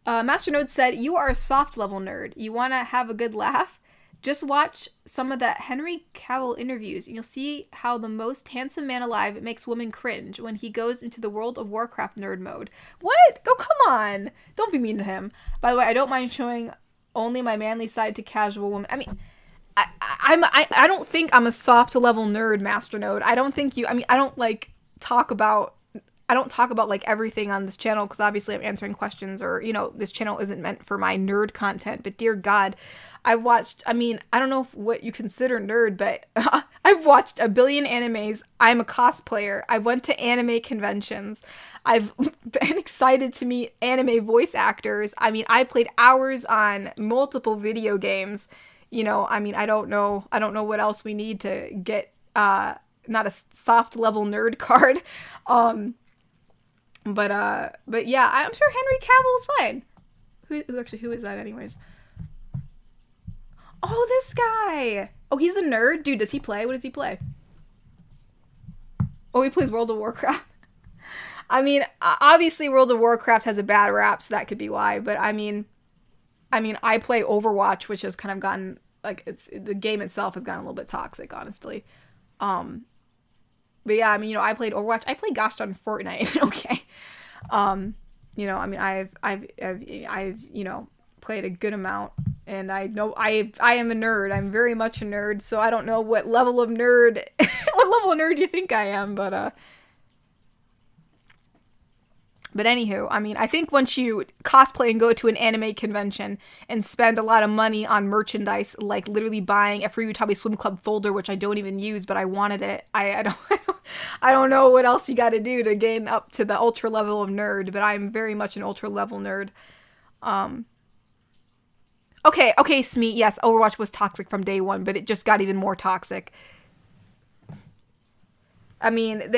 Masternode said, "You are a soft level nerd. You want to have a good laugh? Just watch some of the Henry Cavill interviews, and you'll see how the most handsome man alive makes women cringe when he goes into the World of Warcraft nerd mode." What? Oh, come on. Don't be mean to him. By the way, I don't mind showing only my manly side to casual women. I mean, I don't think I'm a soft level nerd, Masternode. I don't think I mean, I don't talk about like everything on this channel, because obviously I'm answering questions, or, you know, this channel isn't meant for my nerd content, but dear God, I've watched, I mean, I don't know what you consider nerd, but I've watched a billion animes. I'm a cosplayer. I went to anime conventions. I've been excited to meet anime voice actors. I mean, I played hours on multiple video games. You know, I mean, I don't know what else we need to get, not a soft level nerd card. But yeah, I'm sure Henry Cavill is fine. Who is that anyways? Oh, this guy. Oh, he's a nerd? Dude, does he play? What does he play? Oh, he plays World of Warcraft. I mean, obviously World of Warcraft has a bad rap, so that could be why. But I mean, I play Overwatch, which has kind of gotten, like, the game itself has gotten a little bit toxic, honestly. But yeah, I mean, I played Overwatch. I played gosh darn Fortnite. Okay. I mean, I've played a good amount, and I know I am a nerd. I'm very much a nerd, so I don't know what level of nerd you think I am, but anywho, I mean, I think once you cosplay and go to an anime convention and spend a lot of money on merchandise, like literally buying a Free Utami Swim Club folder, which I don't even use, but I wanted it. I don't know what else you got to do to gain up to the ultra level of nerd, but I'm very much an ultra level nerd. Okay, Smee, yes, Overwatch was toxic from day one, but it just got even more toxic. I mean, and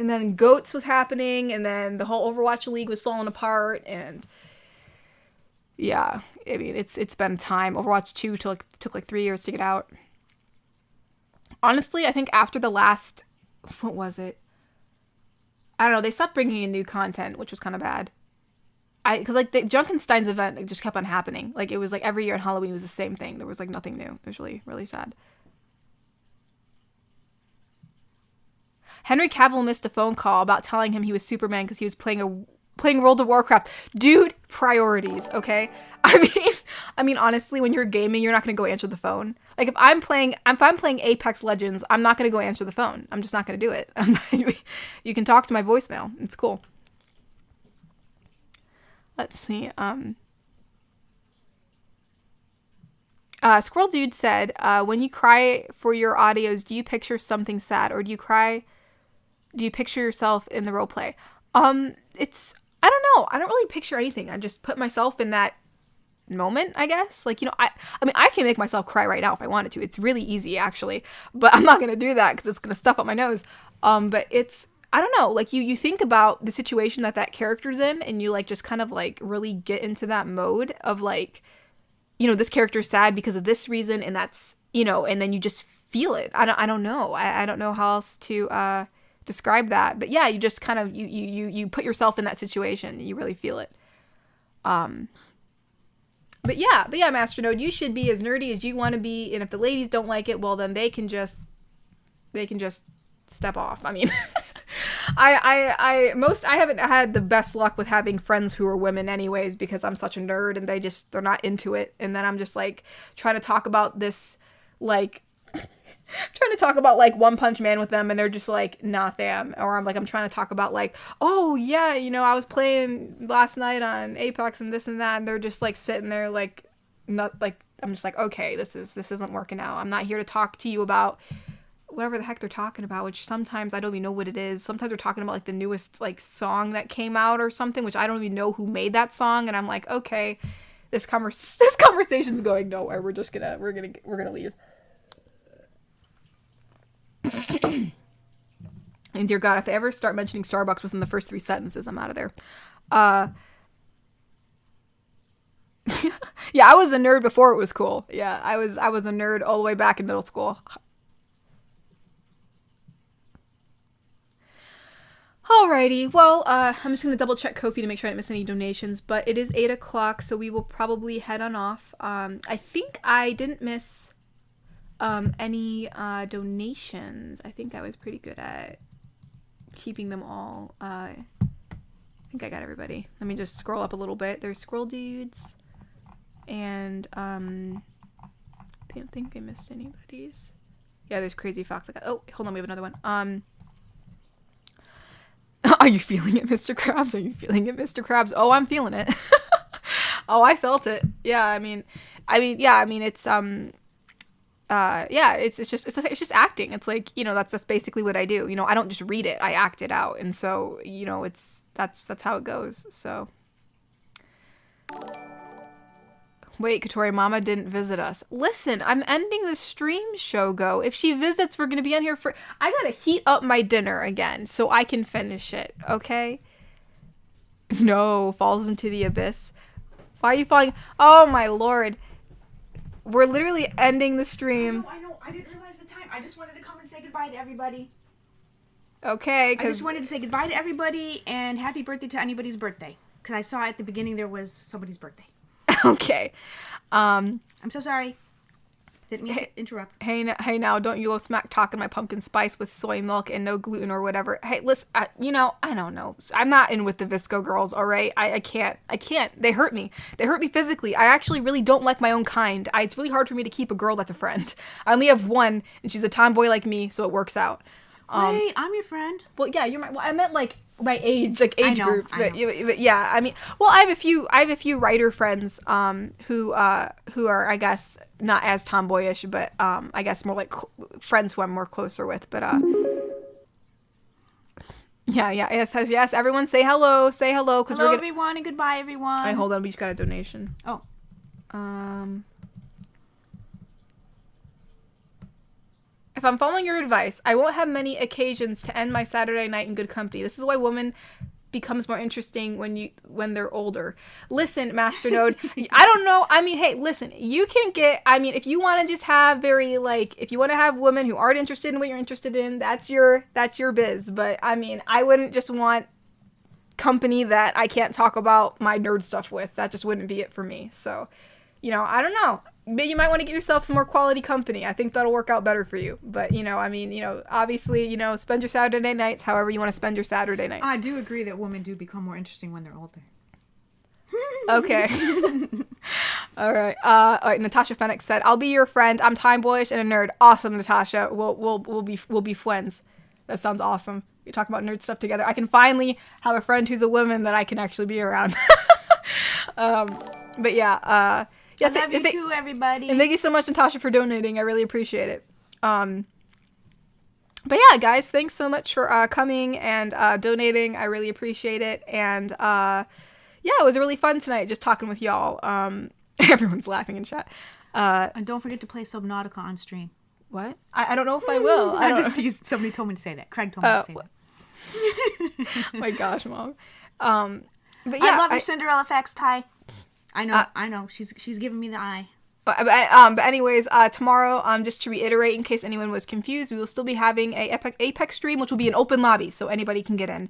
then GOATS was happening, and then the whole Overwatch League was falling apart, and yeah, I mean, it's been time. Overwatch 2 took like 3 years to get out. Honestly, I think after the last, what was it? I don't know, they stopped bringing in new content, which was kind of bad. Because like the Junkenstein's event, it just kept on happening. Like, it was like every year on Halloween was the same thing. There was like nothing new. It was really, really sad. Henry Cavill missed a phone call about telling him he was Superman because he was playing World of Warcraft. Dude, priorities, okay? I mean, honestly, when you're gaming, you're not gonna go answer the phone. Like, if I'm playing Apex Legends, I'm not gonna go answer the phone. I'm just not gonna do it. You can talk to my voicemail. It's cool. Let's see. Squirrel Dude said, when you cry for your audios, do you picture something sad, or do you picture yourself in the role play? I don't know. I don't really picture anything. I just put myself in that moment, I guess. Like, I mean, I can make myself cry right now if I wanted to. It's really easy, actually, but I'm not going to do that because it's going to stuff up my nose. But I don't know, like, you think about the situation that character's in, and you, like, just kind of, like, really get into that mode of, like, this character's sad because of this reason, and that's, and then you just feel it. I don't know. I don't know how else to describe that. But yeah, you just kind of, you put yourself in that situation. You really feel it. But yeah, Master Node, you should be as nerdy as you want to be, and if the ladies don't like it, well, then they can just step off. I mean, I haven't had the best luck with having friends who are women anyways, because I'm such a nerd and they're not into it. And then I'm just like trying to talk about this, like trying to talk about like One Punch Man with them, and they're just like, nah fam. Or I'm trying to talk about like, oh yeah, I was playing last night on Apex and this and that, and they're just like sitting there like, not like, I'm just like, okay, this isn't working out. I'm not here to talk to you about whatever the heck they're talking about, which sometimes I don't even know what it is. Sometimes they're talking about like the newest like song that came out or something, which I don't even know who made that song, and I'm like, okay, this conversation's going nowhere. We're gonna leave. And dear God, if they ever start mentioning Starbucks within the first 3 sentences, I'm out of there. Yeah, I was a nerd before it was cool. Yeah, I was a nerd all the way back in middle school. Alrighty, well, I'm just going to double check Ko-fi to make sure I didn't miss any donations, but it is 8 o'clock, so we will probably head on off. I think I didn't miss any donations. I think I was pretty good at keeping them all. I think I got everybody. Let me just scroll up a little bit. There's Squirrel Dudes, and I don't think I missed anybody's. Yeah, there's Crazy Fox. Oh, hold on, we have another one. Are you feeling it, Mr. Krabs? Are you feeling it, Mr. Krabs? Oh, I'm feeling it. Oh, I felt it. Yeah, it's it's just acting. It's like, that's basically what I do. I don't just read it. I act it out. And so, that's how it goes. So Wait, Katori, Mama didn't visit us. Listen, I'm ending the stream, Shogo. If she visits, we're gonna be on here for... I gotta heat up my dinner again so I can finish it, okay? No, falls into the abyss. Why are you falling? Oh, my lord. We're literally ending the stream. I know. I didn't realize the time. I just wanted to come and say goodbye to everybody. Okay, I just wanted to say goodbye to everybody and happy birthday to anybody's birthday. Because I saw at the beginning there was somebody's birthday. Okay. I'm so sorry. Didn't mean to interrupt. Hey now, don't you go smack talking my pumpkin spice with soy milk and no gluten or whatever. Hey, listen, I don't know. I'm not in with the Visco girls, all right? I can't. They hurt me. They hurt me physically. I actually really don't like my own kind. It's really hard for me to keep a girl that's a friend. I only have one, and she's a tomboy like me, so it works out. Wait, I'm your friend. Well, yeah, you're my... Well, I meant, like, my age, like, age group. I know. But yeah, I mean... Well, I have a few writer friends who are, I guess, not as tomboyish, but I guess more like friends who I'm more closer with. But, yeah, yes, everyone say hello. Say hello. Hello, everyone, and goodbye, everyone. Wait, hold on, we just got a donation. Oh. If I'm following your advice, I won't have many occasions to end my Saturday night in good company. This is why women becomes more interesting when they're older. Listen, Masternode, I don't know. I mean, hey, listen, you can get, I mean, if you want to just have if you want to have women who aren't interested in what you're interested in, that's your biz. But I mean, I wouldn't just want company that I can't talk about my nerd stuff with. That just wouldn't be it for me. So, I don't know. Maybe you might want to get yourself some more quality company. I think that'll work out better for you. But, obviously, spend your Saturday nights however you want to spend your Saturday nights. I do agree that women do become more interesting when they're older. Okay. All right. All right. Natasha Fenix said, "I'll be your friend. I'm tomboyish and a nerd." Awesome, Natasha. We'll be friends. That sounds awesome. We talk about nerd stuff together. I can finally have a friend who's a woman that I can actually be around. But yeah. I love you too, everybody. And thank you so much, Natasha, for donating. I really appreciate it. But yeah, guys, thanks so much for coming and donating. I really appreciate it. And yeah, it was really fun tonight just talking with y'all. Everyone's laughing in chat. And don't forget to play Subnautica on stream. What? I don't know if I will. Somebody told me to say that. Craig told me to say that. My gosh, Mom. But yeah, I love your Cinderella facts, Ty. I know. She's giving me the eye. But anyways, tomorrow, just to reiterate, in case anyone was confused, we will still be having a Apex stream, which will be an open lobby, so anybody can get in.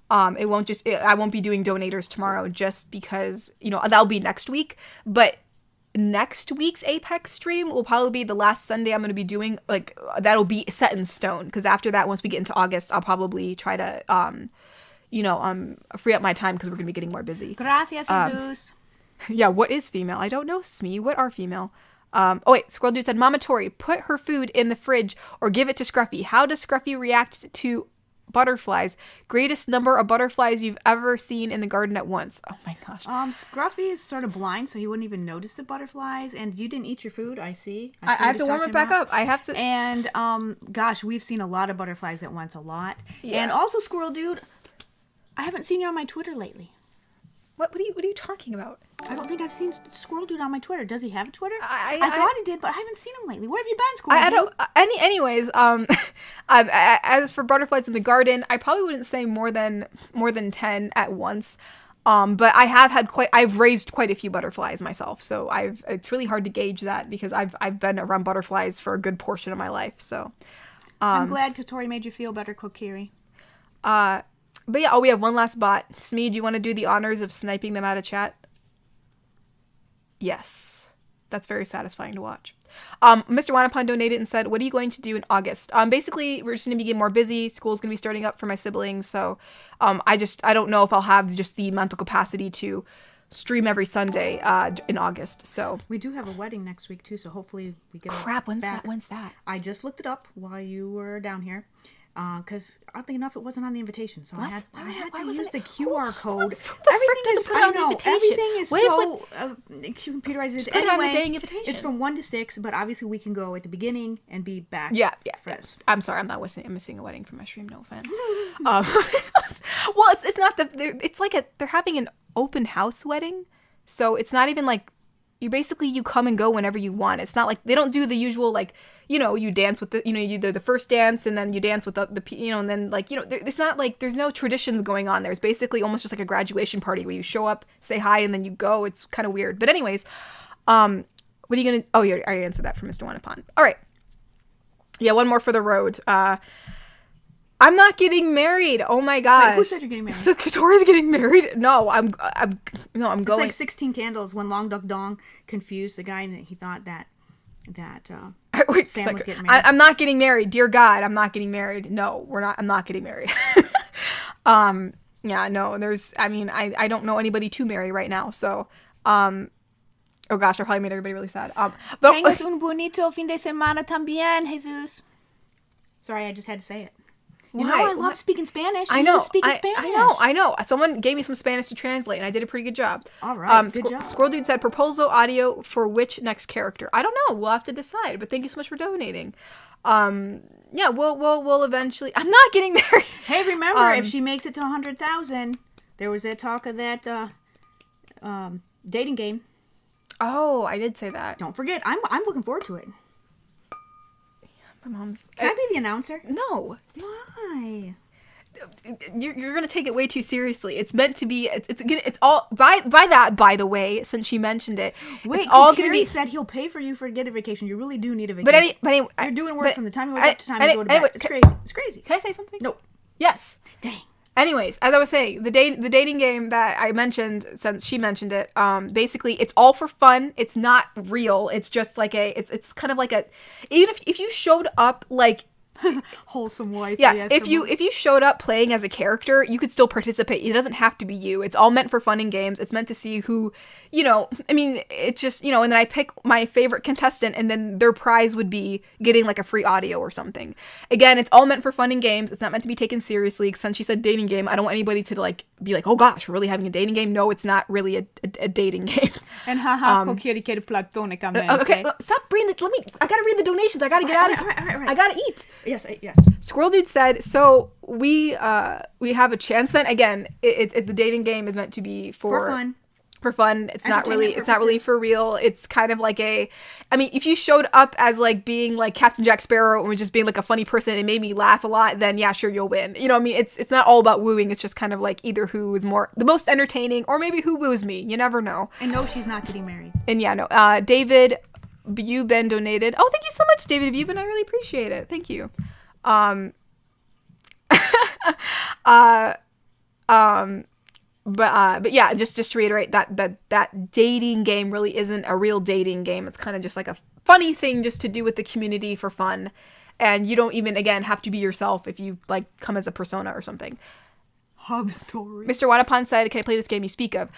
I won't be doing donators tomorrow, just because that'll be next week. But next week's Apex stream will probably be the last Sunday I'm going to be doing. Like, that'll be set in stone, because after that, once we get into August, I'll probably try to free up my time because we're going to be getting more busy. Gracias, Jesus. Yeah, what is female? I don't know, Smee. What are female? Oh, wait. Squirrel Dude said, Mama Tori, put her food in the fridge or give it to Scruffy. How does Scruffy react to butterflies? Greatest number of butterflies you've ever seen in the garden at once. Oh, my gosh. Scruffy is sort of blind, so he wouldn't even notice the butterflies. And you didn't eat your food, I see. I have to warm it back up. I have to. And, gosh, we've seen a lot of butterflies at once, a lot. Yeah. And also, Squirrel Dude, I haven't seen you on my Twitter lately. What are you talking about? I don't think I've seen Squirrel Dude on my Twitter. Does he have a Twitter? I thought he did, but I haven't seen him lately. Where have you been, Squirrel Dude? Anyways, as for butterflies in the garden, I probably wouldn't say more than 10 at once. But I've raised quite a few butterflies myself, so it's really hard to gauge that because I've been around butterflies for a good portion of my life. So, I'm glad Katori made you feel better, Kokiri. But yeah, we have one last bot. Smee, do you want to do the honors of sniping them out of chat? Yes. That's very satisfying to watch. Mr. Wanapon donated and said, what are you going to do in August? Basically, we're just going to be getting more busy. School's going to be starting up for my siblings. So I don't know if I'll have just the mental capacity to stream every Sunday in August. So we do have a wedding next week, too. So hopefully we get when's that? I just looked it up while you were down here. Because oddly enough, it wasn't on the invitation, so I had to use the QR code. Everything is put on the invitation. Everything is so computerized. Just put it on the dang invitation. It's from 1 to 6, but obviously we can go at the beginning and be back. Yeah. I'm sorry, I'm missing a wedding for my stream. No offense. Well, it's not it's like they're having an open house wedding, so it's not even like you come and go whenever you want. It's not like they don't do the usual, like, you know, you dance with the, you know, you do the first dance and then you dance with the you know, and then, like, you know, it's not like there's no traditions going on. There's basically almost just like a graduation party where you show up, say hi, and then you go. It's kind of weird. But anyways, what are you going to, oh, yeah, I already answered that for Mr. Wannapan. All right. Yeah, one more for the road. I'm not getting married. Oh my gosh. Wait, who said you're getting married? So Katori's getting married? No, I'm going. It's like 16 candles when Long Duck Dong confused the guy and he thought that Wait, Sam was getting married. I'm not getting married. Dear God, I'm not getting married. No, we're not. I'm not getting married. Yeah, no, I don't know anybody to marry right now. So, oh gosh, I probably made everybody really sad. Tengas un bonito fin de semana también, Jesus. Sorry, I just had to say it. You know I love speaking Spanish. I know. Spanish. I know. Someone gave me some Spanish to translate, and I did a pretty good job. All right, good job. Squirrel Dude said, proposal audio for which next character? I don't know. We'll have to decide, but thank you so much for donating. Yeah, we'll eventually... I'm not getting married. Hey, remember, if she makes it to 100,000, there was that talk of that dating game. Oh, I did say that. Don't forget, I'm looking forward to it. My mom's... Can I be the announcer? No. Why? You're gonna take it way too seriously. It's meant to be. It's all by that. By the way, since she mentioned it, wait. It's all gonna be. Said he'll pay for you for get a vacation. You really do need a vacation. But anyway, you're doing work from the time you wake up to the time you go to bed. It's crazy. It's crazy. Can I say something? No. Yes. Dang. Anyways, as I was saying, the dating game that I mentioned, since she mentioned it, basically it's all for fun. It's not real. It's just like it's kind of like a, even if you showed up like wholesome wife. Yeah, if you showed up playing as a character, you could still participate. It doesn't have to be you. It's all meant for fun and games. It's meant to see who, you know, I mean, it just, you know, and then I pick my favorite contestant and then their prize would be getting like a free audio or something. Again, it's all meant for fun and games. It's not meant to be taken seriously. Since she said dating game, I don't want anybody to like be like, oh gosh, we're really having a dating game. No, it's not really a dating game. And haha, quiere platónicamente. Okay, stop reading I gotta read the donations. I gotta get out of here. All right. I gotta eat. Yes. Squirrel Dude said, so we have a chance then. Again, the dating game is meant to be for fun. For fun. It's not really for real. It's kind of like I mean, if you showed up as like being like Captain Jack Sparrow and just being like a funny person and it made me laugh a lot, then yeah, sure, you'll win. You know what I mean? It's not all about wooing. It's just kind of like either who is the most entertaining or maybe who woos me. You never know. And no, she's not getting married. And yeah, no. David Buben donated. Oh, thank you so much, David Buben. I really appreciate it. Thank you. But yeah, just to reiterate that dating game really isn't a real dating game. It's kind of just like a funny thing just to do with the community for fun. And you don't even, again, have to be yourself if you like come as a persona or something. Hub story. Mr. Wanapan said, can I play this game you speak of?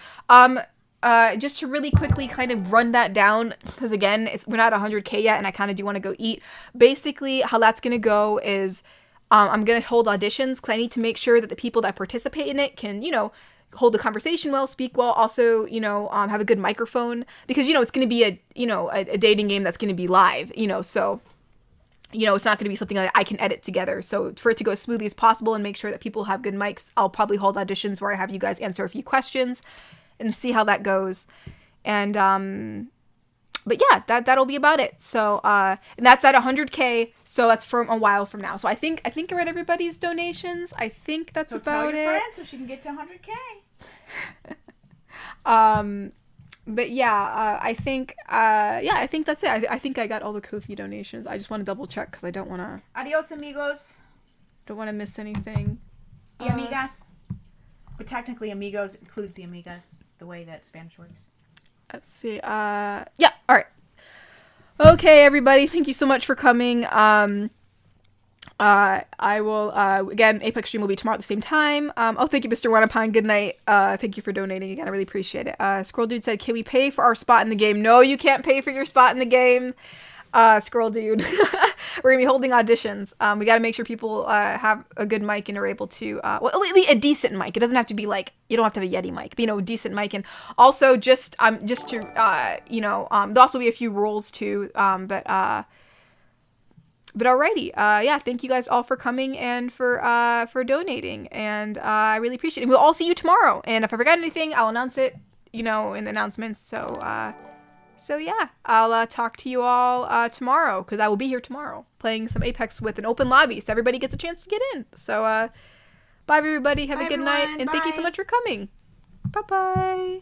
Just to really quickly kind of run that down, because again, we're not 100K yet, and I kind of do want to go eat. Basically, how that's going to go is I'm going to hold auditions, because I need to make sure that the people that participate in it can, you know, hold a conversation well, speak well, also, you know, have a good microphone, because, you know, it's going to be a dating game that's going to be live, you know, so, you know, it's not going to be something that I can edit together. So for it to go as smoothly as possible and make sure that people have good mics, I'll probably hold auditions where I have you guys answer a few questions and see how that goes. And but yeah, that'll be about it. So and that's at 100K, so that's from a while from now. So I think I read everybody's donations. I think that's about it. Tell your friends so she can get to 100K. But yeah, I think that's it. I think I got all the Ko-fi donations. I just want to double check because I don't want to. Adios, amigos. Don't want to miss anything. Y amigas. But technically, amigos includes the amigas, the way that Spanish works. Let's see. Yeah. All right. Okay, everybody. Thank you so much for coming. I will, again, Apex stream will be tomorrow at the same time. Thank you, Mr. Wanapan. Good night. Thank you for donating again. I really appreciate it. Squirrel Dude said, can we pay for our spot in the game? No, you can't pay for your spot in the game. Squirrel Dude. We're gonna be holding auditions. We gotta make sure people, have a good mic and are able to, a decent mic. It doesn't have to be like, you don't have to have a Yeti mic, but, you know, a decent mic. And also just to, you know, there'll also be a few rules too. But alrighty, yeah, thank you guys all for coming and for donating, and I really appreciate it. We'll all see you tomorrow, and if I forgot anything, I'll announce it, you know, in the announcements. So So yeah, I'll talk to you all tomorrow, because I will be here tomorrow playing some Apex with an open lobby, so everybody gets a chance to get in. So bye everybody, have a good night, and thank you so much for coming. Bye bye.